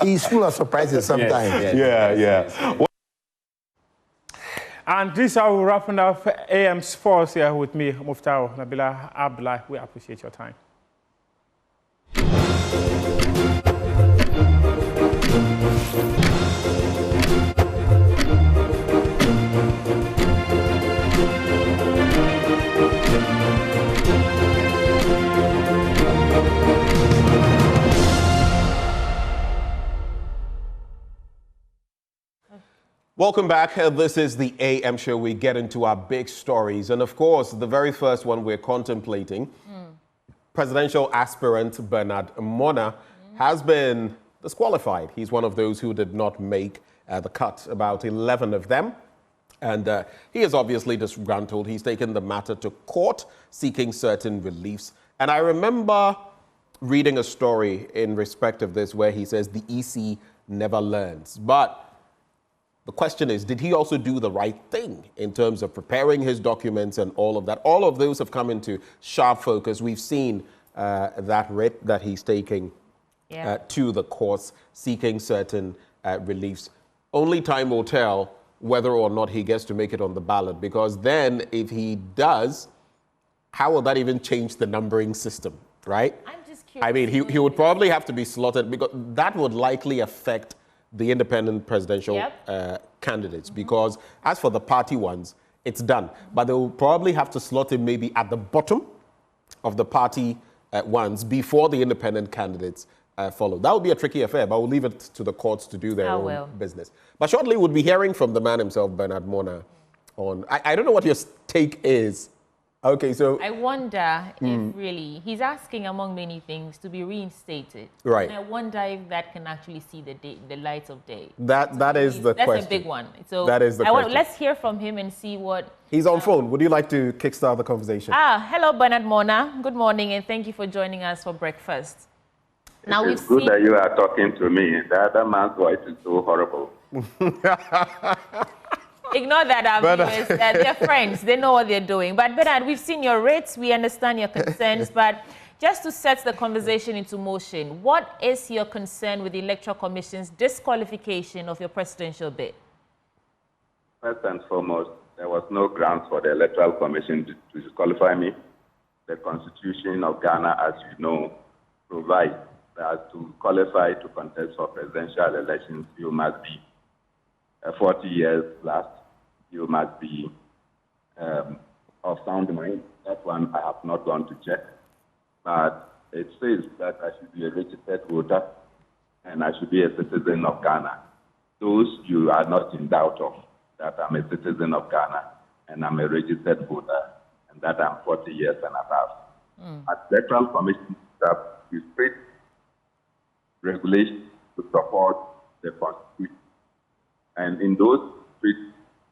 He's full of surprises sometimes. Yes. And this is how we're wrapping up AM Sports here with me, Muftao Nabila Abdullah. We appreciate your time. Welcome back. This is the AM show. We get into our big stories. And of course, the very first one we're contemplating, presidential aspirant Bernard Mornah has been disqualified. He's one of those who did not make the cut, about 11 of them. And he is obviously disgruntled. He's taken the matter to court, seeking certain reliefs. And I remember reading a story in respect of this where he says the EC never learns. But the question is, did he also do the right thing in terms of preparing his documents and all of that? All of those have come into sharp focus. We've seen that writ that he's taking to the courts, seeking certain reliefs. Only time will tell whether or not he gets to make it on the ballot, because then if he does, how will that even change the numbering system, right? I'm just curious. I mean, he would probably have to be slotted, because that would likely affect the independent presidential candidates, because as for the party ones, it's done. But they will probably have to slot him maybe at the bottom of the party ones before the independent candidates follow. That would be a tricky affair, but we'll leave it to the courts to do their own business. But shortly, we'll be hearing from the man himself, Bernard Mornah, on... I don't know what your take is. Okay, so... I wonder if really, he's asking among many things to be reinstated. Right. And I wonder if that can actually see the light of day. That is the question. That's a big one. So that is the question. Let's hear from him and see what... He's on phone. Would you like to kickstart the conversation? Hello, Bernard Mornah. Good morning, and thank you for joining us for breakfast. Now it's good that you are talking to me. The other man's voice is so horrible. Ignore that, our viewers. They're friends. They know what they're doing. But Bernard, we've seen your rates. We understand your concerns. But just to set the conversation into motion, what is your concern with the Electoral Commission's disqualification of your presidential bid? First and foremost, there was no grounds for the Electoral Commission to disqualify me. The Constitution of Ghana, as you know, provides that to qualify to contest for presidential elections, you must be 40 years plus. You must be of sound mind. That one I have not gone to check. But it says that I should be a registered voter and I should be a citizen of Ghana. Those you are not in doubt of, that I'm a citizen of Ghana and I'm a registered voter and that I'm 40 years and above. At the Electoral Commission, we spread regulations to support the Constitution. And in those streets,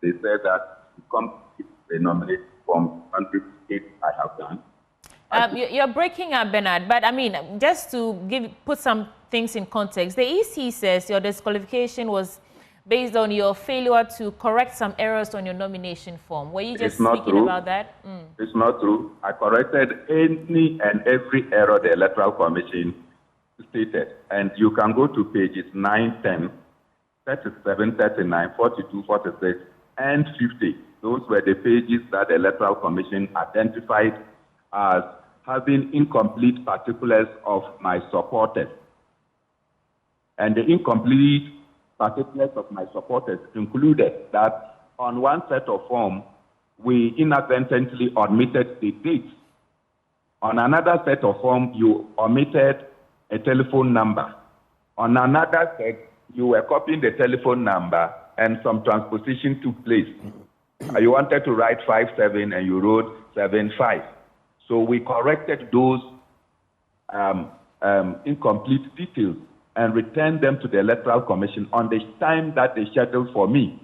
they said that to complete the nomination form 158 I have done. You're breaking up, Bernard, but I mean, just to put some things in context, the EC says your disqualification was based on your failure to correct some errors on your nomination form. Were you just speaking about that? It's not true. I corrected any and every error the Electoral Commission stated. And you can go to pages 9, 10, 37, 39, 42, 46, and 50. Those were the pages that the Electoral Commission identified as having incomplete particulars of my supporters. And the incomplete particulars of my supporters included that on one set of form, we inadvertently omitted the dates. On another set of form, you omitted a telephone number. On another set, you were copying the telephone number and some transposition took place. You wanted to write 57 and you wrote 75. So we corrected those incomplete details and returned them to the Electoral Commission on the time that they scheduled for me.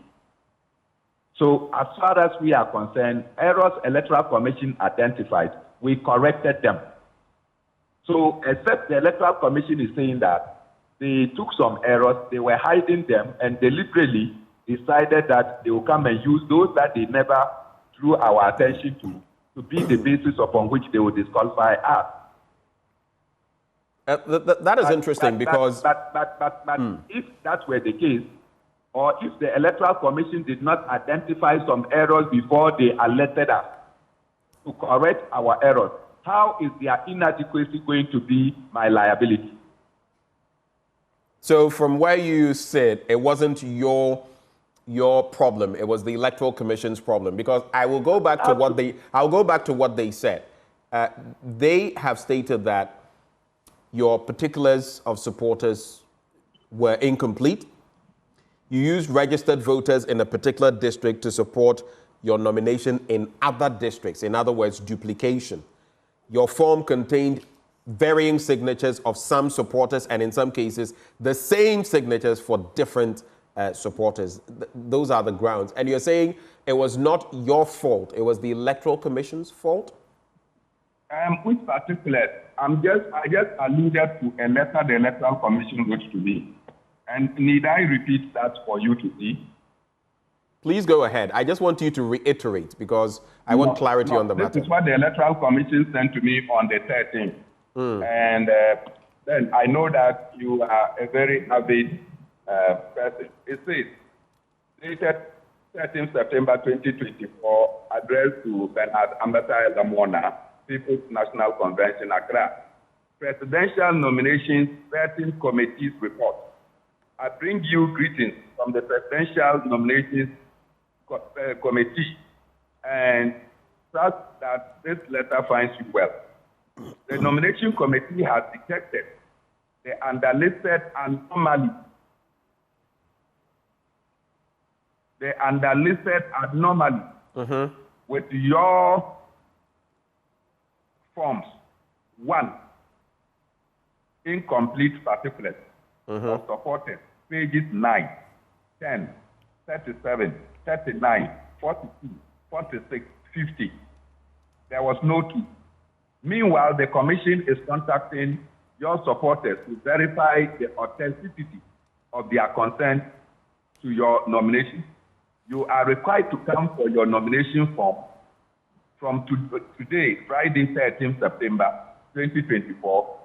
So as far as we are concerned, errors Electoral Commission identified, we corrected them. So except the Electoral Commission is saying that they took some errors, they were hiding them, and deliberately decided that they will come and use those that they never drew our attention to be the basis upon which they will disqualify us. That is interesting because... if that were the case, or if the Electoral Commission did not identify some errors before they alerted us to correct our errors, how is their inadequacy going to be my liability? So from where you sit, it wasn't your problem, it was the Electoral Commission's problem, because I will go back to what they said. They have stated that your particulars of supporters were incomplete. You used registered voters in a particular district to support your nomination in other districts, in other words, duplication. Your form contained varying signatures of some supporters and in some cases the same signatures for different supporters. Those are the grounds. And you're saying it was not your fault, it was the Electoral Commission's fault? Which particulars? I just alluded to a letter the Electoral Commission wrote to me. And need I repeat that for you to see? Please go ahead. I just want you to reiterate because I want clarity on the matter. This is what the Electoral Commission sent to me on the 13th. And then I know that you are a very avid person. It says, dated 13 September 2024, addressed to Bernard Ambassador Mornah, People's National Convention, Accra. Presidential Nominations 13 Committees Report. I bring you greetings from the Presidential Nominations Committee and trust that this letter finds you well. The Nomination Committee has detected the underlisted anomaly. With your forms. 1, incomplete particulars of supporters, pages 9, 10, 37, 39, 42, 46, 50. There was no 2. Meanwhile, the commission is contacting your supporters to verify the authenticity of their consent to your nomination. You are required to come for your nomination form from today, Friday, 13 September 2024,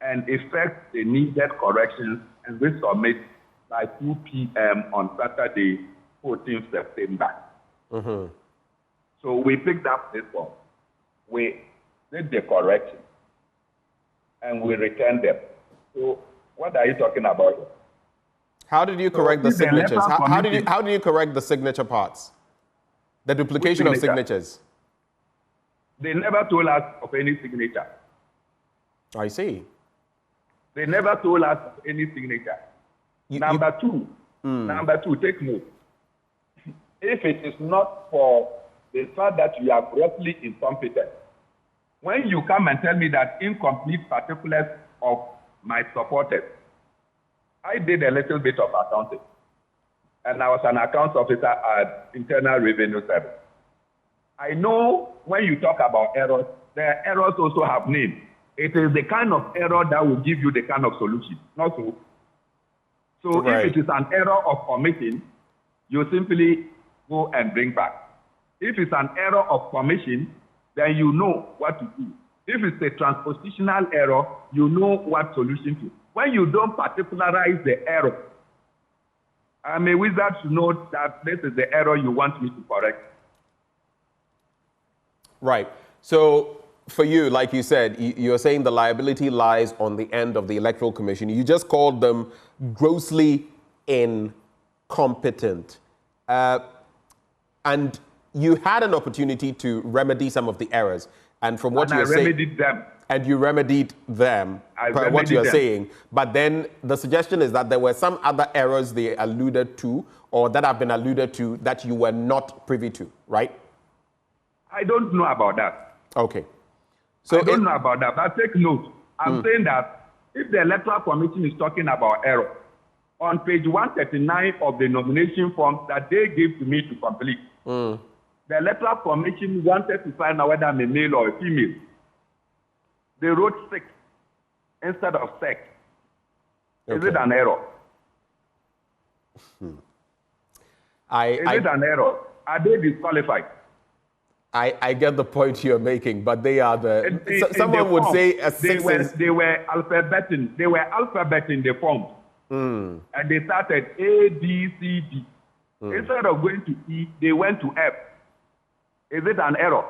and effect the needed corrections and resubmit by 2 p.m. on Saturday, 14 September. So we picked up this form. We did the correction, and we returned them. So what are you talking about? How did you correct the signatures? How did you correct the signature parts? The duplication of signatures? They never told us of any signature. I see. They never told us of any signature. Number two, take note. If it is not for the fact that you are grossly incompetent, when you come and tell me that incomplete particulars of my supporters, I did a little bit of accounting, and I was an accounts officer at Internal Revenue Service. I know when you talk about errors, the errors also have names. It is the kind of error that will give you the kind of solution, not so. So if it is an error of omission, you simply go and bring back. If it's an error of commission, then you know what to do. If it's a transpositional error, you know what solution to. When you don't particularize the error, I'm a wizard to know that this is the error you want me to correct. Right. So for you, like you said, you're saying the liability lies on the end of the Electoral Commission. You just called them grossly incompetent. And you had an opportunity to remedy some of the errors. And from what you're saying... I remedied them. And you remedied them, per what you're saying. But then the suggestion is that there were some other errors they alluded to, or that have been alluded to, that you were not privy to, right? I don't know about that. Okay. So I don't know about that, but take note. I'm saying that if the Electoral Commission is talking about error, on page 139 of the nomination form that they gave to me to complete, the Electoral Commission wanted to find out whether I'm a male or a female. They wrote 6 instead of sex. Is it an error? Is it an error? Are they disqualified? I get the point you're making, but they are someone would say a 6 they were alphabeting the form. And they started A, B, C, D. Instead of going to E, they went to F. Is it an error?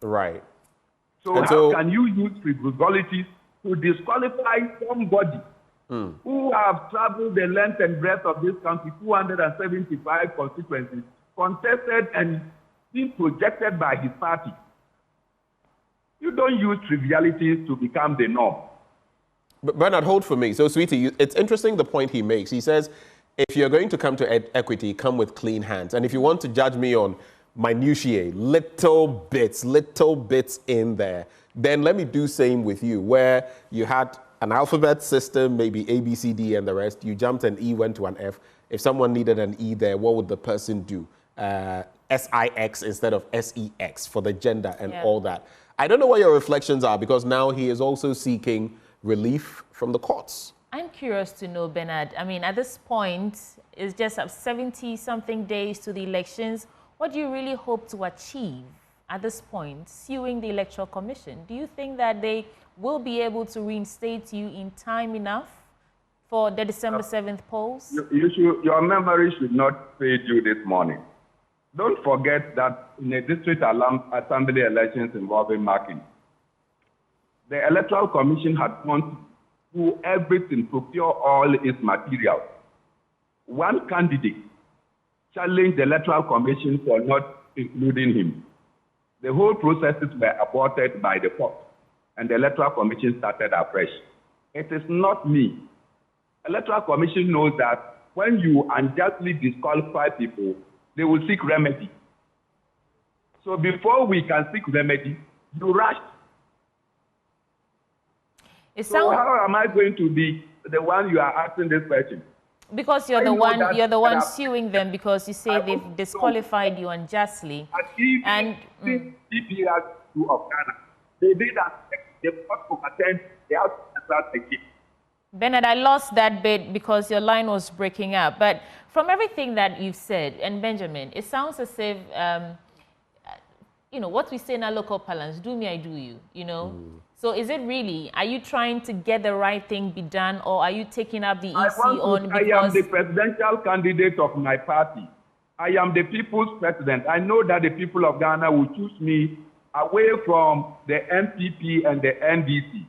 Right. So how can you use frivolities to disqualify somebody who have traveled the length and breadth of this country, 275 constituencies, contested and been projected by his party? You don't use trivialities to become the norm. But Bernard, hold for me. So, Sweetie, it's interesting the point he makes. He says, if you're going to come to equity, come with clean hands. And if you want to judge me on minutiae, little bits in there, then let me do same with you, where you had an alphabet system, maybe A, B, C, D, and the rest. You jumped an E, went to an F. If someone needed an E there, what would the person do? SIX instead of SEX for the gender and all that. I don't know what your reflections are, because now he is also seeking relief from the courts. I'm curious to know, Bernard. I mean, at this point, it's just 70-something days to the elections. What do you really hope to achieve? at this point suing the Electoral Commission. Do you think that they will be able to reinstate you in time enough for the December 7th polls? Your memory should not fade you this morning. Don't forget that in the district assembly elections involving marking, the Electoral Commission had gone through everything, procure all its materials. One candidate challenged the Electoral Commission for not including him. The whole processes were aborted by the court, and the Electoral Commission started afresh. It is not me. Electoral Commission knows that when you unjustly disqualify people, they will seek remedy. So before we can seek remedy, you rushed. So how am I going to be the one you are asking this question? Because you're the one suing them because you say they've disqualified you unjustly. And DPR of Ghana, they did that. They fought for attend. They have to start again. Bernard, I lost that bit because your line was breaking up. But from everything that you've said, and Benjamin, it sounds as if, what we say in our local parlance, do me, I do you, So is it really, are you trying to get the right thing be done, or are you taking up the EC on because... I am the presidential candidate of my party. I am the people's president. I know that the people of Ghana will choose me away from the MPP and the NDC.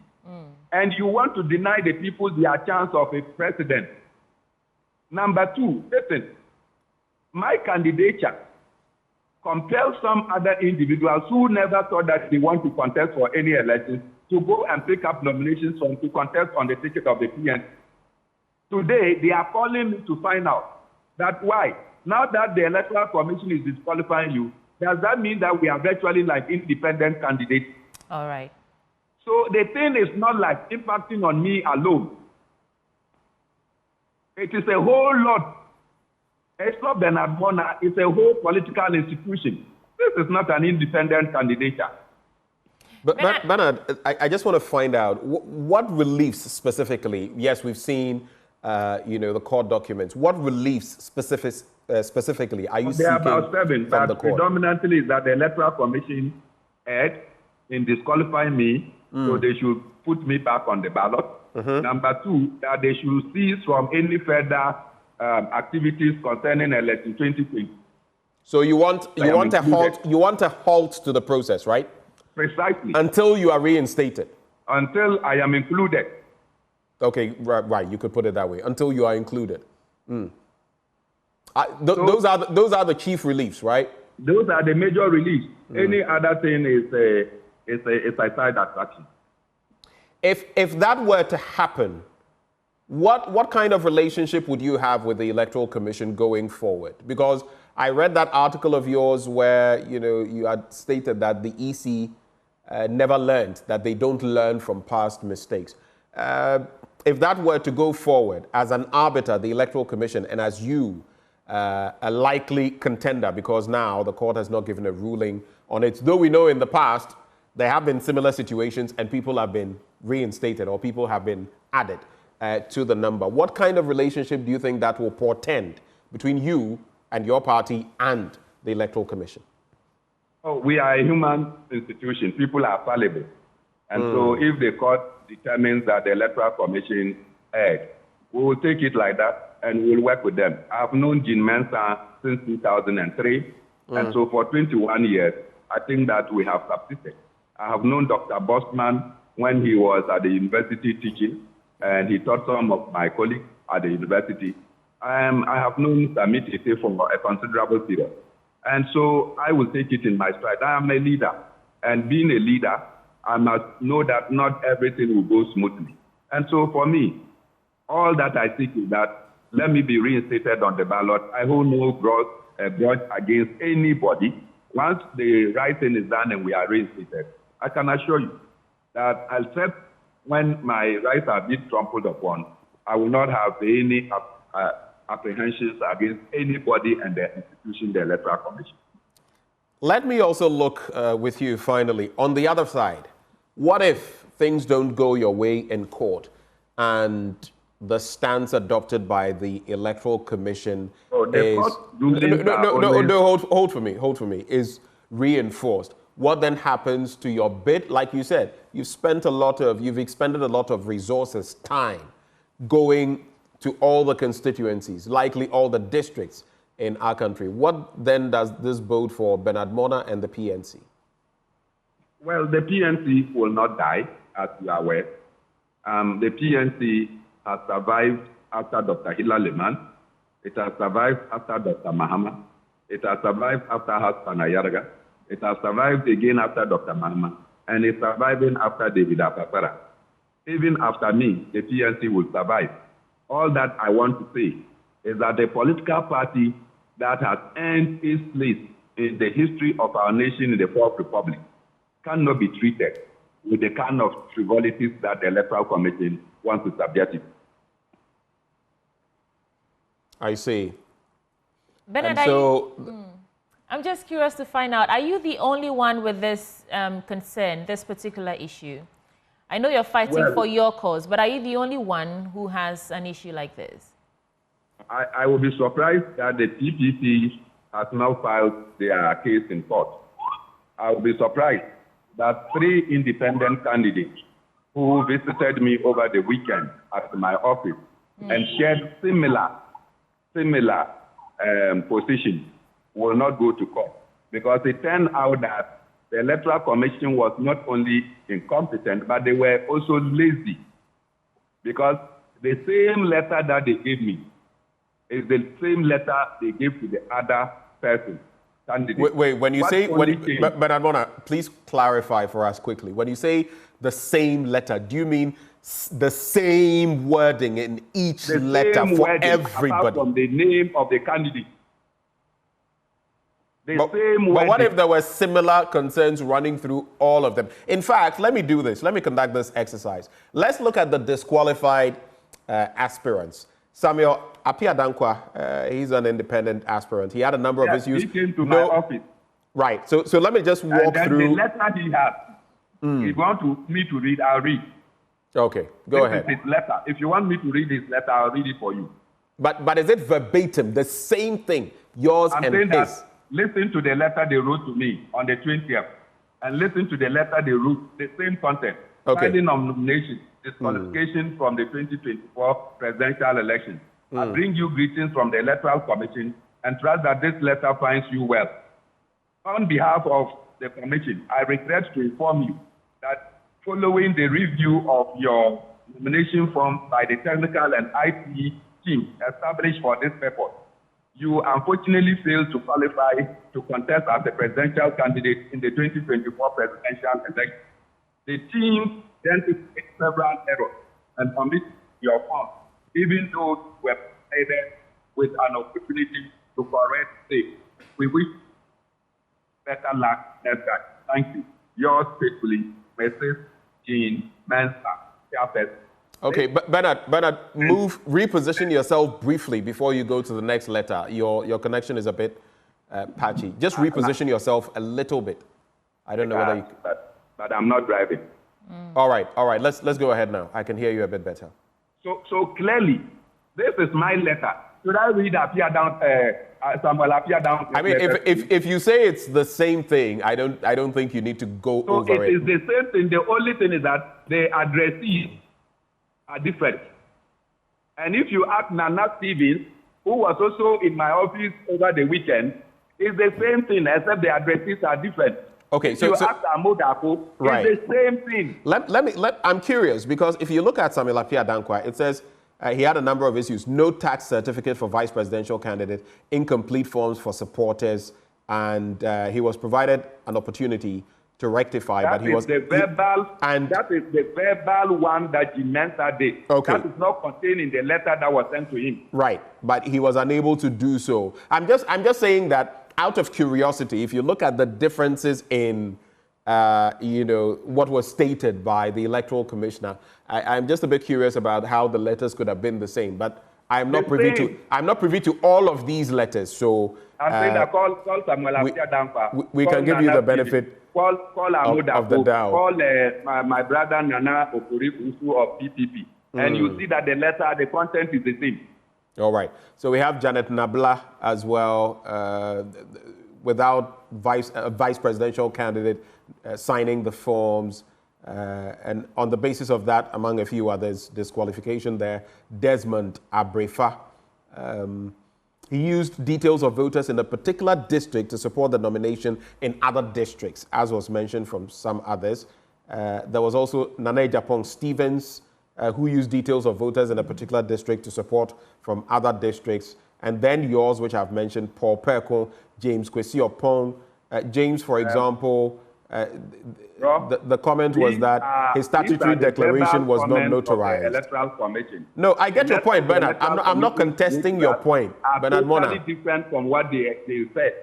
And you want to deny the people their chance of a president. Number two, listen, my candidature compels some other individuals who never thought that they want to contest for any elections to go and pick up nominations to contest on the ticket of the PNC. Today, they are calling me to find out that why. Now that the Electoral Commission is disqualifying you, does that mean that we are virtually like independent candidates? All right. So the thing is not like impacting on me alone. It is a whole lot. It's not Bernard Mornah, it's a whole political institution. This is not an independent candidature. But Bernard, I just want to find out what reliefs specifically. Yes, we've seen, the court documents. What reliefs specifically are you seeking? There are about 7. From the court? Predominantly is that the Electoral Commission erred in disqualifying me, so they should put me back on the ballot. Number 2, that they should cease from any further activities concerning election 2020. So you want a halt to the process, right? Precisely. Until you are reinstated. Until I am included. Okay, right. You could put it that way. Until you are included. Those are the chief reliefs, right? Those are the major reliefs. Any other thing is a side attraction. If that were to happen, what kind of relationship would you have with the Electoral Commission going forward? Because I read that article of yours where you had stated that the EC never learned, that they don't learn from past mistakes. If that were to go forward as an arbiter, the Electoral Commission, and as you, a likely contender, because now the court has not given a ruling on it, though we know in the past there have been similar situations and people have been reinstated or people have been added to the number. What kind of relationship do you think that will portend between you and your party and the Electoral Commission? Oh, we are a human institution. People are fallible. And so if the court determines that the Electoral Commission erred, we will take it like that and we will work with them. I've known Jean Mensah since 2003. And so for 21 years, I think that we have succeeded. I have known Dr. Bosman when he was at the university teaching, and he taught some of my colleagues at the university. I have known Samit Ite for a considerable period. And so I will take it in my stride. I am a leader. And being a leader, I must know that not everything will go smoothly. And so for me, all that I seek is that let me be reinstated on the ballot. I hold no grudge against anybody. Once the right thing is done and we are reinstated, I can assure you that except when my rights are being trampled upon, I will not have any apprehensions against anybody and the institution, the Electoral Commission. Let me also look with you finally on the other side. What if things don't go your way in court and the stance adopted by the Electoral Commission is... hold for me, is reinforced? what then happens to your bid? Like you said, you've expended a lot of resources, time, going to all the constituencies, likely all the districts in our country. What then does this bode for Bernard Mornah and the PNC? Well, the PNC will not die, as you are aware. The PNC has survived after Dr. Hila Leman. It has survived after Dr. Mahama. It has survived after Hassan Ayarga. It has survived again after Dr. Mahama. And it's surviving after David Apapara. Even after me, the PNC will survive. All that I want to say is that the political party that has earned its place in the history of our nation in the Fourth Republic cannot be treated with the kind of frivolities that the Electoral Commission wants to subject it. I see. Bernard, I'm just curious to find out, are you the only one with this concern, this particular issue? I know you're fighting for your cause, but are you the only one who has an issue like this? I will be surprised that the TPP has now filed their case in court. I will be surprised that 3 independent candidates who visited me over the weekend at my office and shared similar positions will not go to court, because it turned out that the Electoral Commission was not only incompetent, but they were also lazy, because the same letter that they gave me is the same letter they gave to the other person. Wait, when you say, Bernard Mornah, please clarify for us quickly. When you say the same letter, do you mean the same wording in each letter for everybody? Apart from the name of the candidate. But what if there were similar concerns running through all of them? In fact, let me do this. Let me conduct this exercise. Let's look at the disqualified aspirants. Samuel Appiah-Dankwa, he's an independent aspirant. He had a number of issues. He came to my office. Right. So let me just walk through. The letter he had, if you want me to read, I'll read. Okay, go ahead. This is his letter. If you want me to read his letter, I'll read it for you. But is it verbatim, the same thing, yours and his? That, listen to the letter they wrote to me on the 20th, and listen to the letter they wrote, the same content. Filing of nomination, disqualification from the 2024 presidential election. I bring you greetings from the Electoral Commission and trust that this letter finds you well. On behalf of the Commission, I regret to inform you that following the review of your nomination form by the technical and IT team established for this purpose, you unfortunately failed to qualify to contest as a presidential candidate in the 2024 presidential election. The team then took several errors and omitted your form, even though you were provided with an opportunity to correct it. We wish better luck next time. Thank you. Yours faithfully, Mrs. Jean Mensa, Chairperson. Okay, but Bernard, reposition yourself briefly before you go to the next letter. Your connection is a bit patchy. Just reposition yourself a little bit. I don't know whether you... But I'm not driving. All right. Let's go ahead now. I can hear you a bit better. So clearly, this is my letter. Should I read Samuel Appiah-Dankwa? I mean, if you say it's the same thing, I don't think you need to go over it. It is the same thing. The only thing is that the addressees are different. And if you ask Nana Stevens, who was also in my office over the weekend, it's the same thing, except the addressees are different. Okay, so ask Amodako, it's the same thing. I'm curious, because if you look at Samuel Appiah-Dankwa, it says he had a number of issues: no tax certificate for vice presidential candidate, incomplete forms for supporters, and he was provided an opportunity to rectify. That is the verbal one that Jimensa did. Okay. That is not contained in the letter that was sent to him. Right, but he was unable to do so. I'm just saying that out of curiosity, if you look at the differences in what was stated by the electoral commissioner, I'm just a bit curious about how the letters could have been the same. But I'm not privy to all of these letters. So I'm saying that call Samuel Appiah-Dankwa. We can give you the benefit of the doubt. Call my brother Nana Okori-Usu of PPP, and you see that the letter, the content is the same. All right. So we have Janet Nabla as well. without vice presidential candidate signing the forms. And on the basis of that, among a few others, disqualification there. Desmond Abrefa. He used details of voters in a particular district to support the nomination in other districts, as was mentioned from some others. There was also Nana Japong Stevens, who used details of voters in a particular district to support from other districts. And then yours, which I've mentioned, Paul Perko, James Kwesi Opong. James, for example, the comment was that his statutory declaration was not notarized. Electoral Commission. No, I get your point, Bernard. I'm not contesting your point, Bernard Mornah. Totally different from what they said.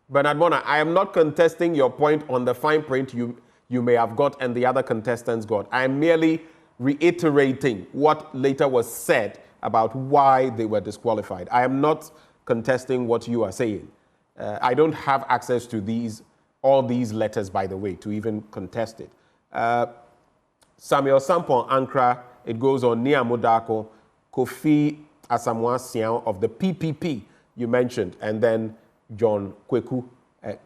Bernard Mornah, I am not contesting your point on the fine print you may have got and the other contestants got. I am merely reiterating what later was said about why they were disqualified. I am not contesting what you are saying. I don't have access to all these letters, by the way, to even contest it. Samuel Sampon Ankra, it goes on Nia Modako, Kofi Asamoah Sian of the PPP you mentioned, and then John Kweku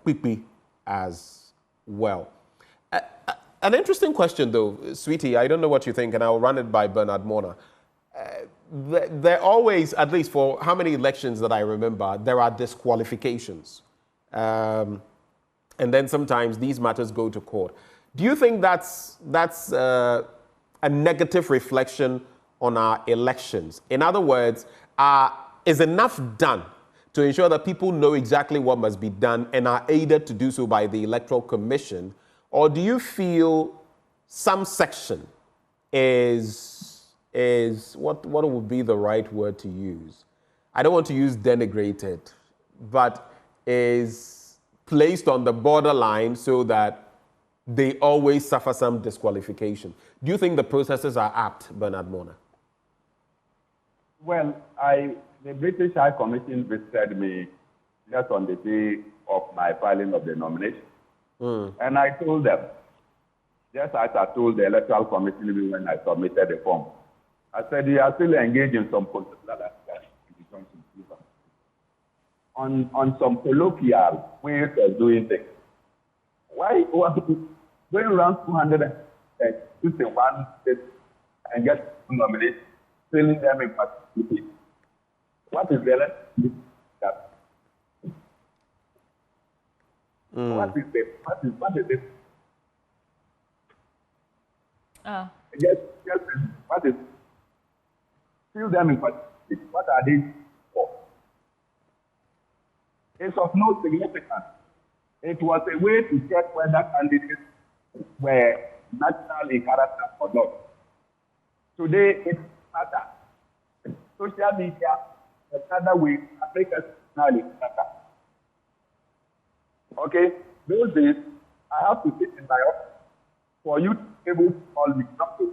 Pipi as well. An interesting question, though, Sweetie. I don't know what you think, and I'll run it by Bernard Mornah. There always, at least for how many elections that I remember, there are disqualifications. And then sometimes these matters go to court. Do you think that's a negative reflection on our elections? In other words, is enough done to ensure that people know exactly what must be done and are aided to do so by the Electoral Commission? Or do you feel some section is what would be the right word to use? I don't want to use denigrated, but is placed on the borderline so that they always suffer some disqualification. Do you think the processes are apt, Bernard Mornah? Well, the British High Commission visited me just on the day of my filing of the nomination. And I told them, just as I told the Electoral Commission when I submitted the form, I said, you are still engaged in some on some colloquial ways of doing things. Why going around 251 states and get nominated, filling them in participation? What is the election? What is it? Yes, what is fill them in participation? What are they for? It's of no significance. It was a way to check whether candidates were national in character or not. Today, it matters. Social media, another way, Africa's national in character. Okay? Those days, I have to sit in my office for you to be able to call me something.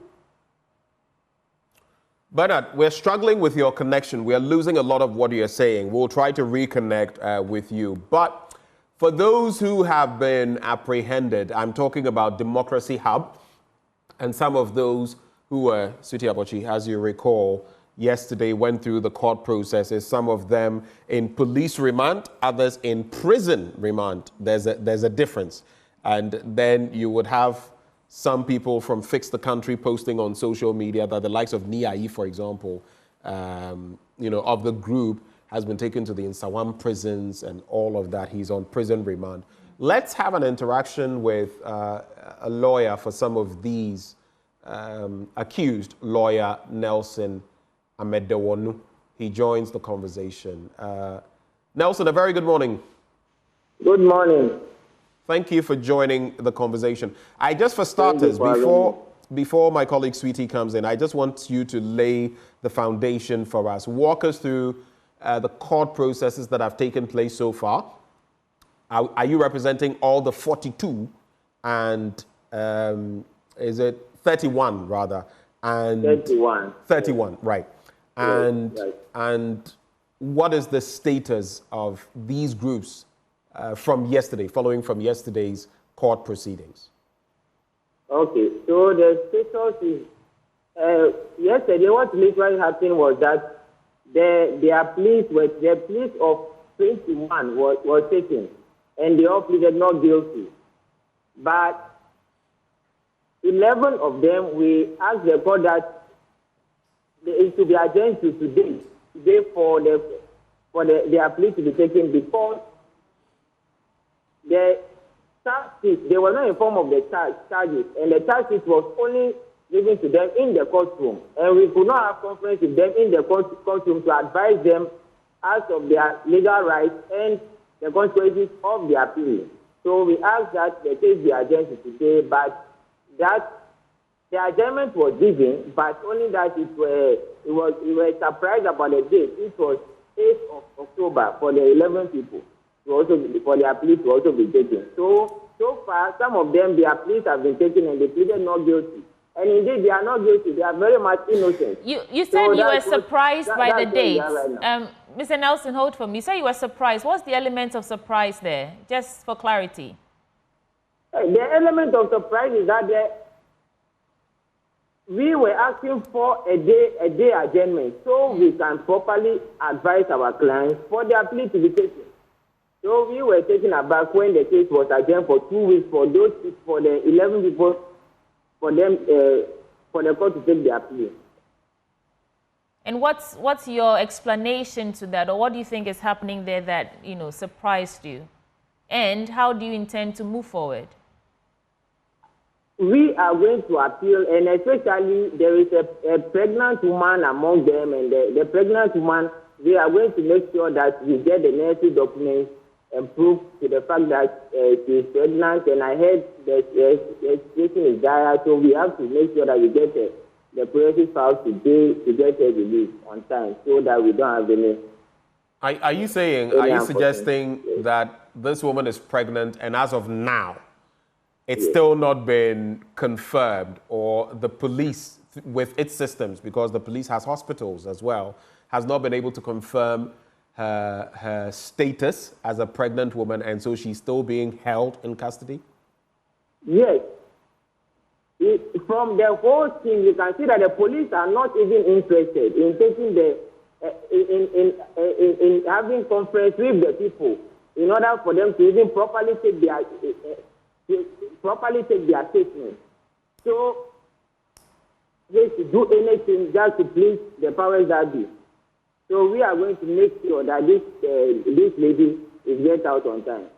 Bernard, we're struggling with your connection. We're losing a lot of what you're saying. We'll try to reconnect with you. But for those who have been apprehended, I'm talking about Democracy Hub and some of those who were, Suti Abochi, as you recall, yesterday went through the court processes, some of them in police remand, others in prison remand. There's a difference. And then you would have some people from Fix the Country posting on social media that the likes of Niai, for example, of the group, has been taken to the Nsawam prisons and all of that. He's on prison remand. Let's have an interaction with a lawyer for some of these accused, lawyer Nelson Amedewonu. He joins the conversation. Nelson, a very good morning. Good morning. Thank you for joining the conversation. For starters, before my colleague Sweetie comes in, I just want you to lay the foundation for us. Walk us through the court processes that have taken place so far. Are you representing all the 42? And is it 31 rather? And 31. 31, right. And, right. And what is the status of these groups following from yesterday's court proceedings? Okay, so the status is, yesterday what literally happened was that their pleas of 21 was taken. and they all pleaded not guilty. But 11 of them, we asked the court that it should be adjourned to today for their plea to be taken, because the charge sheet, they were not informed of the charges, and the charge sheet was only given to them in the courtroom, and we could not have conference with them in the courtroom to advise them as of their legal rights and the consequences of their plea. So we asked that the case be adjourned today, but that the adjournment was given, but only that we were surprised about the date. It was 8th of October for the 11 people for their plea to also be taken. So far, some of them, their pleas have been taken and they pleaded not guilty. And indeed, they are not guilty. They are very much innocent. You said you were surprised by the dates. Mr. Nelson, hold for me. You said you were surprised. What's the element of surprise there? Just for clarity. The element of surprise is that we were asking for a day adjournment so we can properly advise our clients for their plea to be taken. So we were taken aback when the case was adjourned for 2 weeks for the 11 people, for the court to take their plea. And what's your explanation to that, or what do you think is happening there that surprised you? And how do you intend to move forward? We are going to appeal, and especially there is a pregnant woman among them, and the pregnant woman, we are going to make sure that we get the necessary documents and proof to the fact that she is pregnant, and I heard the situation is dire, so we have to make sure that we get the process filed today to get her released on time so that we don't have any... Are you suggesting that this woman is pregnant and as of now, it's still not been confirmed, or the police with its systems, because the police has hospitals as well, has not been able to confirm her status as a pregnant woman, and so she's still being held in custody? Yes. From the whole thing, you can see that the police are not even interested in taking in having conference with the people in order for them to even properly take their statement. So they should do anything just to please the powers that be. So we are going to make sure that this lady is get out on time.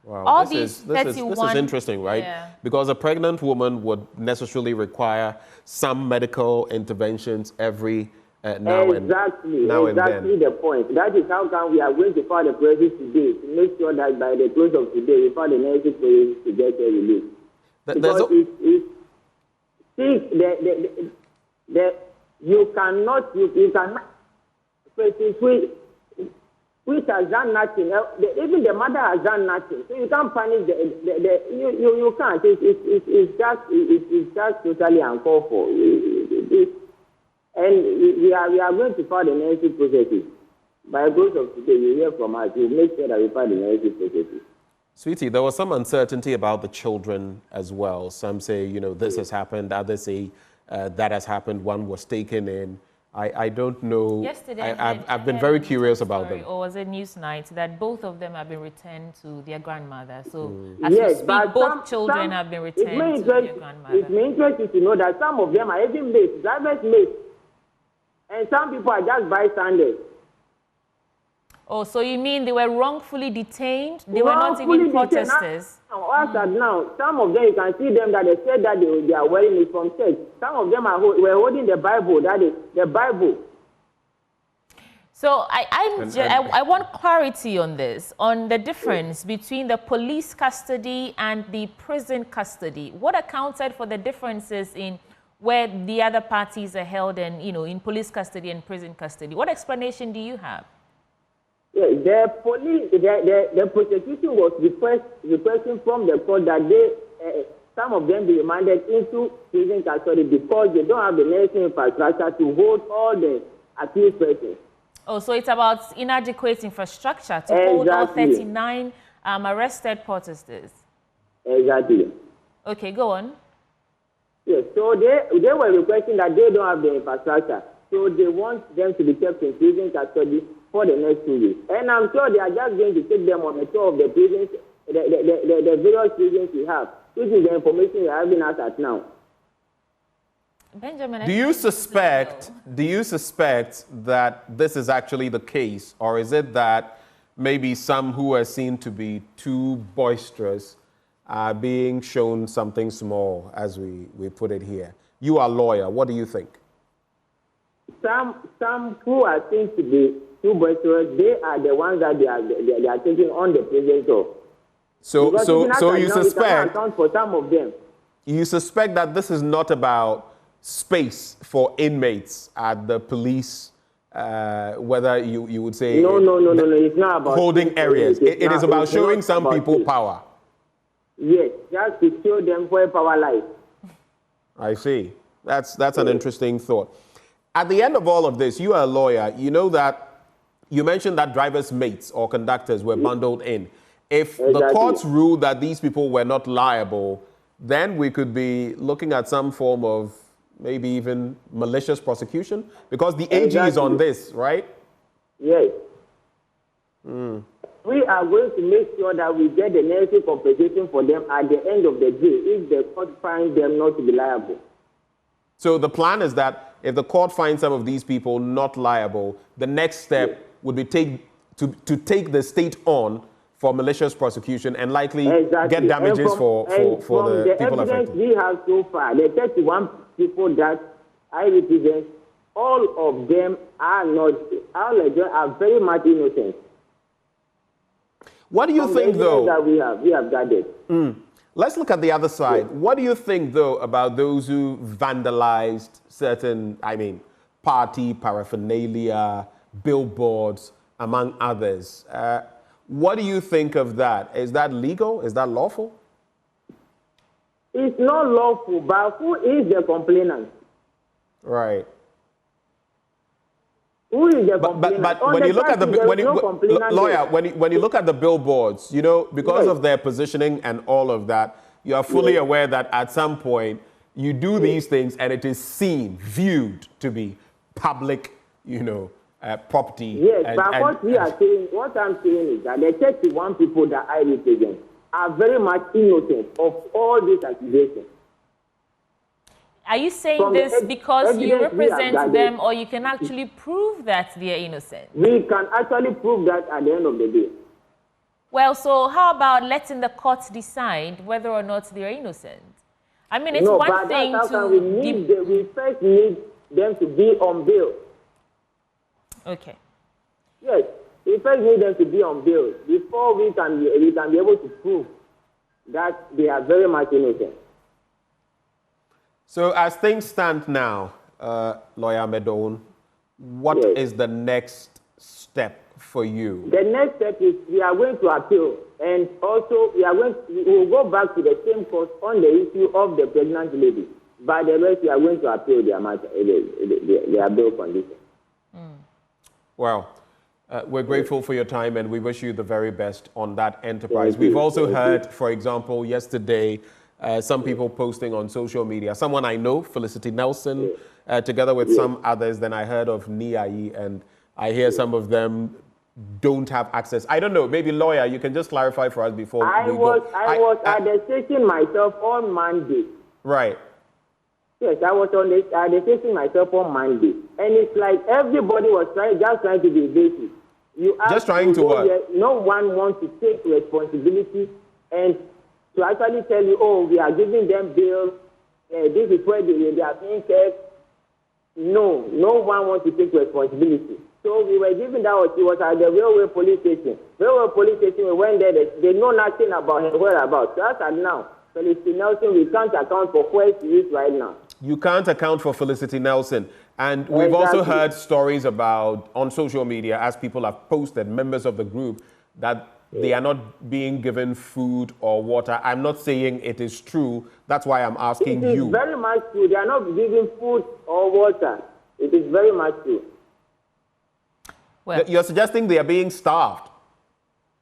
Wow, this is interesting, right? Yeah. Because a pregnant woman would necessarily require some medical interventions every now and then. Exactly the point. That is how come we are going to file the process today, to make sure that by the close of today, we file the necessary process to get her released. Because you cannot, which has done nothing. Even the mother has done nothing. So you can't punish you can't. It's just totally uncalled for. And we are going to file the necessary processes. By the close of today, you hear from us. We'll make sure that we file the necessary processes. Sweetie, there was some uncertainty about the children as well. Some say, this has happened. Others say that has happened. One was taken in. I don't know. Yesterday, I've been very curious about them. Or was it Newsnight that both of them have been returned to their grandmother? So as we speak, both children have been returned to their grandmother. It may interest you to know that some of them are even mates, driver's mates, and some people are just bystanders. Oh, so you mean they were wrongfully detained? They were not even protesters? Now, some of them, you can see them that they said that they are wearing it from church. Some of them were holding the Bible, that is the Bible. So I want clarity on this, on the difference between the police custody and the prison custody. What accounted for the differences in where the other parties are held and, in police custody and prison custody? What explanation do you have? Yeah, the prosecution was requesting from the court that some of them be remanded into prison custody because they don't have the necessary infrastructure to hold all the accused persons. Oh, so it's about inadequate infrastructure to hold all 39 arrested protesters. Exactly. Okay, go on. Yes, so they were requesting that they don't have the infrastructure. So they want them to be kept in prison custody for the next 2 weeks. And I'm sure they are just going to take them on a tour of the prisons, the various prisons we have. This is the information we are having us at now. Benjamin, do you suspect that this is actually the case, or is it that maybe some who are seen to be too boisterous are being shown something small, as we put it here? You are a lawyer. What do you think? Some who are seen to be too boisterous, they are the ones that they are taking on the prison tour. So you suspect, account for some of them. You suspect that this is not about space for inmates at the police, whether you would say no, it's not about holding areas. It is about showing some people power. Yes, just to show them where power lies. I see. That's an interesting thought. At the end of all of this, you are a lawyer. You know that you mentioned that drivers' mates or conductors were bundled in. If the courts ruled that these people were not liable, then we could be looking at some form of maybe even malicious prosecution, because the AG is on this, right? Yes. We are going to make sure that we get the necessary compensation for them at the end of the day if the court finds them not to be liable. So the plan is that if the court finds some of these people not liable, the next step would be to take the state on for malicious prosecution and likely get damages for the people affected. The evidence we have so far, the 31 people that I represent, all of them are very much innocent. What do you think, though? That we have gathered. Let's look at the other side. What do you think, though, about those who vandalized certain, party paraphernalia, billboards, among others? What do you think of that? Is that legal? Is that lawful? It's not lawful, but who is the complainant? Right. Who is the complainant? But when you look at when you look at the billboards, because of their positioning and all of that, you are fully aware that at some point you do these things and it is seen, viewed to be public, property. Yes, but what I'm saying is that the 31 people that I represent are very much innocent of all these accusations. Are you saying this because you represent them, or you can actually prove that they are innocent? We can actually prove that at the end of the day. Well, so how about letting the courts decide whether or not they are innocent? It's one thing to... We first need them to be on bail. Okay. Yes, we first need them to be on bail before we can be able to prove that they are very much innocent. So as things stand now, Lawyer Medon, what is the next step for you? The next step is we are going to appeal, and also we will go back to the same court on the issue of the pregnant lady. By the rest, we are going to appeal their bail condition. Well, we're grateful for your time, and we wish you the very best on that enterprise. We've also heard, for example, yesterday, some people posting on social media. Someone I know, Felicity Nelson, together with some others. Then I heard of Niai, and I hear some of them don't have access. I don't know. Maybe, lawyer, you can just clarify for us before we go. I was at the station myself on Monday. Right. Yes, I was at the station myself on Monday. And it's like everybody was just trying to be evasive. Just trying to what? No one wants to take responsibility and to actually tell you, oh, we are giving them bail, this is where they are being kept. No one wants to take responsibility. So we were giving that, it was at the railway police station. Railway police station, we went there, they know nothing about her whereabouts. So as of now, Felicity Nelson, we can't account for where she is right now. You can't account for Felicity Nelson. And we've also heard stories about, on social media, as people have posted, members of the group, that they are not being given food or water. I'm not saying it is true. That's why I'm asking you. It is very much true. They are not giving food or water. It is very much true. Well, Well, You're suggesting they are being starved?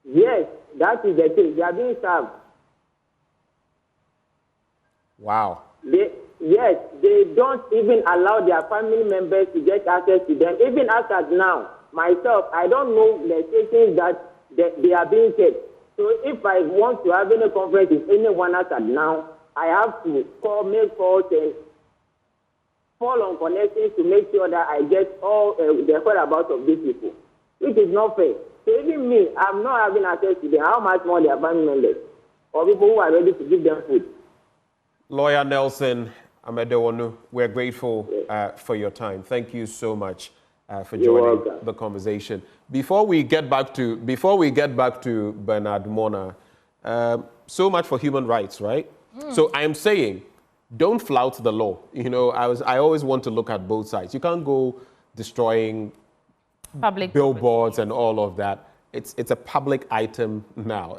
yes, that is the case. They are being starved. Wow. Yes, they don't even allow their family members to get access to them. Even as at now, myself, I don't know the stations that they are being kept. So if I want to have any conference with anyone as at now, I have to make calls and fall on connections to make sure that I get all the whereabouts of these people, which is not fair. So even me, I'm not having access to them. How much more their family members or people who are ready to give them food? Lawyer Nelson Amedewonu, we're grateful for your time. Thank you so much for joining the conversation. Before we get back to Bernard Mornah, so much for human rights, right? So I am saying, don't flout the law. You know, I always want to look at both sides. You can't go destroying public billboards and all of that. It's a public item now.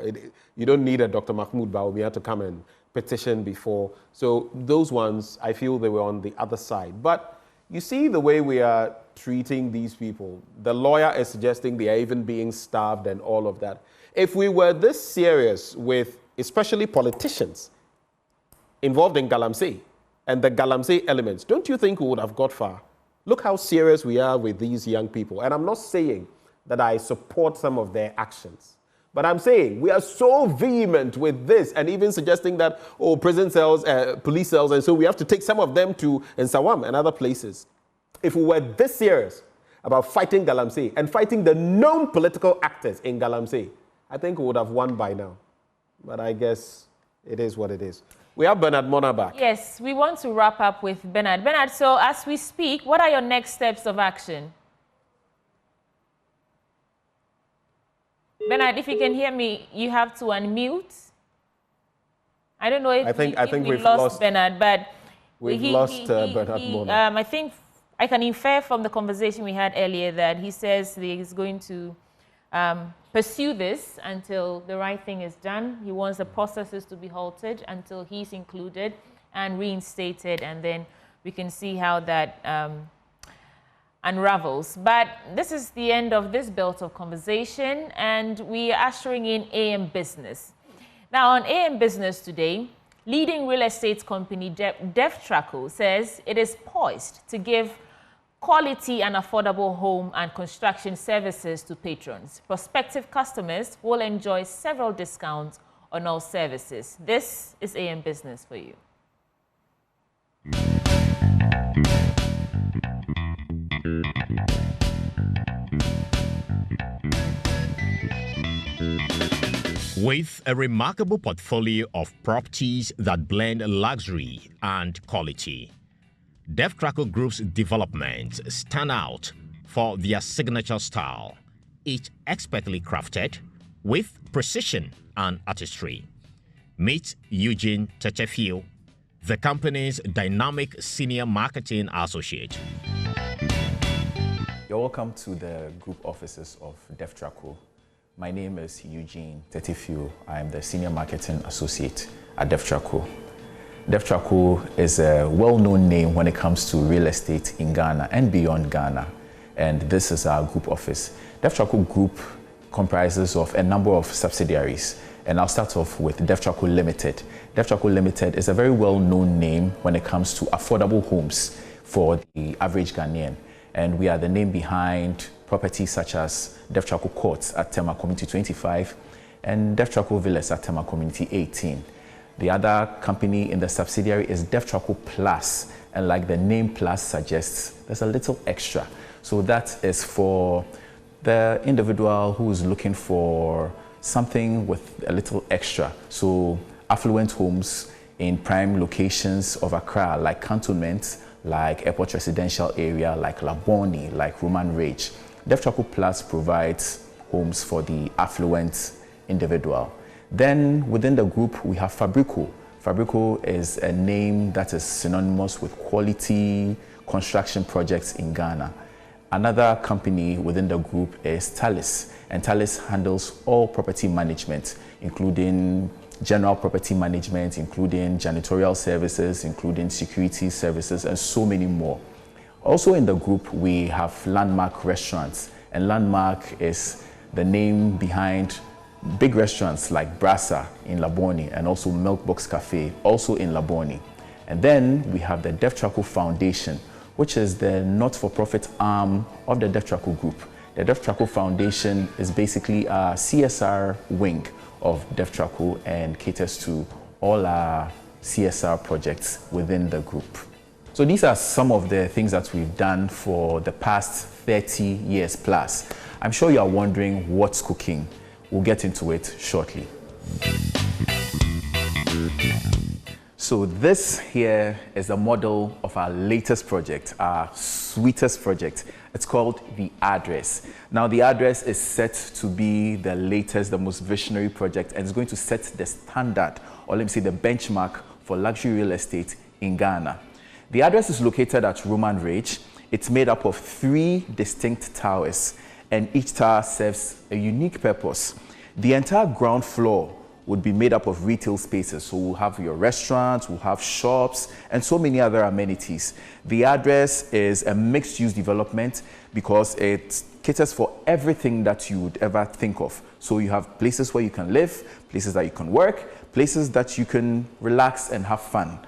You don't need a Dr. Mahmoud Bawumia to come and petition before. So those ones, I feel they were on the other side. But you see the way we are treating these people. The lawyer is suggesting they are even being starved and all of that. If we were this serious with especially politicians involved in Galamsey and the Galamsey elements, don't you think we would have got far? Look how serious we are with these young people. And I'm not saying that I support some of their actions, but I'm saying we are so vehement with this and even suggesting that, oh, prison cells, police cells, and so we have to take some of them to Nsawam and other places. If we were this serious about fighting Galamsey and fighting the known political actors in Galamsey, I think we would have won by now. But I guess it is what it is. We have Bernard Mornah back. Yes, we want to wrap up with Bernard. Bernard, so as we speak, what are your next steps of action? Bernard, if you can hear me, you have to unmute. I don't know if I think we've lost Bernard, but we've lost Bernard Mornah. I think I can infer from the conversation we had earlier that he says he is going to pursue this until the right thing is done. He wants the processes to be halted until he's included and reinstated, and then we can see how that unravels. But this is the end of this belt of conversation, and we are ushering in AM Business. Now, on AM Business today, leading real estate company DevTraco says it is poised to give quality and affordable home and construction services to patrons. Prospective customers will enjoy several discounts on all services. This is AM Business for you. With a remarkable portfolio of properties that blend luxury and quality, DevTraco Group's developments stand out for their signature style, each expertly crafted with precision and artistry. Meet Eugene Techefio, the company's dynamic senior marketing associate. You're welcome to the group offices of DevTraco. My name is Eugene Techefio. I am the senior marketing associate at DevTraco. DevTraco is a well-known name when it comes to real estate in Ghana and beyond Ghana, and this is our group office. DevTraco Group comprises of a number of subsidiaries, and I'll start off with DevTraco Limited. DevTraco Limited is a very well-known name when it comes to affordable homes for the average Ghanaian, and we are the name behind properties such as DevTraco Courts at Tema Community 25 and DevTraco Villas at Tema Community 18. The other company in the subsidiary is DevTraco Plus, and like the name Plus suggests, there's a little extra. So that is for the individual who is looking for something with a little extra. So affluent homes in prime locations of Accra, like cantonments, like Airport Residential Area, like Laboni, like Roman Ridge. DevTraco Plus provides homes for the affluent individual. Then within the group, we have Fabrico. Fabrico is a name that is synonymous with quality construction projects in Ghana. Another company within the group is Talis, and Talis handles all property management, including general property management, including janitorial services, including security services, and so many more. Also in the group, we have Landmark Restaurants, and Landmark is the name behind big restaurants like Brasa in Laboni and also Milkbox Cafe, also in Laboni. And then we have the DevTraco Foundation, which is the not-for-profit arm of the DevTraco Group. The DevTraco Foundation is basically a CSR wing of DevTraco and caters to all our CSR projects within the group. So these are some of the things that we've done for the past 30 years plus. I'm sure you are wondering what's cooking. We'll get into it shortly. So this here is a model of our latest project, our sweetest project. It's called the Address. Now the Address is set to be the latest, the most visionary project, and it's going to set the standard, or let me say the benchmark for luxury real estate in Ghana. The Address is located at Roman Ridge. It's made up of 3 distinct towers, and each tower serves a unique purpose. The entire ground floor would be made up of retail spaces. So we'll have your restaurants, we'll have shops, and so many other amenities. The Address is a mixed-use development because it caters for everything that you would ever think of. So you have places where you can live, places that you can work, places that you can relax and have fun.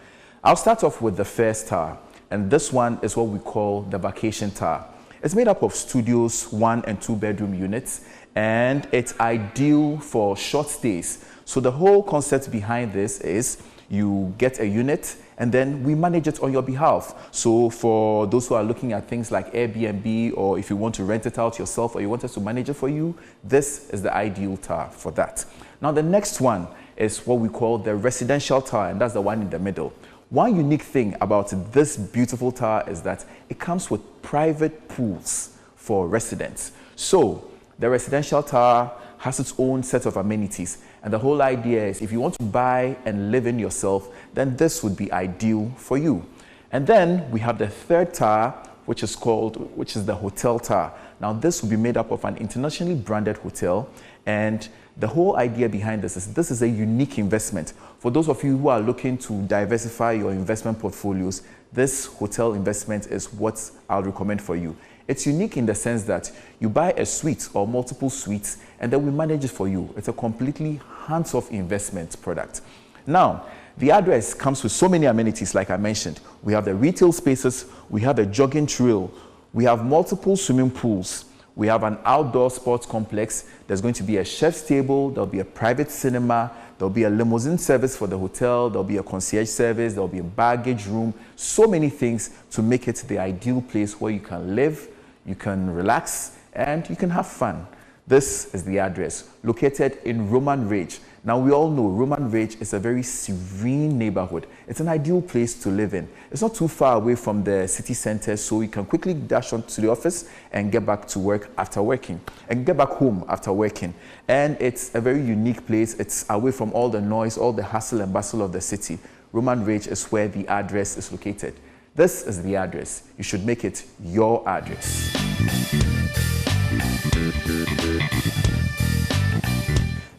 I'll start off with the first tower, and this one is what we call the Vacation Tower. It's made up of studios, 1 and 2 bedroom units, and it's ideal for short stays. So the whole concept behind this is you get a unit and then we manage it on your behalf. So for those who are looking at things like Airbnb, or if you want to rent it out yourself or you want us to manage it for you, this is the ideal tower for that. Now the next one is what we call the residential tower, and that's the one in the middle. One unique thing about this beautiful tower is that it comes with private pools for residents. So the residential tower has its own set of amenities, and the whole idea is if you want to buy and live in yourself, then this would be ideal for you. And then we have the third tower, which is the hotel tower. Now this will be made up of an internationally branded hotel, and the whole idea behind this is a unique investment. For those of you who are looking to diversify your investment portfolios, this hotel investment is what I'll recommend for you. It's unique in the sense that you buy a suite or multiple suites and then we manage it for you. It's a completely hands-off investment product. Now, the Address comes with so many amenities like I mentioned. We have the retail spaces, we have a jogging trail, we have multiple swimming pools, we have an outdoor sports complex, there's going to be a chef's table, there'll be a private cinema, there'll be a limousine service for the hotel, there'll be a concierge service, there'll be a baggage room, so many things to make it the ideal place where you can live, you can relax, and you can have fun. This is the Address, located in Roman Ridge. Now we all know Roman Ridge is a very serene neighborhood. It's an ideal place to live in. It's not too far away from the city center, so you can quickly dash on to the office and get back to work after working, and get back home after working. And it's a very unique place. It's away from all the noise, all the hustle and bustle of the city. Roman Ridge is where the Address is located. This is the Address. You should make it your address.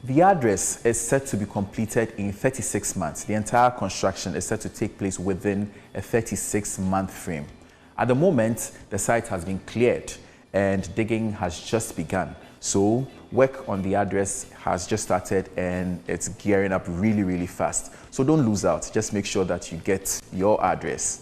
The Address is set to be completed in 36 months. The entire construction is set to take place within a 36-month frame. At the moment, the site has been cleared and digging has just begun. So work on the Address has just started and it's gearing up really, really fast. So don't lose out. Just make sure that you get your address.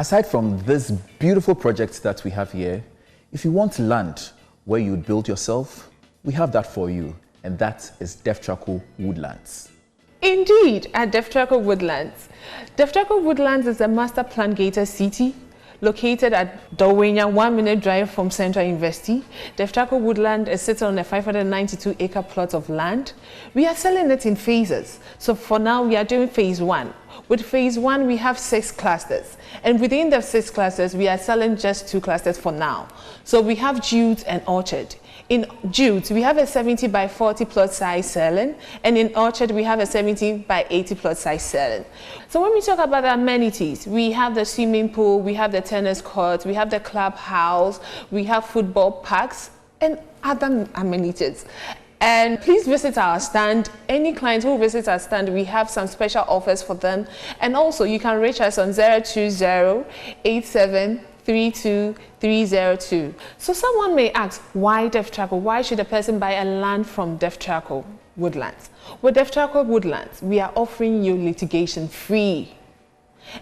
Aside from this beautiful project that we have here, if you want land where you'd build yourself, we have that for you, and that is DevTraco Woodlands. Indeed, at DevTraco Woodlands. DevTraco Woodlands is a master plan gated city located at Dawenya, 1-minute drive from Central University. DevTraco Woodland is sitting on a 592-acre plot of land. We are selling it in phases. So for now, we are doing phase 1. With phase 1, we have 6 clusters. And within the 6 clusters, we are selling just 2 clusters for now. So we have Jude and Orchard. In Jude, we have a 70 by 40 plot size selling, and in Orchard, we have a 70 by 80 plot size selling. So when we talk about the amenities, we have the swimming pool, we have the tennis court, we have the clubhouse, we have football parks, and other amenities. And please visit our stand. Any client who visits our stand, we have some special offers for them. And also, you can reach us on 020-8732-302. So someone may ask, why DevTraco? Why should a person buy a land from DevTraco Woodlands? With DevTraco Woodlands, we are offering you litigation free.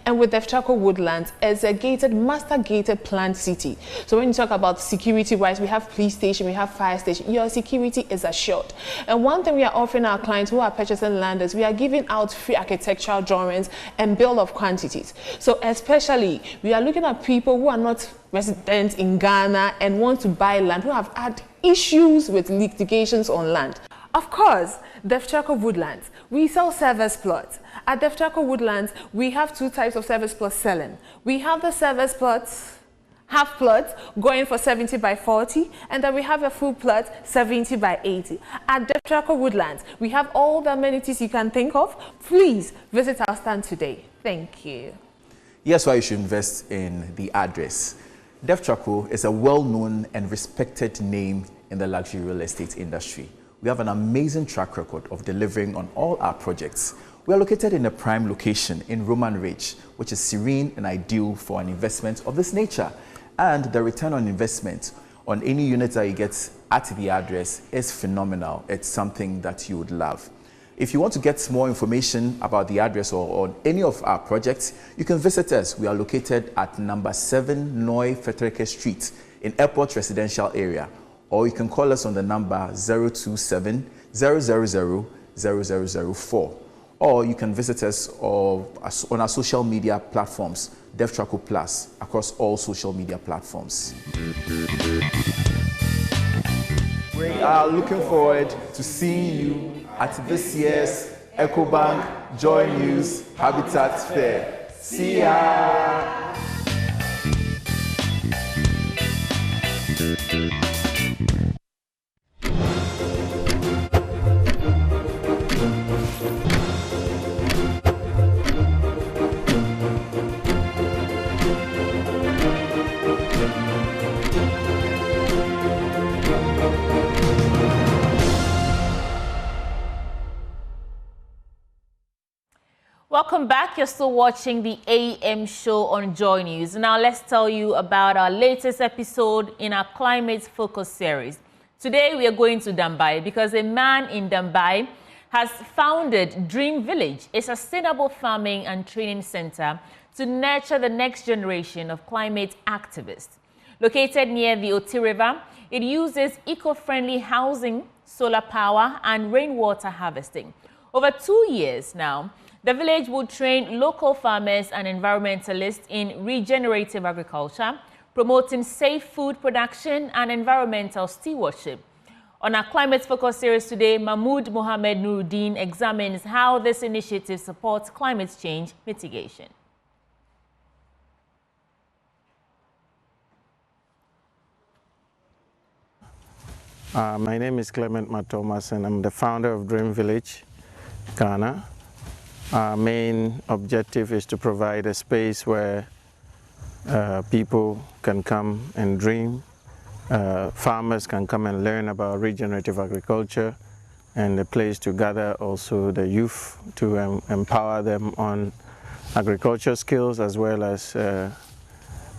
And with Deftraco Woodlands, it's a gated, master gated planned city. So when you talk about security-wise, we have police station, we have fire station, your security is assured. And one thing we are offering our clients who are purchasing land is we are giving out free architectural drawings and bill of quantities. So especially, we are looking at people who are not residents in Ghana and want to buy land, who have had issues with litigations on land. Of course, Deftraco Woodlands, we sell service plots. At Deftraco Woodlands, we have two types of service plots selling. We have the service plots, half plots, going for 70 by 40, and then we have a full plot, 70 by 80. At Deftraco Woodlands, we have all the amenities you can think of. Please visit our stand today. Thank you. Here's why you should invest in the address. Deftraco is a well-known and respected name in the luxury real estate industry. We have an amazing track record of delivering on all our projects. We are located in a prime location in Roman Ridge, which is serene and ideal for an investment of this nature. And the return on investment on any unit that you get at the address is phenomenal. It's something that you would love. If you want to get more information about the address or on any of our projects, you can visit us. We are located at number 7 Noy Fetreke Street in Airport Residential Area. Or you can call us on the number 027 000 0004. Or you can visit us on our social media platforms, Deftraco Plus, across all social media platforms. We are looking forward to seeing you at this year's EcoBank Joy News Habitat Fair. See ya! Welcome back. You're still watching the AM show on Joy News. Now let's tell you about our latest episode in our climate focus series. Today we are going to Dambai because a man in Dambai has founded Dream Village, a sustainable farming and training center to nurture the next generation of climate activists. Located near the Oti River, it uses eco-friendly housing, solar power and rainwater harvesting. Over 2 years now, the village will train local farmers and environmentalists in regenerative agriculture, promoting safe food production and environmental stewardship. On our Climate Focus series today, Mahmoud Mohammed Nuruddin examines how this initiative supports climate change mitigation. My name is Clement Matomas and I'm the founder of Dream Village, Ghana. Our main objective is to provide a space where people can come and dream, farmers can come and learn about regenerative agriculture, and a place to gather also the youth to empower them on agriculture skills as well as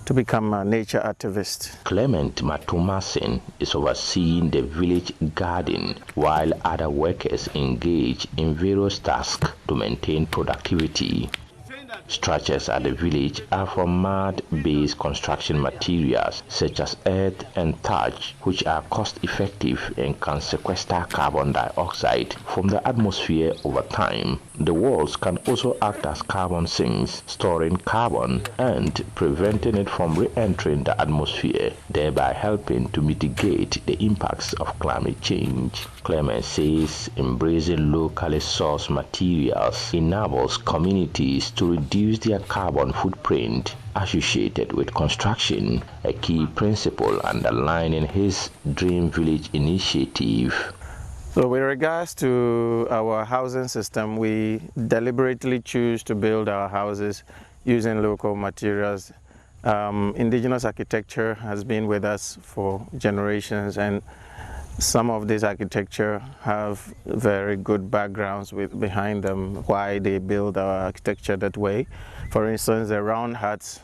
to become a nature activist. Clement Matomasin is overseeing the village garden while other workers engage in various tasks to maintain productivity. Structures at the village are from mud-based construction materials such as earth and thatch, which are cost-effective and can sequester carbon dioxide from the atmosphere over time. The walls can also act as carbon sinks, storing carbon and preventing it from re-entering the atmosphere, thereby helping to mitigate the impacts of climate change. Clement says embracing locally sourced materials enables communities to reduce their carbon footprint associated with construction, a key principle underlining his Dream Village initiative. So with regards to our housing system, we deliberately choose to build our houses using local materials. Indigenous architecture has been with us for generations, and some of this architecture have very good backgrounds behind them, why they build our architecture that way. For instance, the round huts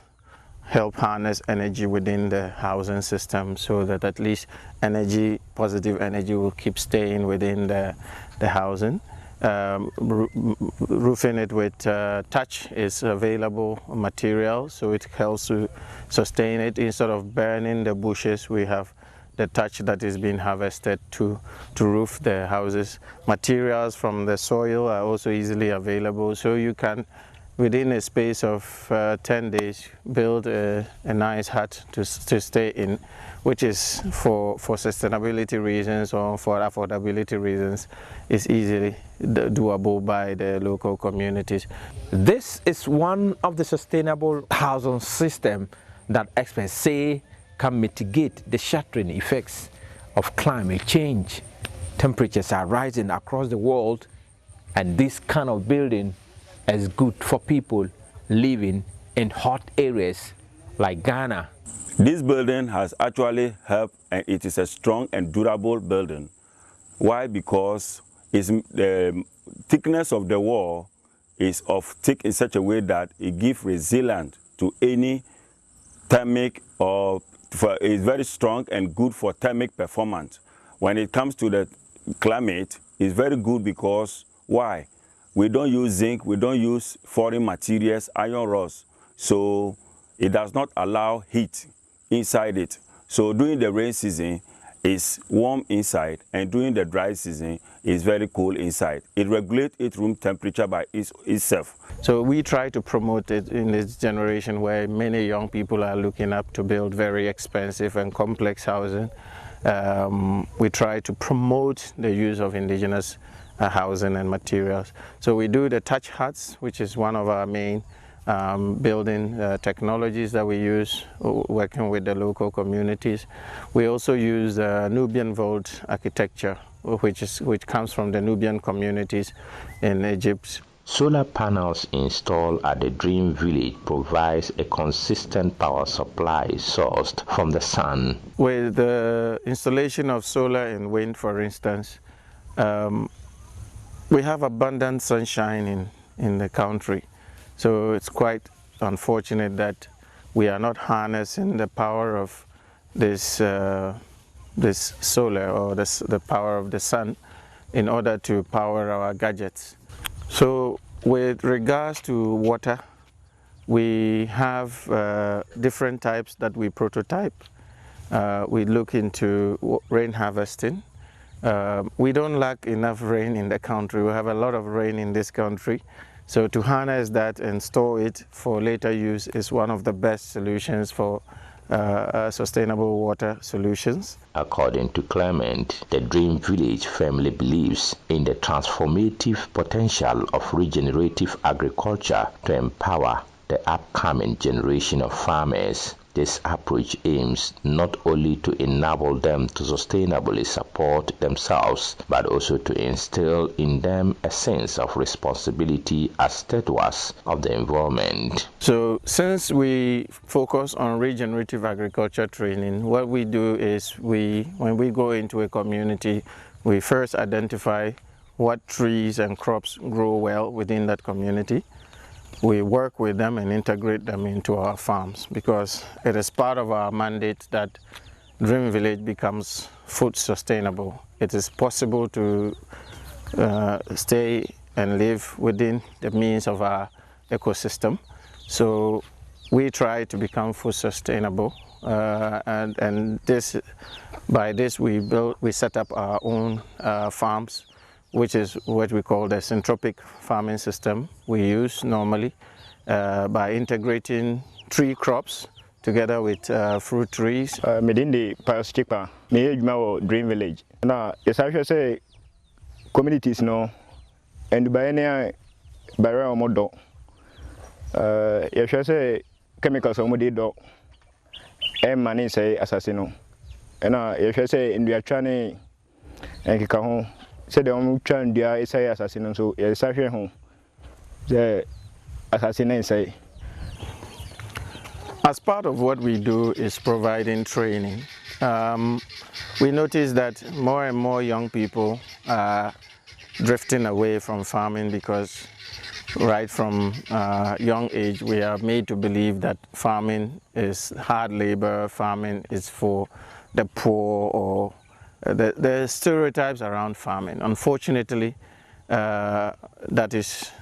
help harness energy within the housing system so that at least energy, positive energy, will keep staying within the housing. roofing it with thatch is available material, so it helps to sustain it. Instead of burning the bushes, we have the thatch that is being harvested to roof the houses. Materials from the soil are also easily available, so you can, within a space of 10 days, build a nice hut to stay in, which is for sustainability reasons or for affordability reasons, is easily doable by the local communities. This is one of the sustainable housing system that experts say can mitigate the shattering effects of climate change. Temperatures are rising across the world, and this kind of building is good for people living in hot areas like Ghana. This building has actually helped, and it is a strong and durable building. Why? Because the thickness of the wall is thick in such a way that it gives resilience to any thermic, or is very strong and good for thermic performance. When it comes to the climate, it's very good because why? We don't use zinc, we don't use foreign materials, iron rods, so it does not allow heat inside it. So during the rain season, it's warm inside, and during the dry season, it's very cold inside. It regulates its room temperature by itself. So we try to promote it in this generation where many young people are looking up to build very expensive and complex housing. We try to promote the use of indigenous housing and materials. So we do the thatch huts, which is one of our main building technologies that we use working with the local communities. We also use Nubian vault architecture, which comes from the Nubian communities in Egypt. Solar panels installed at the Dream Village provides a consistent power supply sourced from the sun. With the installation of solar and wind, for instance, we have abundant sunshine in the country. So it's quite unfortunate that we are not harnessing the power of this solar or the power of the sun in order to power our gadgets. So with regards to water, we have different types that we prototype. We look into rain harvesting. We don't lack enough rain in the country. We have a lot of rain in this country. So to harness that and store it for later use is one of the best solutions for sustainable water solutions. According to Clement, the Dream Village firmly believes in the transformative potential of regenerative agriculture to empower the upcoming generation of farmers. This approach aims not only to enable them to sustainably support themselves, but also to instill in them a sense of responsibility as stewards of the environment. So since we focus on regenerative agriculture training, what we do is when we go into a community, we first identify what trees and crops grow well within that community. We work with them and integrate them into our farms because it is part of our mandate that Dream Village becomes food sustainable. It is possible to stay and live within the means of our ecosystem. So we try to become food sustainable, and by this we set up our own farms, which is what we call the syntropic farming system we use normally by integrating tree crops together with fruit trees. Within the Parastipa, me Dream Village. Now, as I say, communities no, and by any barrier or model, if I say chemicals or model, and money say assassino, and if I say in the Chani and Kikaho. So the trying to assassin, so yes, I hear home. The assassin say. As part of what we do is providing training. We notice that more and more young people are drifting away from farming because right from young age we are made to believe that farming is hard labor, farming is for the poor, or the stereotypes around farming. Unfortunately,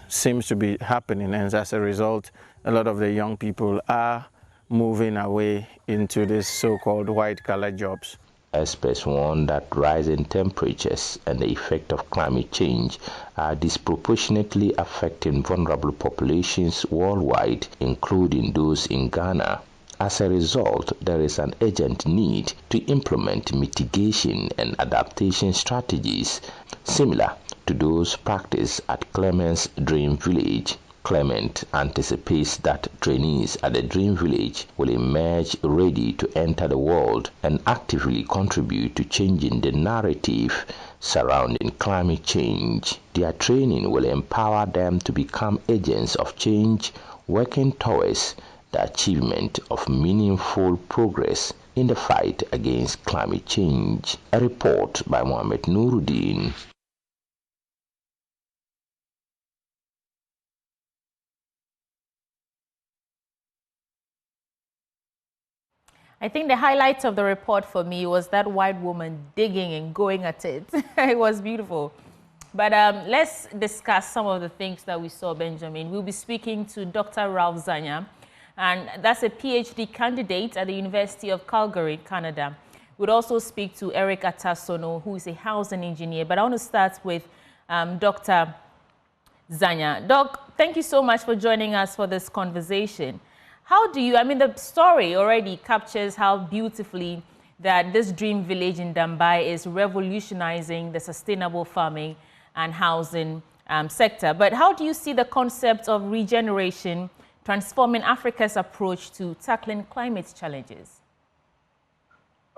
seems to be happening, and as a result, a lot of the young people are moving away into these so-called white-collar jobs. Experts warn that rising temperatures and the effect of climate change are disproportionately affecting vulnerable populations worldwide, including those in Ghana. As a result, there is an urgent need to implement mitigation and adaptation strategies similar to those practiced at Clement's Dream Village. Clement anticipates that trainees at the Dream Village will emerge ready to enter the world and actively contribute to changing the narrative surrounding climate change. Their training will empower them to become agents of change, working towards the achievement of meaningful progress in the fight against climate change. A report by Mohammed Nuruddin. I think the highlight of the report for me was that white woman digging and going at it. It was beautiful. But let's discuss some of the things that we saw, Benjamin. We'll be speaking to Dr. Ralph Zanya, and that's a PhD candidate at the University of Calgary, Canada. We'll also speak to Eric Atasono, who is a housing engineer. But I want to start with Dr. Zanya. Doc, thank you so much for joining us for this conversation. How do you, I mean, the story already captures how beautifully that this dream village in Dambai is revolutionizing the sustainable farming and housing sector. But how do you see the concept of regeneration transforming Africa's approach to tackling climate challenges?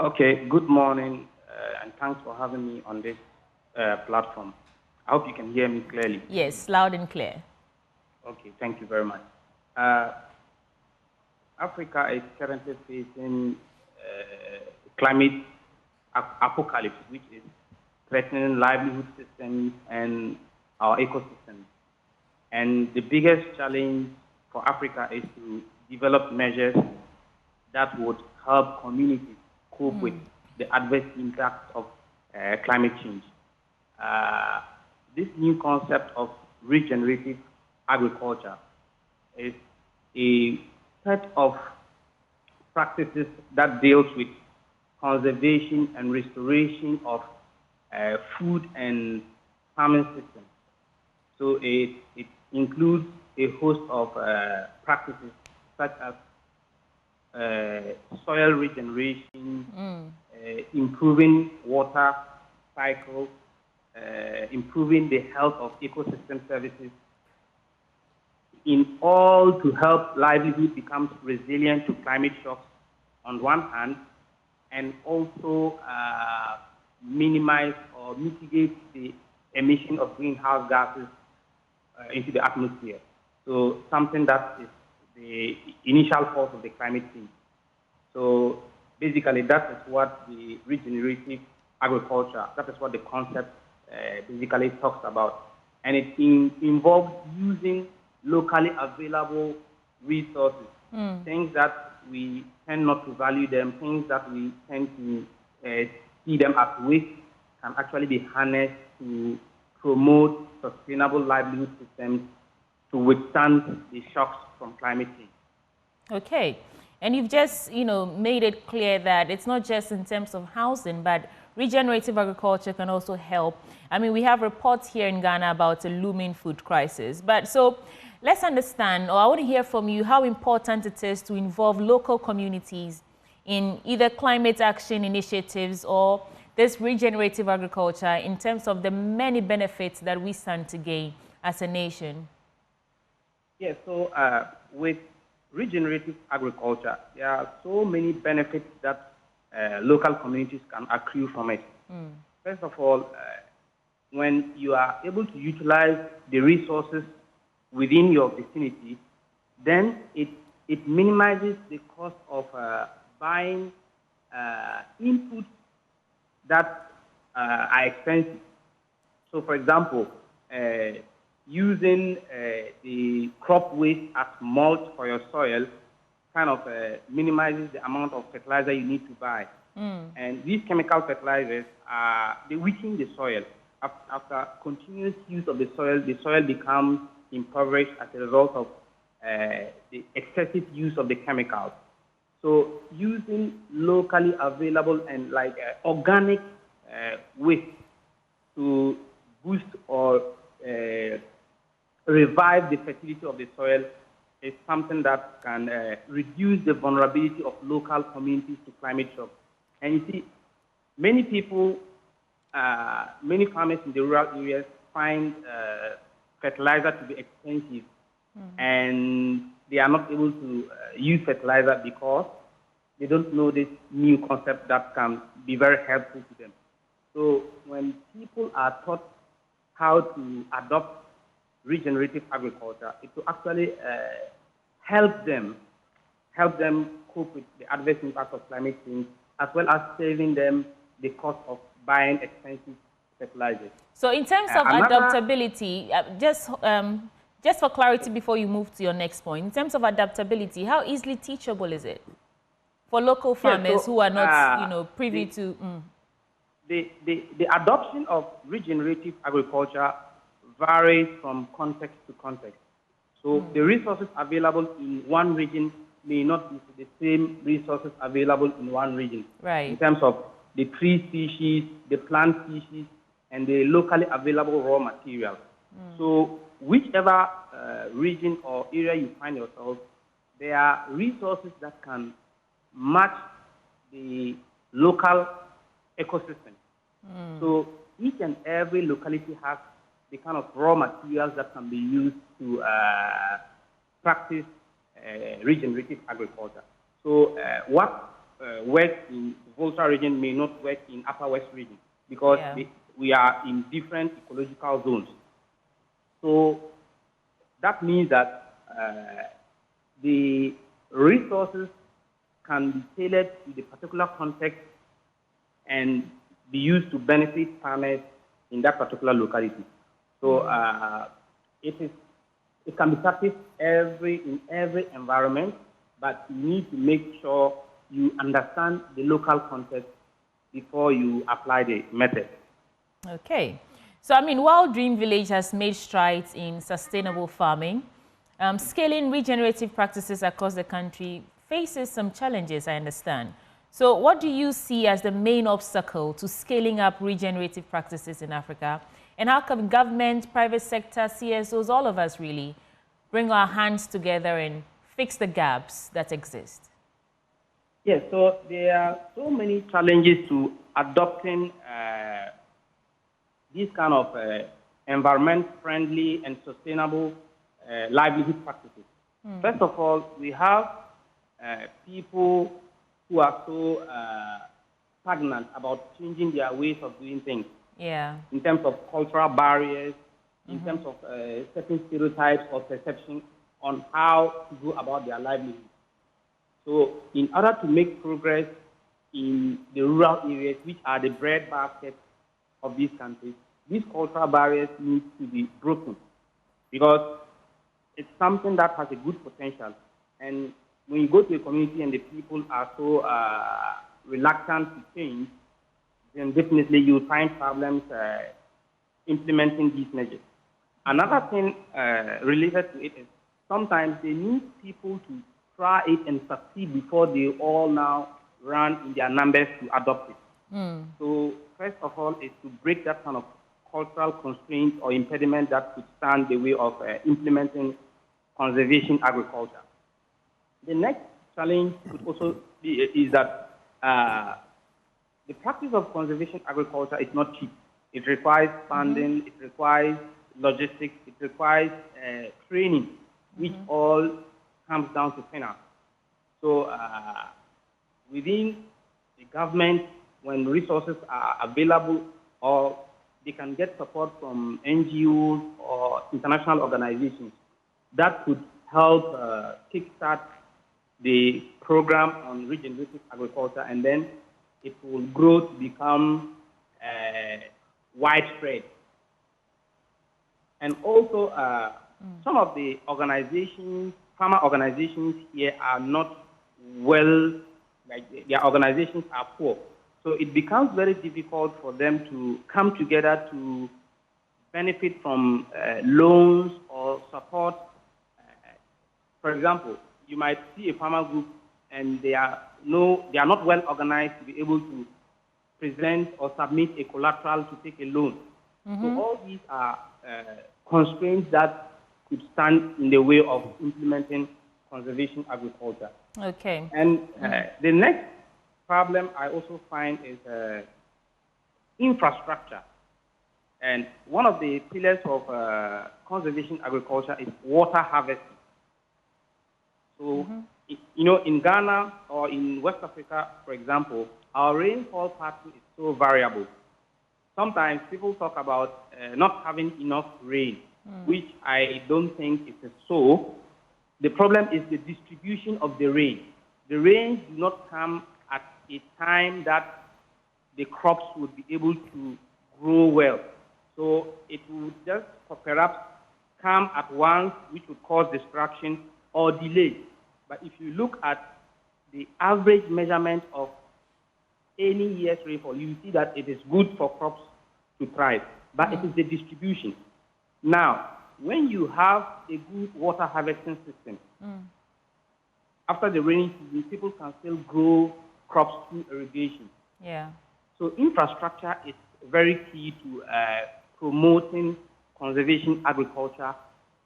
Okay, good morning, and thanks for having me on this platform. I hope you can hear me clearly. Yes, loud and clear. Okay, thank you very much. Africa is currently facing climate apocalypse, which is threatening livelihood systems and our ecosystems. And the biggest challenge for Africa is to develop measures that would help communities cope with the adverse impact of climate change. This new concept of regenerative agriculture is a set of practices that deals with conservation and restoration of food and farming systems. So it includes a host of practices such as soil regeneration, improving water cycles, improving the health of ecosystem services, in all to help livelihood becomes resilient to climate shocks on one hand, and also minimize or mitigate the emission of greenhouse gases into the atmosphere. So something that is the initial cause of the climate change. So basically that is what the regenerative agriculture, that is what the concept basically talks about. And it involves using locally available resources, things that we tend not to value them, things that we tend to see them as waste, can actually be harnessed to promote sustainable livelihood systems to withstand the shocks from climate change. Okay, and you've just, made it clear that it's not just in terms of housing, but regenerative agriculture can also help. I mean, we have reports here in Ghana about a looming food crisis. But so let's understand, or I want to hear from you, how important it is to involve local communities in either climate action initiatives or this regenerative agriculture in terms of the many benefits that we stand to gain as a nation. Yes, so with regenerative agriculture, there are so many benefits that local communities can accrue from it. First of all, when you are able to utilize the resources within your vicinity, then it minimizes the cost of buying inputs that are expensive. So, for example, using the crop waste as mulch for your soil kind of minimizes the amount of fertilizer you need to buy. And these chemical fertilizers, they weaken the soil. after continuous use of the soil becomes impoverished as a result of the excessive use of the chemicals. So using locally available and organic waste to boost or revive the fertility of the soil is something that can reduce the vulnerability of local communities to climate shock. And you see, many people, many farmers in the rural areas find fertilizer to be expensive, and they are not able to use fertilizer because they don't know this new concept that can be very helpful to them. So when people are taught how to adopt regenerative agriculture, it will actually help them cope with the adverse impact of climate change, as well as saving them the cost of buying expensive fertilizers. So in terms of adaptability, just for clarity before you move to your next point, in terms of adaptability, how easily teachable is it for local farmers who are not, privy to? The adoption of regenerative agriculture varies from context to context. So the resources available in one region may not be the same resources available in one region. Right. In terms of the tree species, the plant species, and the locally available raw materials. So whichever region or area you find yourself, there are resources that can match the local ecosystem. So each and every locality has the kind of raw materials that can be used to practice regenerative agriculture. So what works in the Volta region may not work in Upper West region because we are in different ecological zones. So that means that the resources can be tailored to the particular context and be used to benefit farmers in that particular locality. So it can be practiced in every environment, but you need to make sure you understand the local context before you apply the method. Okay. So, while Dream Village has made strides in sustainable farming, scaling regenerative practices across the country faces some challenges, I understand. So what do you see as the main obstacle to scaling up regenerative practices in Africa? And how can government, private sector, CSOs, all of us really, bring our hands together and fix the gaps that exist? Yes, so there are so many challenges to adopting these kind of environment-friendly and sustainable livelihood practices. First of all, we have people who are so stagnant about changing their ways of doing things. Yeah. In terms of cultural barriers, in terms of certain stereotypes or perception on how to go about their livelihood. So in order to make progress in the rural areas, which are the breadbasket of these countries, these cultural barriers need to be broken because it's something that has a good potential. And when you go to a community and the people are so reluctant to change, then definitely you'll find problems implementing these measures. Another thing related to it is sometimes they need people to try it and succeed before they all now run in their numbers to adopt it. So first of all is to break that kind of cultural constraint or impediment that could stand the way of implementing conservation agriculture. The next challenge could also be is that the practice of conservation agriculture is not cheap. It requires funding, it requires logistics, it requires training, which all comes down to finance. So within the government, when resources are available or they can get support from NGOs or international organizations, that could help kickstart the program on regenerative agriculture, and then it will grow to become widespread. And also, some of the organizations, farmer organizations here are not well, like their organizations are poor. So it becomes very difficult for them to come together to benefit from loans or support. For example, you might see a farmer group and they are not well organized to be able to present or submit a collateral to take a loan. So all these are constraints that could stand in the way of implementing conservation agriculture. Okay. And the next problem I also find is infrastructure. And one of the pillars of conservation agriculture is water harvesting. So, in Ghana or in West Africa, for example, our rainfall pattern is so variable. Sometimes people talk about not having enough rain, which I don't think is so. The problem is the distribution of the rain. The rains do not come at a time that the crops would be able to grow well. So it would just perhaps come at once, which would cause destruction or delay. But if you look at the average measurement of any year's rainfall, you see that it is good for crops to thrive, but it is the distribution. Now, when you have a good water harvesting system, after the rainy season, people can still grow crops through irrigation. Yeah. So infrastructure is very key to promoting conservation agriculture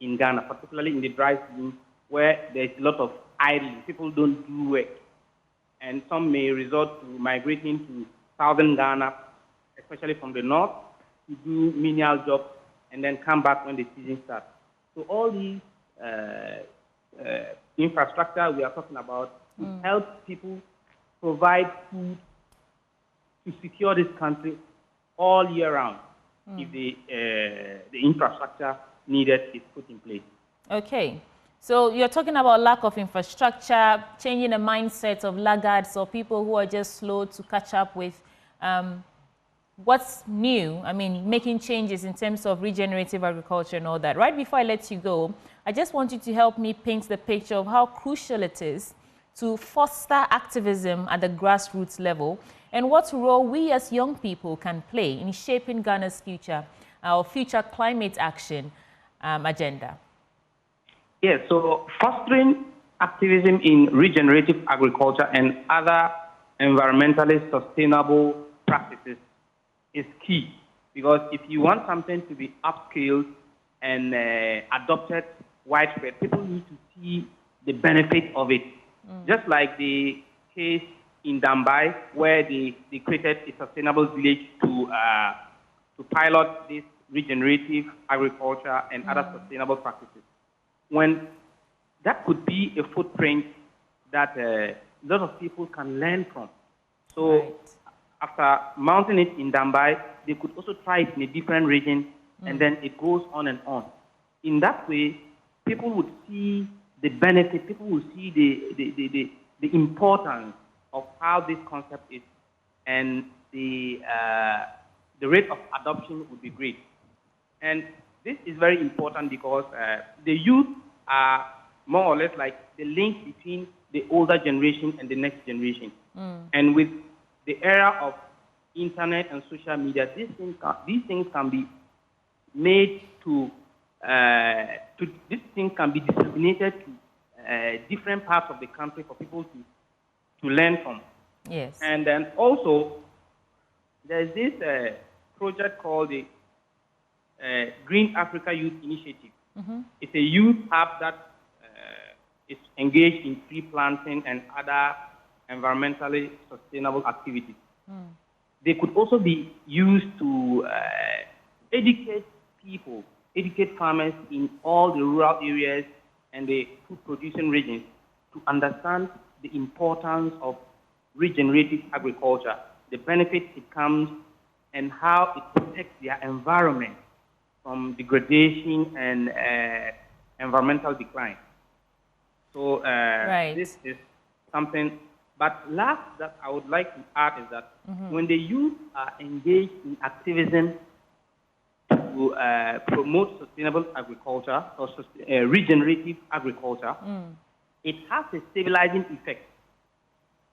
in Ghana, particularly in the dry season where there's a lot of idling. People don't do work. And some may resort to migrating to southern Ghana, especially from the north, to do menial jobs and then come back when the season starts. So all these infrastructure we are talking about will help people provide food to secure this country all year round if the infrastructure needed is put in place. Okay. So you're talking about lack of infrastructure, changing the mindset of laggards or people who are just slow to catch up with what's new. I mean, making changes in terms of regenerative agriculture and all that. Right before I let you go, I just want you to help me paint the picture of how crucial it is to foster activism at the grassroots level and what role we as young people can play in shaping Ghana's future, our future climate action agenda. Yes, so fostering activism in regenerative agriculture and other environmentally sustainable practices is key, because if you want something to be upscaled and adopted widespread, people need to see the benefit of it. Just like the case in Dambai, where they created a sustainable village to pilot this regenerative agriculture and other sustainable practices. When that could be a footprint that a lot of people can learn from. So after mounting it in Dambai, they could also try it in a different region, and then it goes on and on. In that way, people would see the benefit, people will see the importance of how this concept is, and the rate of adoption would be great. And this is very important because the youth are more or less like the link between the older generation and the next generation. And with the era of internet and social media, these things can be made to these things can be disseminated to different parts of the country for people to learn from. Yes. And then also, there's this project called the Green Africa Youth Initiative. It's a youth hub that is engaged in tree planting and other environmentally sustainable activities. They could also be used to educate people, educate farmers in all the rural areas and the food-producing regions to understand the importance of regenerative agriculture, the benefits it comes, and how it protects their environment from degradation and environmental decline. So this is something. But last that I would like to add is that when the youth are engaged in activism to promote sustainable agriculture or regenerative agriculture, it has a stabilizing effect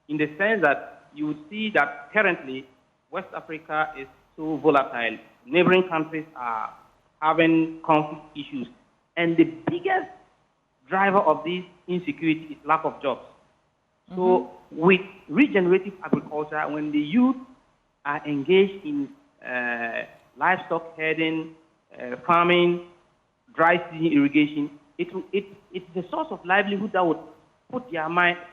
in the sense that you would see that currently West Africa is so volatile. Neighboring countries are having conflict issues. And the biggest driver of this insecurity is lack of jobs. So with regenerative agriculture, when the youth are engaged in livestock herding, farming, dry season irrigation, it's a source of livelihood that would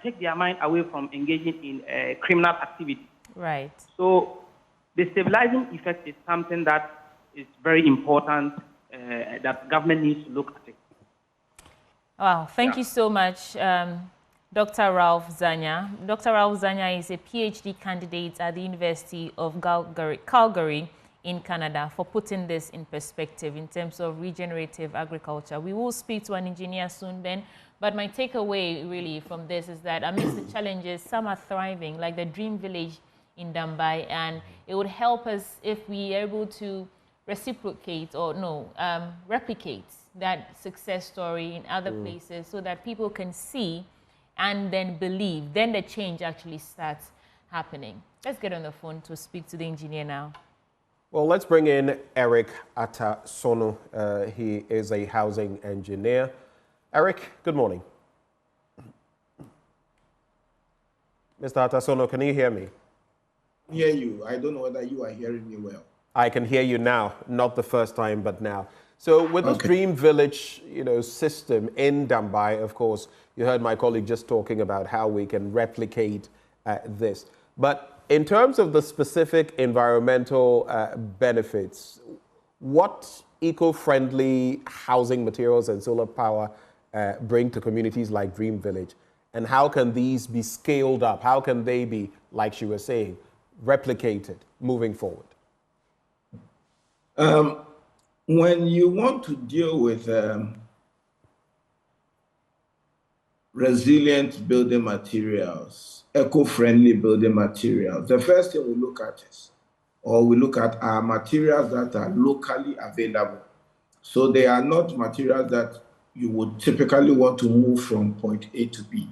take their mind away from engaging in criminal activity. Right. So the stabilizing effect is something that is very important that government needs to look at it. Wow, thank you so much, Dr. Ralph Zanya. Dr. Ralph Zanya is a PhD candidate at the University of Calgary in Canada for putting this in perspective in terms of regenerative agriculture. We will speak to an engineer soon, Ben, but my takeaway really from this is that amidst the challenges, some are thriving, like the Dream Village in Dambai, and it would help us if we are able to reciprocate or replicate that success story in other places so that people can see and then believe. Then the change actually starts happening. Let's get on the phone to speak to the engineer now. Well, let's bring in Eric Atasono. He is a housing engineer. Eric, good morning. Mr. Atasono, can you hear me? Hear you. I don't know whether you are hearing me well. I can hear you now, not the first time, but now. So with this Dream Village, system in Dambai, of course, you heard my colleague just talking about how we can replicate this. But in terms of the specific environmental benefits, what eco-friendly housing materials and solar power bring to communities like Dream Village? And how can these be scaled up? How can they be, like she was saying, replicated moving forward? When you want to deal with resilient building materials, eco-friendly building materials, the first thing we look at are materials that are locally available. So they are not materials that you would typically want to move from point A to B.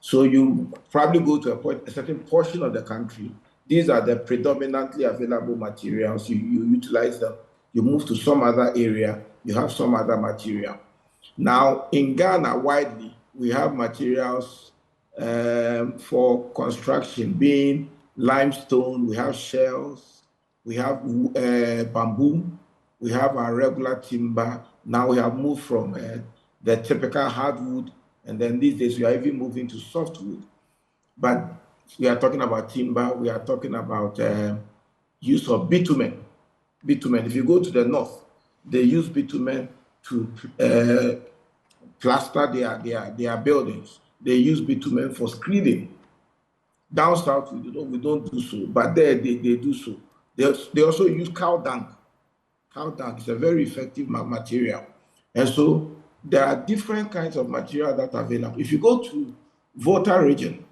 So you probably go to a certain portion of the country. These are the predominantly available materials. You utilize them. You move to some other area, you have some other material. Now, in Ghana, widely, we have materials for construction, being limestone, we have shells, we have bamboo, we have our regular timber. Now we have moved from the typical hardwood, and then these days we are even moving to softwood. But we are talking about timber, we are talking about use of bitumen. If you go to the north, they use bitumen to plaster their buildings. They use bitumen for screeding. Down south, we don't do so, but there they do so. They also use cow dung. Cow dung is a very effective material. And so there are different kinds of material that are available. If you go to Volta region,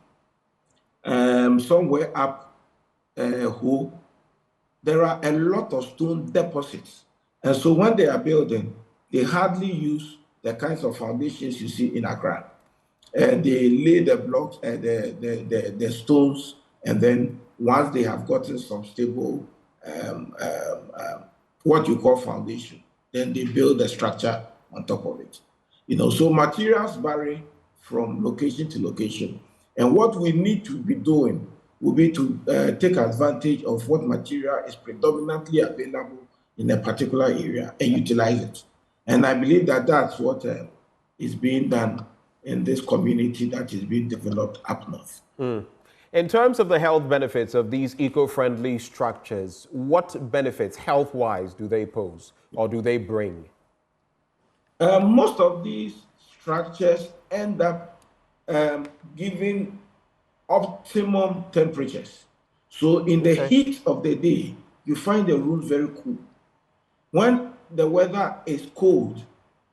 somewhere up Ho, there are a lot of stone deposits. And so when they are building, they hardly use the kinds of foundations you see in Accra. They lay the blocks and the stones, and then once they have gotten some stable, what you call foundation, then they build the structure on top of it. So materials vary from location to location. And what we need to be doing will be to take advantage of what material is predominantly available in a particular area and utilize it. And I believe that that's what is being done in this community that is being developed up north. In terms of the health benefits of these eco-friendly structures, what benefits health-wise do they pose or do they bring? Most of these structures end up giving optimum temperatures. So in the heat of the day, you find the room very cool. When the weather is cold,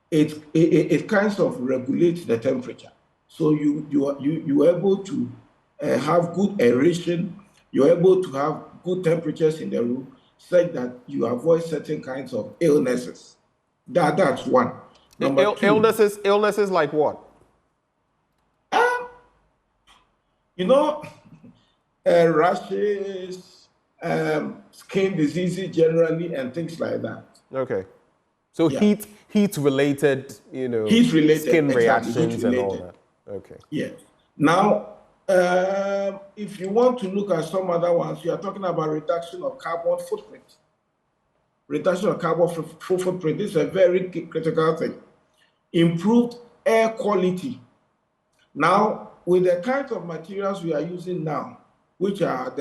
it kind of regulates the temperature. So you are able to have good aeration. You're able to have good temperatures in the room, such that you avoid certain kinds of illnesses. That's one. Number two, illnesses like what? rashes, skin diseases generally, and things like that. Okay. So heat related, you know, heat related, skin exactly, reactions and all that. Okay. Yes. Now, if you want to look at some other ones, you are talking about reduction of carbon footprint. Reduction of carbon footprint is a very critical thing. Improved air quality. Now, with the kinds of materials we are using now, which are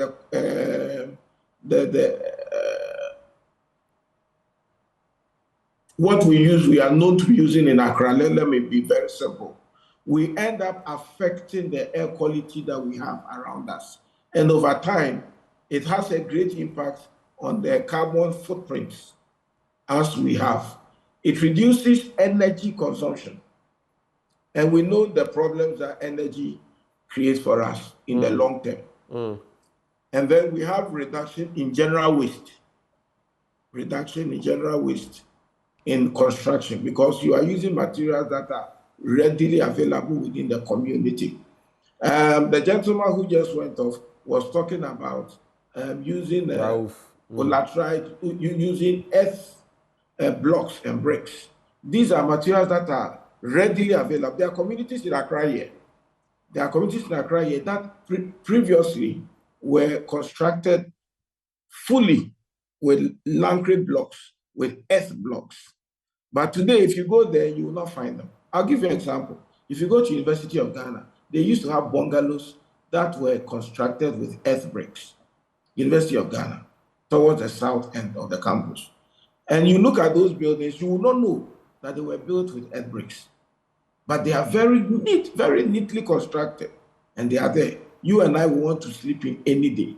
what we are known to be using in Accra, let me be very simple. We end up affecting the air quality that we have around us. And over time, it has a great impact on the carbon footprints as we have. It reduces energy consumption. And we know the problems that energy creates for us in the long term. And then we have reduction in general waste. Reduction in general waste in construction, because you are using materials that are readily available within the community. The gentleman who just went off was talking about using laterite, using earth blocks and bricks. These are materials that are readily available. There are communities in Accra here. There are communities in Accra here that previously were constructed fully with concrete blocks, with earth blocks. But today, if you go there, you will not find them. I'll give you an example. If you go to University of Ghana, they used to have bungalows that were constructed with earth bricks. University of Ghana, towards the south end of the campus. And you look at those buildings, you will not know that they were built with earth bricks. But they are very neat, very neatly constructed. And they are there. You and I will want to sleep in any day.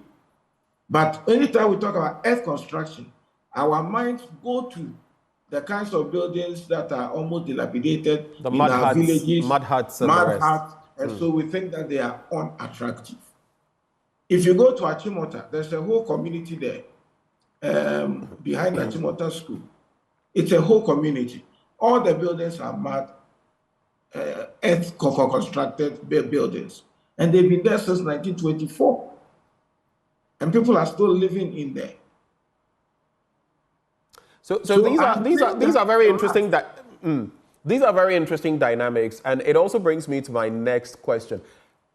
But anytime we talk about earth construction, our minds go to the kinds of buildings that are almost dilapidated in our villages, mud huts, and so we think that they are unattractive. If you go to Achimota, there's a whole community there behind Achimota School. It's a whole community. All the buildings are mud, earth constructed buildings, and they've been there since 1924. And people are still living in there. So these are very interesting. These are very interesting dynamics, and it also brings me to my next question: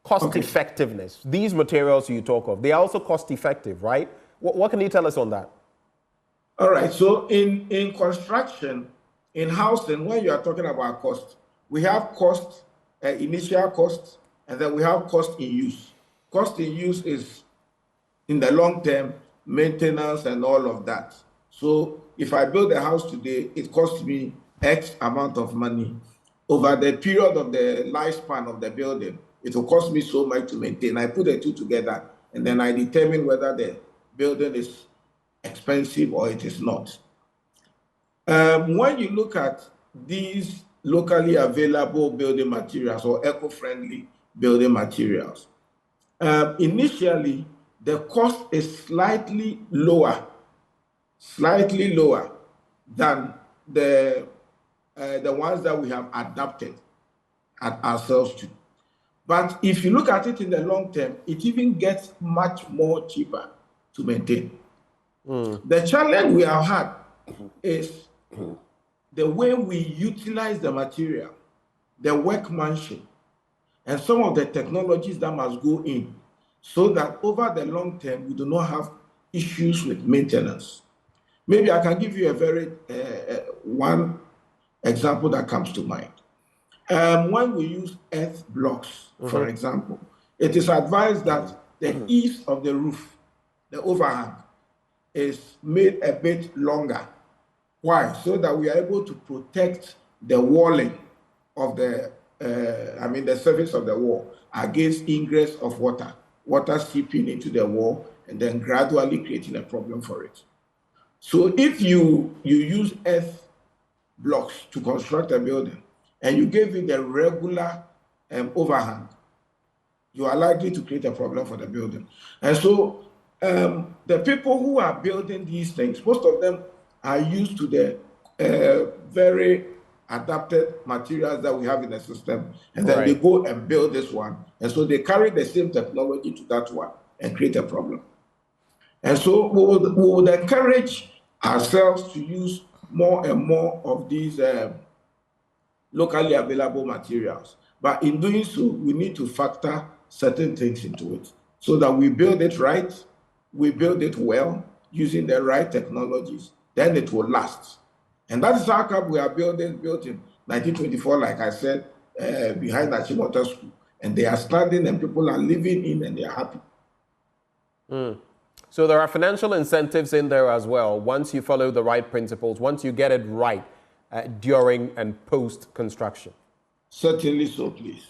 cost effectiveness. These materials you talk of, they are also cost effective, right? What can you tell us on that? All right. So in construction, in housing, when you are talking about cost, we have cost, initial cost, and then we have cost in use. Cost in use is in the long term, maintenance and all of that. So if I build a house today, it costs me X amount of money. Over the period of the lifespan of the building, it will cost me so much to maintain. I put the two together, and then I determine whether the building is expensive or it is not. When you look at these locally available building materials or eco-friendly building materials, initially, the cost is slightly lower than the ones that we have adapted ourselves to. But if you look at it in the long term, it even gets much more cheaper to maintain. The challenge we have had is the way we utilize the material, the workmanship, and some of the technologies that must go in, so that over the long term, we do not have issues with maintenance. Maybe I can give you a very one example that comes to mind. When we use earth blocks, for example, it is advised that the eaves of the roof, the overhang, is made a bit longer. Why? So that we are able to protect the walling of the surface of the wall against ingress of water seeping into the wall and then gradually creating a problem for it. So if you use earth blocks to construct a building and you give it the regular overhang, you are likely to create a problem for the building. And so the people who are building these things, most of them are used to the very adapted materials that we have in the system, and then they go and build this one. And so they carry the same technology to that one. and create a problem. And so we would encourage ourselves to use more and more of these locally available materials. But in doing so, we need to factor certain things into it so that we build it right, we build it well, using the right technologies, then it will last. And that is how come we are built in 1924, like I said, behind Achimota School. And they are standing and people are living in and they are happy. So there are financial incentives in there as well. Once you follow the right principles, once you get it right during and post-construction. Certainly so, please.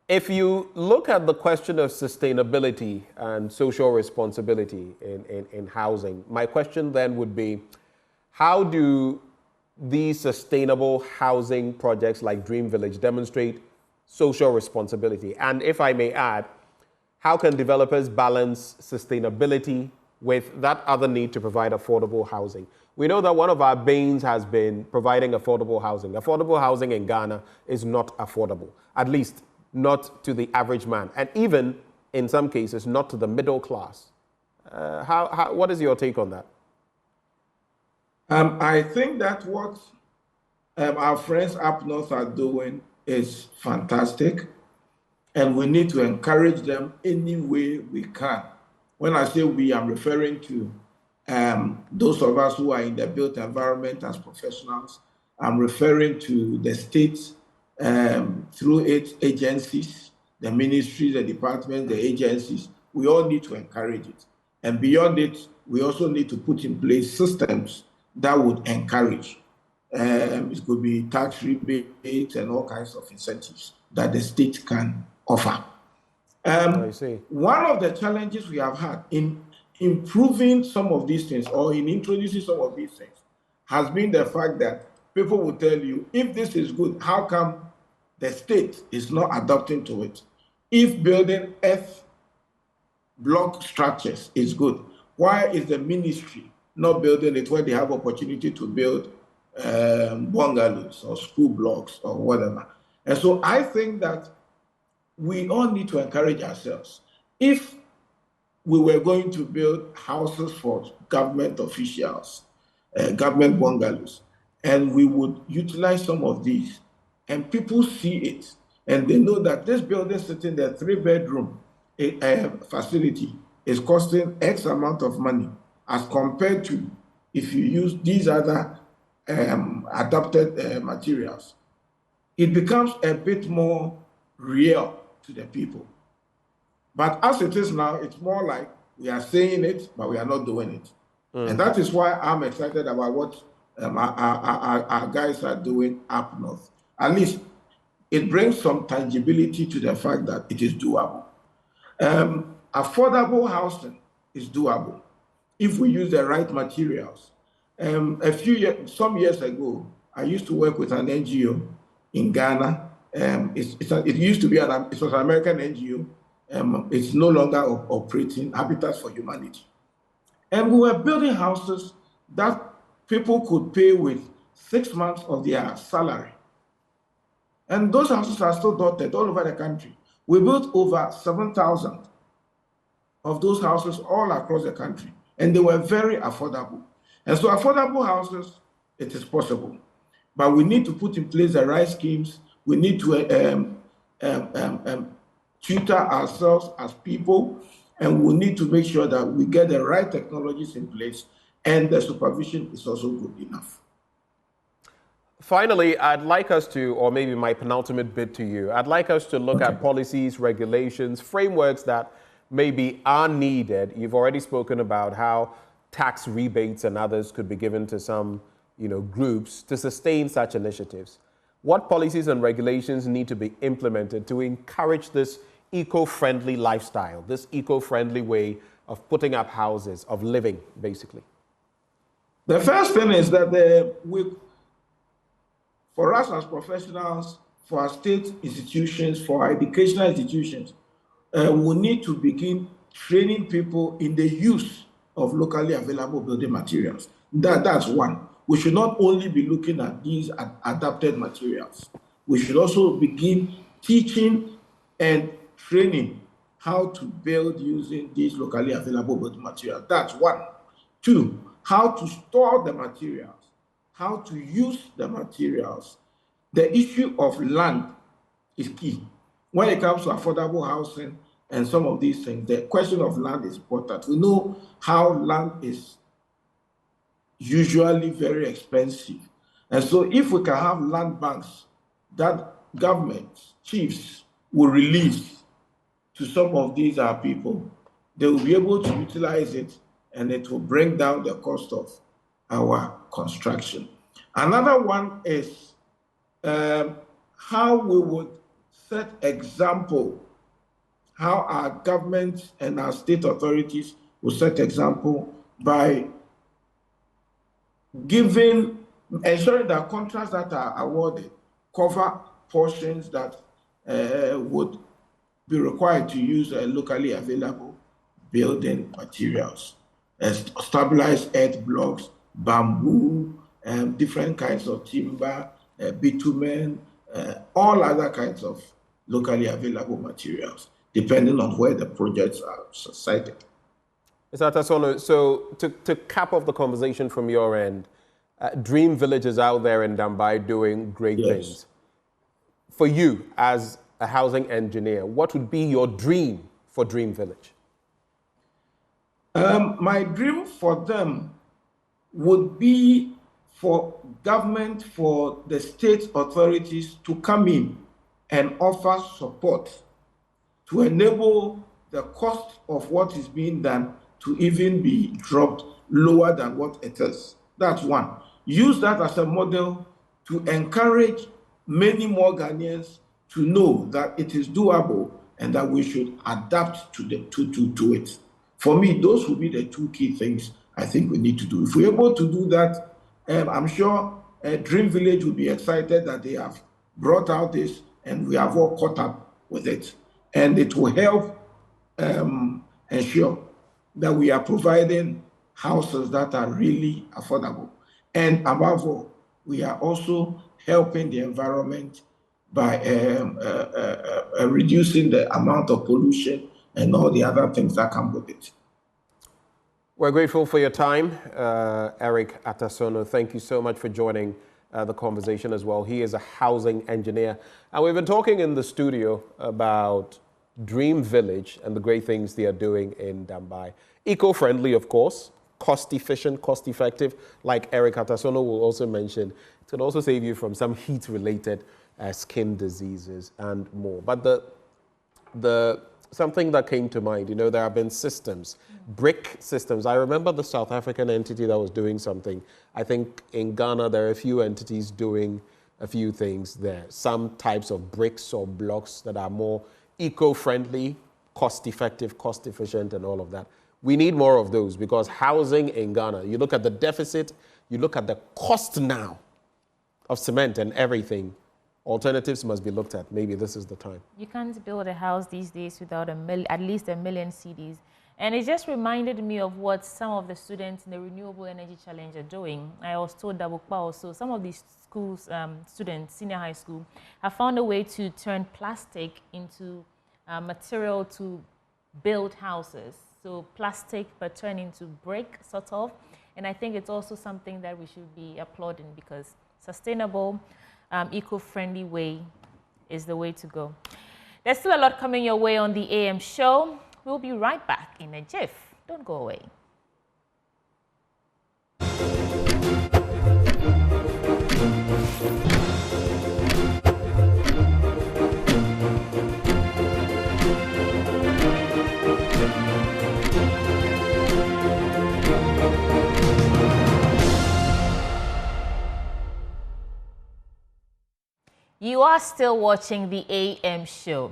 If you look at the question of sustainability and social responsibility in housing, my question then would be, how do these sustainable housing projects like Dream Village demonstrate social responsibility? And if I may add, how can developers balance sustainability with that other need to provide affordable housing? We know that one of our banes has been providing affordable housing. Affordable housing in Ghana is not affordable, at least not to the average man, and even in some cases, not to the middle class. What is your take on that? I think that what our friends up north are doing is fantastic, and we need to encourage them any way we can. When I say we, I'm referring to those of us who are in the built environment as professionals. I'm referring to the states through its agencies, the ministries, the departments, the agencies. We all need to encourage it. And beyond it, we also need to put in place systems that would encourage. It could be tax rebates and all kinds of incentives that the state can offer. I see. One of the challenges we have had in improving some of these things or in introducing some of these things has been the fact that people will tell you, if this is good, how come the state is not adapting to it? If building earth block structures is good, why is the ministry not building it where they have opportunity to build bungalows or school blocks or whatever? And so I think that we all need to encourage ourselves. If we were going to build houses for government officials, government bungalows, and we would utilize some of these, and people see it, and they know that this building sitting there, 3-bedroom facility, is costing X amount of money, as compared to if you use these other adapted materials, it becomes a bit more real to the people. But as it is now, it's more like we are saying it, but we are not doing it. And that is why I'm excited about what our guys are doing up north. At least it brings some tangibility to the fact that it is doable. Affordable housing is doable if we use the right materials. Some years ago, I used to work with an NGO in Ghana. It used to be it was an American NGO. It's no longer operating, Habitats for Humanity. And we were building houses that people could pay with 6 months of their salary. And those houses are still dotted all over the country. We built over 7,000 of those houses all across the country, and they were very affordable. And so affordable houses, it is possible. But we need to put in place the right schemes. We need to tutor ourselves as people, and we need to make sure that we get the right technologies in place, and the supervision is also good enough. Finally, I'd like us to, or maybe my penultimate bid to you, I'd like us to look at policies, regulations, frameworks that maybe are needed. You've already spoken about how tax rebates and others could be given to some, groups to sustain such initiatives. What policies and regulations need to be implemented to encourage this eco-friendly lifestyle, this eco-friendly way of putting up houses, of living, basically? The first thing is that for us as professionals, for our state institutions, for our educational institutions, we need to begin training people in the use of locally available building materials. That's one. We should not only be looking at these adapted materials. We should also begin teaching and training how to build using these locally available building materials. That's one. Two, how to store the materials, how to use the materials. The issue of land is key. When it comes to affordable housing and some of these things, the question of land is important. We know how land is usually very expensive. And so if we can have land banks that governments, chiefs will release to some of these people, they will be able to utilize it and it will bring down the cost of our construction. Another one is how we would set example, how our government and our state authorities will set example by ensuring that contracts that are awarded cover portions that would be required to use locally available building materials, stabilized earth blocks, bamboo, different kinds of timber, bitumen, all other kinds of locally available materials, depending on where the projects are sited. Mr. Atasono, so to cap off the conversation from your end, Dream Village is out there in Dambai doing great things. For you, as a housing engineer, what would be your dream for Dream Village? My dream for them would be for government, for the state authorities to come in and offer support to enable the cost of what is being done to even be dropped lower than what it is. That's one. Use that as a model to encourage many more Ghanaians to know that it is doable and that we should adapt to it. For me, those would be the two key things I think we need to do. If we're able to do that, I'm sure Dream Village will be excited that they have brought out this and we have all caught up with it. And it will help ensure that we are providing houses that are really affordable. And above all, we are also helping the environment by reducing the amount of pollution and all the other things that come with it. We're grateful for your time, Eric Atasono. Thank you so much for joining the conversation as well. He is a housing engineer. And we've been talking in the studio about Dream Village and the great things they are doing in Dambai. Eco-friendly, of course, cost-efficient, cost-effective, like Eric Atasono will also mention. It can also save you from some heat-related skin diseases and more. But something that came to mind, there have been systems, brick systems. I remember the South African entity that was doing something. I think in Ghana, there are a few entities doing a few things there. Some types of bricks or blocks that are more eco-friendly, cost-effective, cost-efficient, and all of that. We need more of those because housing in Ghana, you look at the deficit, you look at the cost now of cement and everything, alternatives must be looked at. Maybe this is the time. You can't build a house these days without at least 1 million cedis. And it just reminded me of what some of the students in the Renewable Energy Challenge are doing. I was told that also some of these schools, students, senior high school, have found a way to turn plastic into material to build houses. So plastic, but turn into brick, sort of. And I think it's also something that we should be applauding because sustainable, eco-friendly way is the way to go. There's still a lot coming your way on the AM show. We'll be right back in a jiff. Don't go away. You are still watching the AM show.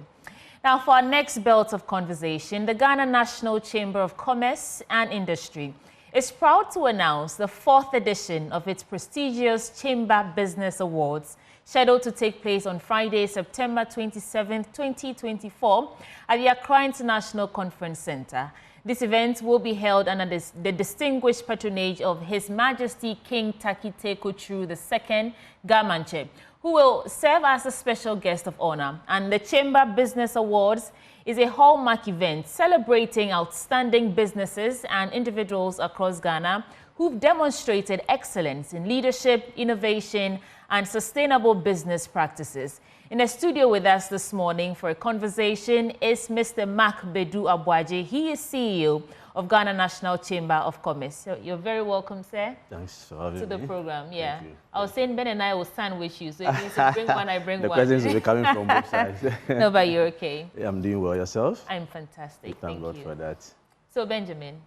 Now, for our next belt of conversation, the Ghana National Chamber of Commerce and Industry is proud to announce the 4th edition of its prestigious Chamber Business Awards, scheduled to take place on Friday, September 27, 2024, at the Accra International Conference Center. This event will be held under the distinguished patronage of His Majesty King Taki Teko Churu II Gamanche, who who will serve as a special guest of honor. And the Chamber Business Awards is a hallmark event celebrating outstanding businesses and individuals across Ghana who've demonstrated excellence in leadership, innovation, and sustainable business practices. In the studio with us this morning for a conversation is Mr. Mark Bedu Abuaje. He is CEO of Ghana National Chamber of Commerce. So you're very welcome, sir. Thanks for having me. To the program, yeah. I was saying Ben and I will sandwich you, so it means you bring one, I bring one. The presents will be coming from both sides. No, but you're okay. Yeah, I'm doing well. Yourself? I'm fantastic. Thank God for that. So Benjamin,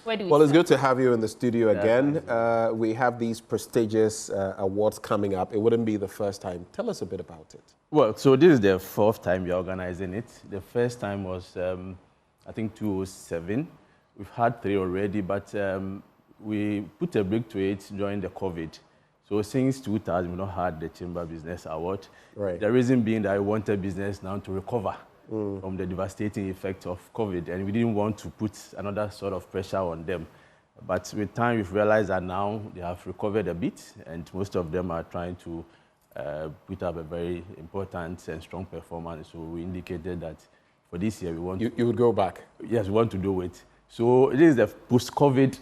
where do we Well, start? it's good to have you in the studio again. We have these prestigious awards coming up. It wouldn't be the first time. Tell us a bit about it. Well, so this is the fourth time we're organizing it. The first time was, I think, 2007. We've had 3 already, but we put a break to it during the COVID. So since 2000, we've not had the Chamber Business Award. Right. The reason being that I wanted business now to recover from the devastating effect of COVID, and we didn't want to put another sort of pressure on them. But with time, we've realized that now they have recovered a bit, and most of them are trying to put up a very important and strong performance. So we indicated that for this year, we want you would go back? Yes, we want to do it. So this is the post-COVID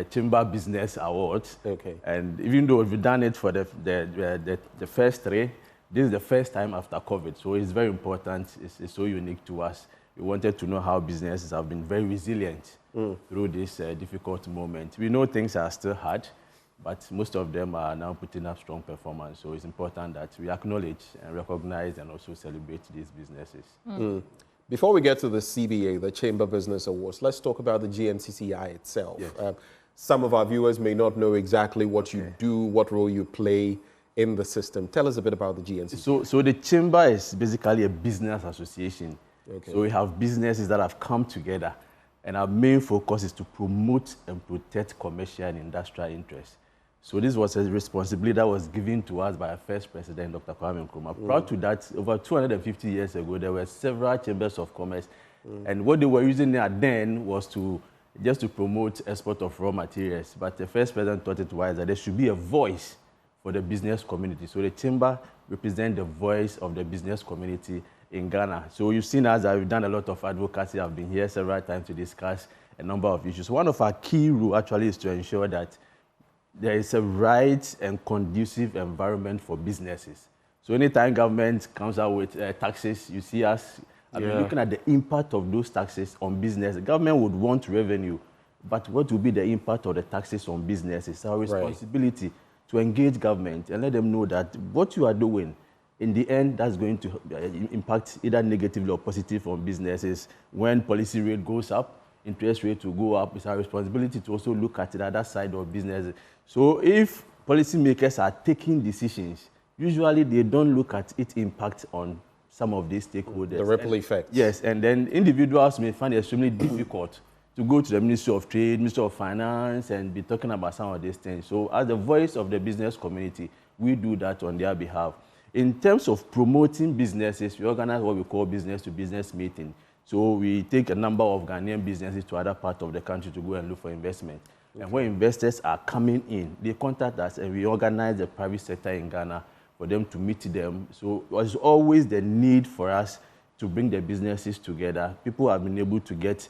Chamber Business Awards. Okay. And even though we've done it for the first 3, this is the first time after COVID. So it's very important. It's so unique to us. We wanted to know how businesses have been very resilient through this difficult moment. We know things are still hard, but most of them are now putting up strong performance. So it's important that we acknowledge and recognize and also celebrate these businesses. Before we get to the CBA, the Chamber Business Awards, let's talk about the GNCCI itself. Yes. Some of our viewers may not know exactly what you do, what role you play in the system. Tell us a bit about the GNCCI. So the Chamber is basically a business association. Okay. So we have businesses that have come together, and our main focus is to promote and protect commercial and industrial interests. So this was a responsibility that was given to us by our first president, Dr. Kwame Nkrumah. Prior to that, over 250 years ago, there were several chambers of commerce. And what they were using then was just to promote export of raw materials. But the first president thought it wise that there should be a voice for the business community. So the chamber represents the voice of the business community in Ghana. So you've seen us, we've done a lot of advocacy. I've been here several times to discuss a number of issues. One of our key rules actually is to ensure that there is a right and conducive environment for businesses. So anytime government comes out with taxes, you see us looking at the impact of those taxes on business. The government would want revenue, but what will be the impact of the taxes on business? It's our responsibility to engage government and let them know that what you are doing, in the end, that's going to impact either negatively or positive on businesses. When policy rate goes up, interest rate will go up. It's our responsibility to also look at the other side of business. So if policymakers are taking decisions, usually they don't look at its impact on some of these stakeholders. The ripple effect. Yes, and then individuals may find it extremely difficult to go to the Ministry of Trade, Ministry of Finance, and be talking about some of these things. So as the voice of the business community, we do that on their behalf. In terms of promoting businesses, we organize what we call business-to-business meeting. So we take a number of Ghanaian businesses to other parts of the country to go and look for investment. And when investors are coming in, they contact us and we organize the private sector in Ghana for them to meet them. So there's always the need for us to bring the businesses together. People have been able to get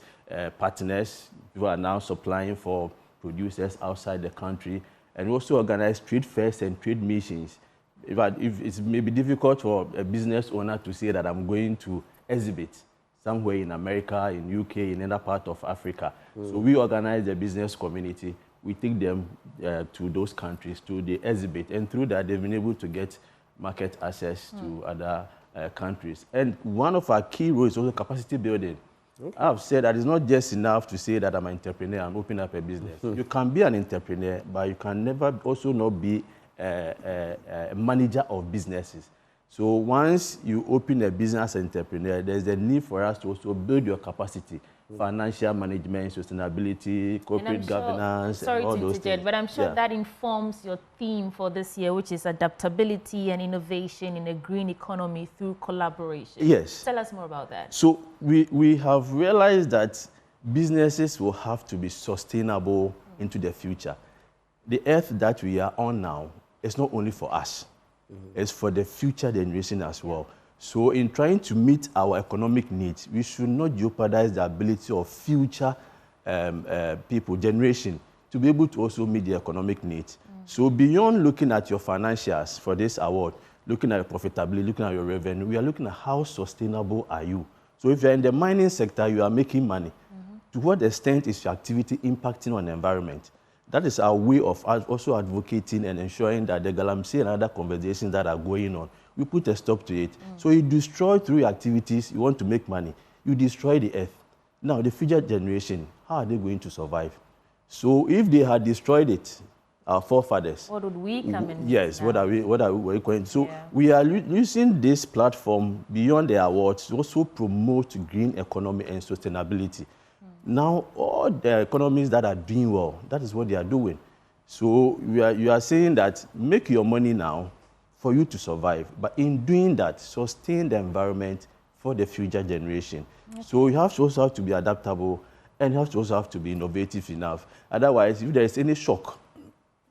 partners who are now supplying for producers outside the country. And we also organize trade fairs and trade missions. If it may be difficult for a business owner to say that I'm going to exhibit somewhere in America, in UK, in another part of Africa. So we organize the business community. We take them to those countries to the exhibit. And through that, they've been able to get market access to other countries. And one of our key roles is also capacity building. I've said that it's not just enough to say that I'm an entrepreneur, I'm opening up a business. You can be an entrepreneur, but you can never also not be a manager of businesses. So once you open a business entrepreneur, there's a need for us to also build your capacity, financial management, sustainability, corporate governance, and all those things. But I'm sure that informs your theme for this year, which is adaptability and innovation in a green economy through collaboration. Yes. Tell us more about that. So we have realized that businesses will have to be sustainable into the future. The earth that we are on now it's not only for us, it's for the future generation as well. So in trying to meet our economic needs, we should not jeopardize the ability of future people, generation, to be able to also meet the economic needs. So beyond looking at your financials for this award, looking at your profitability, looking at your revenue, we are looking at how sustainable are you. So if you're in the mining sector, you are making money. To what extent is your activity impacting on the environment? That is our way of also advocating and ensuring that the galamsey and other conversations that are going on, we put a stop to it. So you destroy through your activities, you want to make money, you destroy the earth. Now, the future generation, how are they going to survive? So if they had destroyed it, our forefathers. What would we come in? Yes, what are we going to? So we are using this platform beyond the awards to also promote green economy and sustainability. Now, all the economies that are doing well, that is what they are doing. So you are saying that make your money now for you to survive, but in doing that, sustain the environment for the future generation. So you also have to be adaptable, and you also have to be innovative enough. Otherwise, if there is any shock,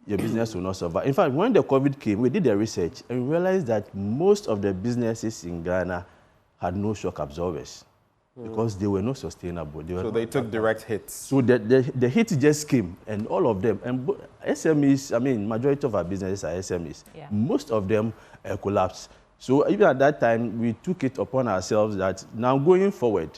your business will not survive. In fact, when the COVID came, we did the research and we realized that most of the businesses in Ghana had no shock absorbers because they were not sustainable. So they took direct hits. So the hit just came, and all of them, and SMEs, I mean, majority of our businesses are SMEs. Yeah. Most of them collapsed. So even at that time, we took it upon ourselves that now going forward,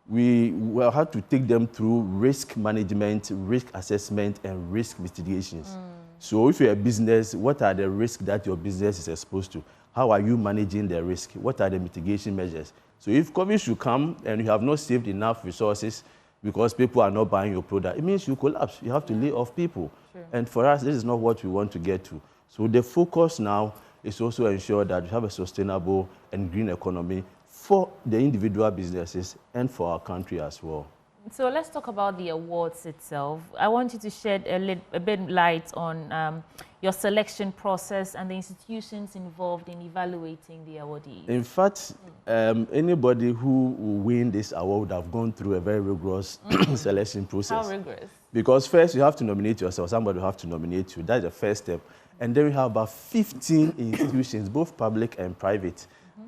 we will have to take them through risk management, risk assessment, and risk mitigations. So if you're a business, what are the risks that your business is exposed to? How are you managing the risk? What are the mitigation measures? So if COVID should come and you have not saved enough resources because people are not buying your product, it means you collapse. You have to lay off people. Sure. And for us, this is not what we want to get to. So the focus now is also ensure that we have a sustainable and green economy for the individual businesses and for our country as well. So let's talk about the awards itself. I want you to shed a bit light on your selection process and the institutions involved in evaluating the awardees. In fact, anybody who will win this award would have gone through a very rigorous selection process. How rigorous? Because first you have to nominate yourself. Somebody will have to nominate you. That's the first step. And then we have about 15 institutions, both public and private,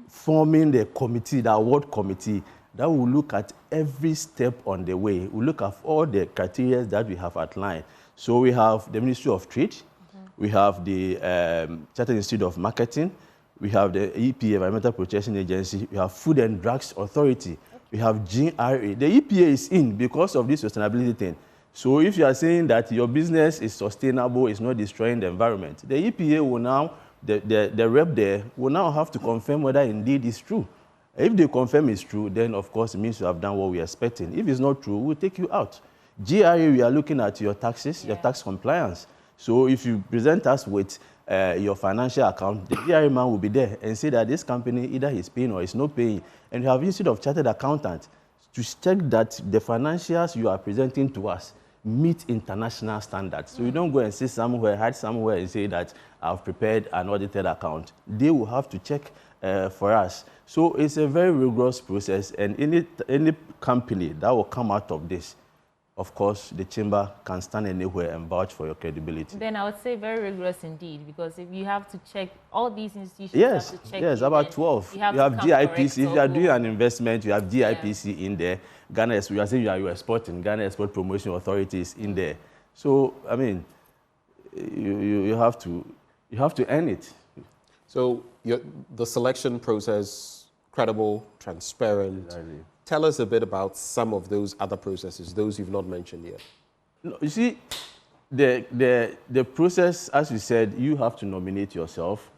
forming the committee, the award committee, that will look at every step on the way. We look at all the criteria that we have outlined. So we have the Ministry of Trade, we have the Chartered Institute of Marketing, we have the EPA, Environmental Protection Agency, we have Food and Drugs Authority, we have GRA. The EPA is in because of this sustainability thing. So if you are saying that your business is sustainable, it's not destroying the environment, the EPA will now, the rep there will now have to confirm whether indeed it's true. If they confirm it's true, then of course it means you have done what we're expecting. If it's not true, we'll take you out. GRA, we are looking at your taxes, your tax compliance. So if you present us with your financial account, the GRA man will be there and say that this company either is paying or is not paying. And you have Institute of Chartered Accountants to check that the financials you are presenting to us meet international standards. So you don't go and sit somewhere, hide somewhere and say that I've prepared an audited account. They will have to check for us. So it's a very rigorous process, and any company that will come out of this, of course, the chamber can stand anywhere and vouch for your credibility. Then I would say very rigorous indeed, because if you have to check all these institutions, yes, have to check about 12. You have GIPC. If you are doing an investment, you have GIPC in there. Ghana, you are saying you are exporting. Ghana Export Promotion Authority is in there. So I mean, you have to earn it. So the selection process, credible, transparent. Exactly. Tell us a bit about some of those other processes, those you've not mentioned yet. No, you see, the process, as you said, you have to nominate yourself.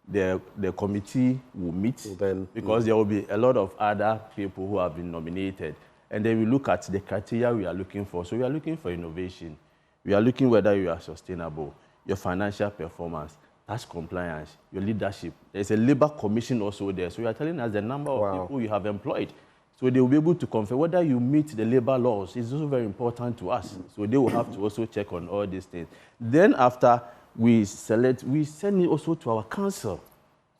The committee will meet, because there will be a lot of other people who have been nominated. And then we look at the criteria we are looking for. So we are looking for innovation. We are looking whether you are sustainable, your financial performance, tax compliance, your leadership. There's a labor commission also there. So you are telling us the number of people you have employed. So they will be able to confirm whether you meet the labor laws. It's also very important to us. So they will have to also check on all these things. Then after we select, we send it also to our council.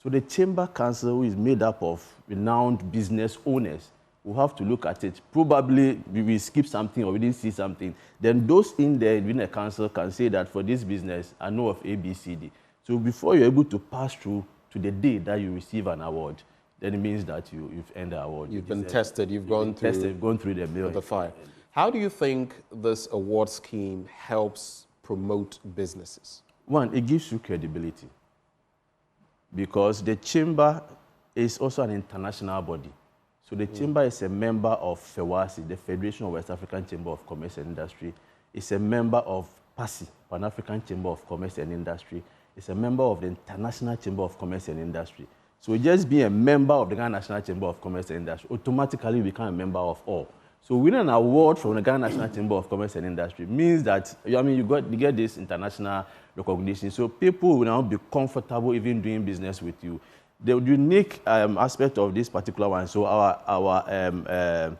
So the chamber council, who is made up of renowned business owners, will have to look at it. Probably we will skip something or we didn't see something. Then those in there within the council can say that for this business, I know of ABCD. So So before you're able to pass through to the day that you receive an award, then it means that you've earned the award. You've been tested, you've gone through the fire. How do you think this award scheme helps promote businesses? One, it gives you credibility because the chamber is also an international body. So the chamber is a member of FEWASI, the Federation of West African Chamber of Commerce and Industry. It's a member of PASI, Pan-African Chamber of Commerce and Industry. It's a member of the International Chamber of Commerce and Industry. So just being a member of the Ghana National Chamber of Commerce and Industry automatically become a member of all. So winning an award from the Ghana National Chamber of Commerce and Industry means that, you get this international recognition. So people will now be comfortable even doing business with you. The unique aspect of this particular one, so our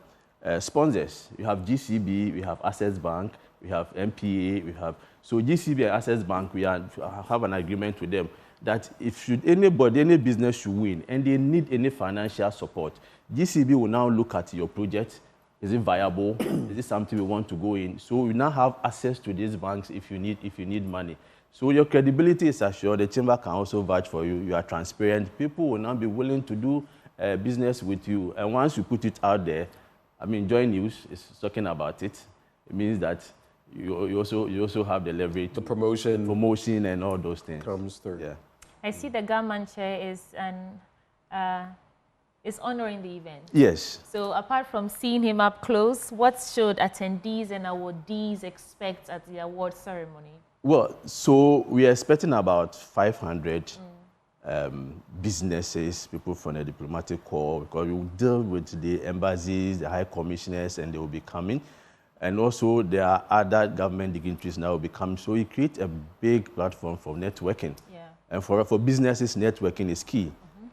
sponsors, we have GCB, we have Access Bank, we have MPA, we have, so GCB and Access Bank, we have an agreement with them that if any business should win and they need any financial support, GCB will now look at your project. Is it viable? Is it something we want to go in? So we now have access to these banks if you need money. So your credibility is assured. The chamber can also vouch for you. You are transparent. People will now be willing to do business with you. And once you put it out there, Joy News is talking about it. It means that you also have the leverage. The promotion and all those things. Comes through. Yeah. I see the government chair is honoring the event. Yes. So apart from seeing him up close, what should attendees and awardees expect at the award ceremony? Well, so we are expecting about 500 businesses, people from the diplomatic corps, because we will deal with the embassies, the high commissioners, and they will be coming. And also there are other government dignitaries now will be coming. So we create a big platform for networking. Yeah. And for businesses, networking is key.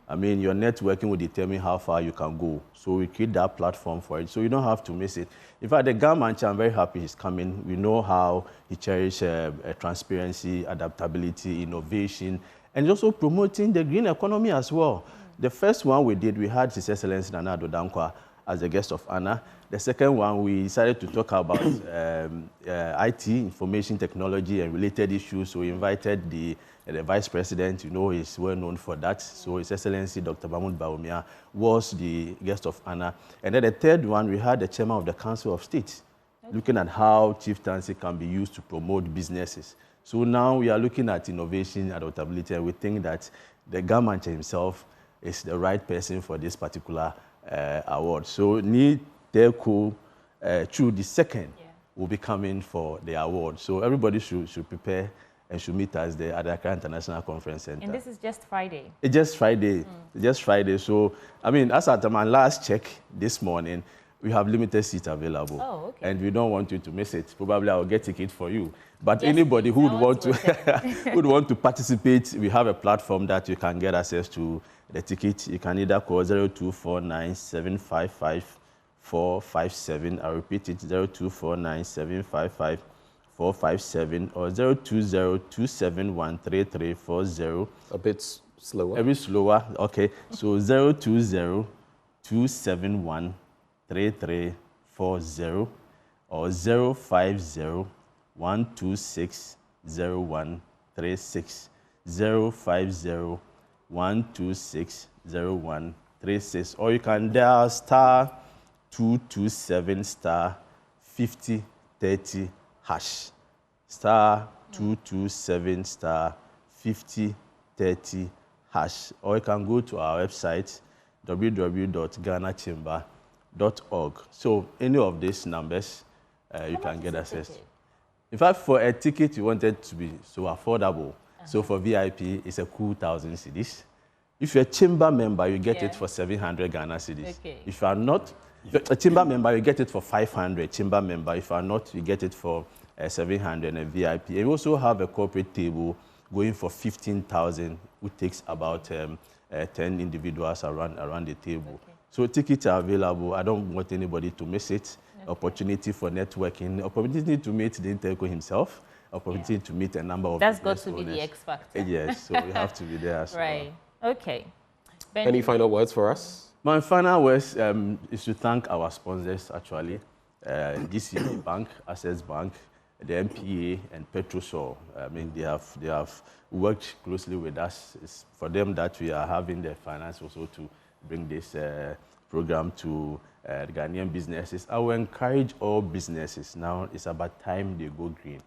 Your networking will determine how far you can go. So we create that platform for it. So you don't have to miss it. In fact, the government, I'm very happy he's coming. We know how he cherishes transparency, adaptability, innovation, and also promoting the green economy as well. The first one we did, we had His Excellency Nana Addo Dankwa as a guest of honor. The second one, we decided to talk about IT, information technology, and related issues. So we invited the Vice President, he's well known for that. So His Excellency Dr. Mahmoud Bawumia was the guest of honor. And then the third one, we had the Chairman of the Council of State, looking at how chieftaincy can be used to promote businesses. So now we are looking at innovation, adaptability, and we think that the government himself is the right person for this particular award. So Ni Teku Chu the second will be coming for the award. So everybody should prepare and should meet us there at the Accra International Conference Center. And this is just Friday? It's just Friday. Just Friday. So, as at my last check this morning, we have limited seats available. Oh, okay. And we don't want you to miss it. Probably I'll get ticket for you. But yes, anybody who would want to would want to participate, we have a platform that you can get access to the ticket. You can either call 0249 755 457. I repeat it, 0249 755 457 or 020-271-3340. A bit slower. A bit slower, okay. So 020-271-3340 or 050-126-0136. 050-126-0136. Or you can dial star 227 star 5030 hash. Star 227 star 5030 hash. Or you can go to our website www.ghanachamber.org. So any of these numbers you can get access. In fact, for a ticket you want it to be so affordable. So for VIP it's a cool 1,000 cedis. If you're a chamber member, you get it for 700 Ghana cedis. Okay. If you are not a chamber member, you get it for 500. Chamber member, if you are not, you get it for 700 and VIP. And we also have a corporate table going for 15,000, which takes about 10 individuals around the table. Okay. So tickets are available. I don't want anybody to miss it. Okay. Opportunity for networking, opportunity to meet the Interco himself, opportunity to meet a number of That's got to be the X factor. Yes, so we have to be there as right. Well. Okay. Any final words for us? My final words is to thank our sponsors, actually. GCB Bank, Access Bank, the MPA and Petrosol. I mean, they have worked closely with us. It's for them that we are having the finance also to bring this program to the Ghanaian businesses. I will encourage all businesses. Now it's about time they go green.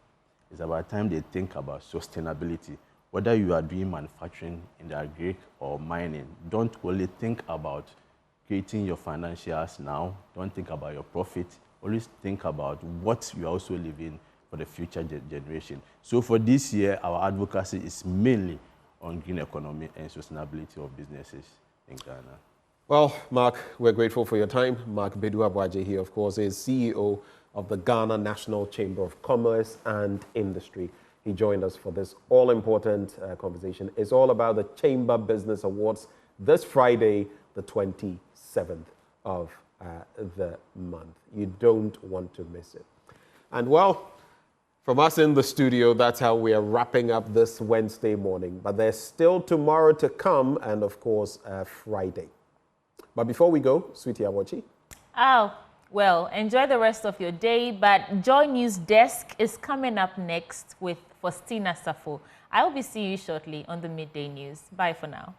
It's about time they think about sustainability. Whether you are doing manufacturing in the agri or mining, don't only think about creating your financials now. Don't think about your profit. Always think about what you are also leaving for the future generation. So for this year, our advocacy is mainly on green economy and sustainability of businesses in Ghana. Well, Mark, we're grateful for your time. Mark Bedu-Aboagye here, of course, is CEO of the Ghana National Chamber of Commerce and Industry. He joined us for this all-important conversation. It's all about the Chamber Business Awards this Friday, the 27th of the month. You don't want to miss it. And well, from us in the studio, that's how we are wrapping up this Wednesday morning. But there's still tomorrow to come and, of course, Friday. But before we go, Sweetie Awochi. Oh, well, enjoy the rest of your day. But Joy News Desk is coming up next with Faustina Safo. I will be seeing you shortly on the Midday News. Bye for now.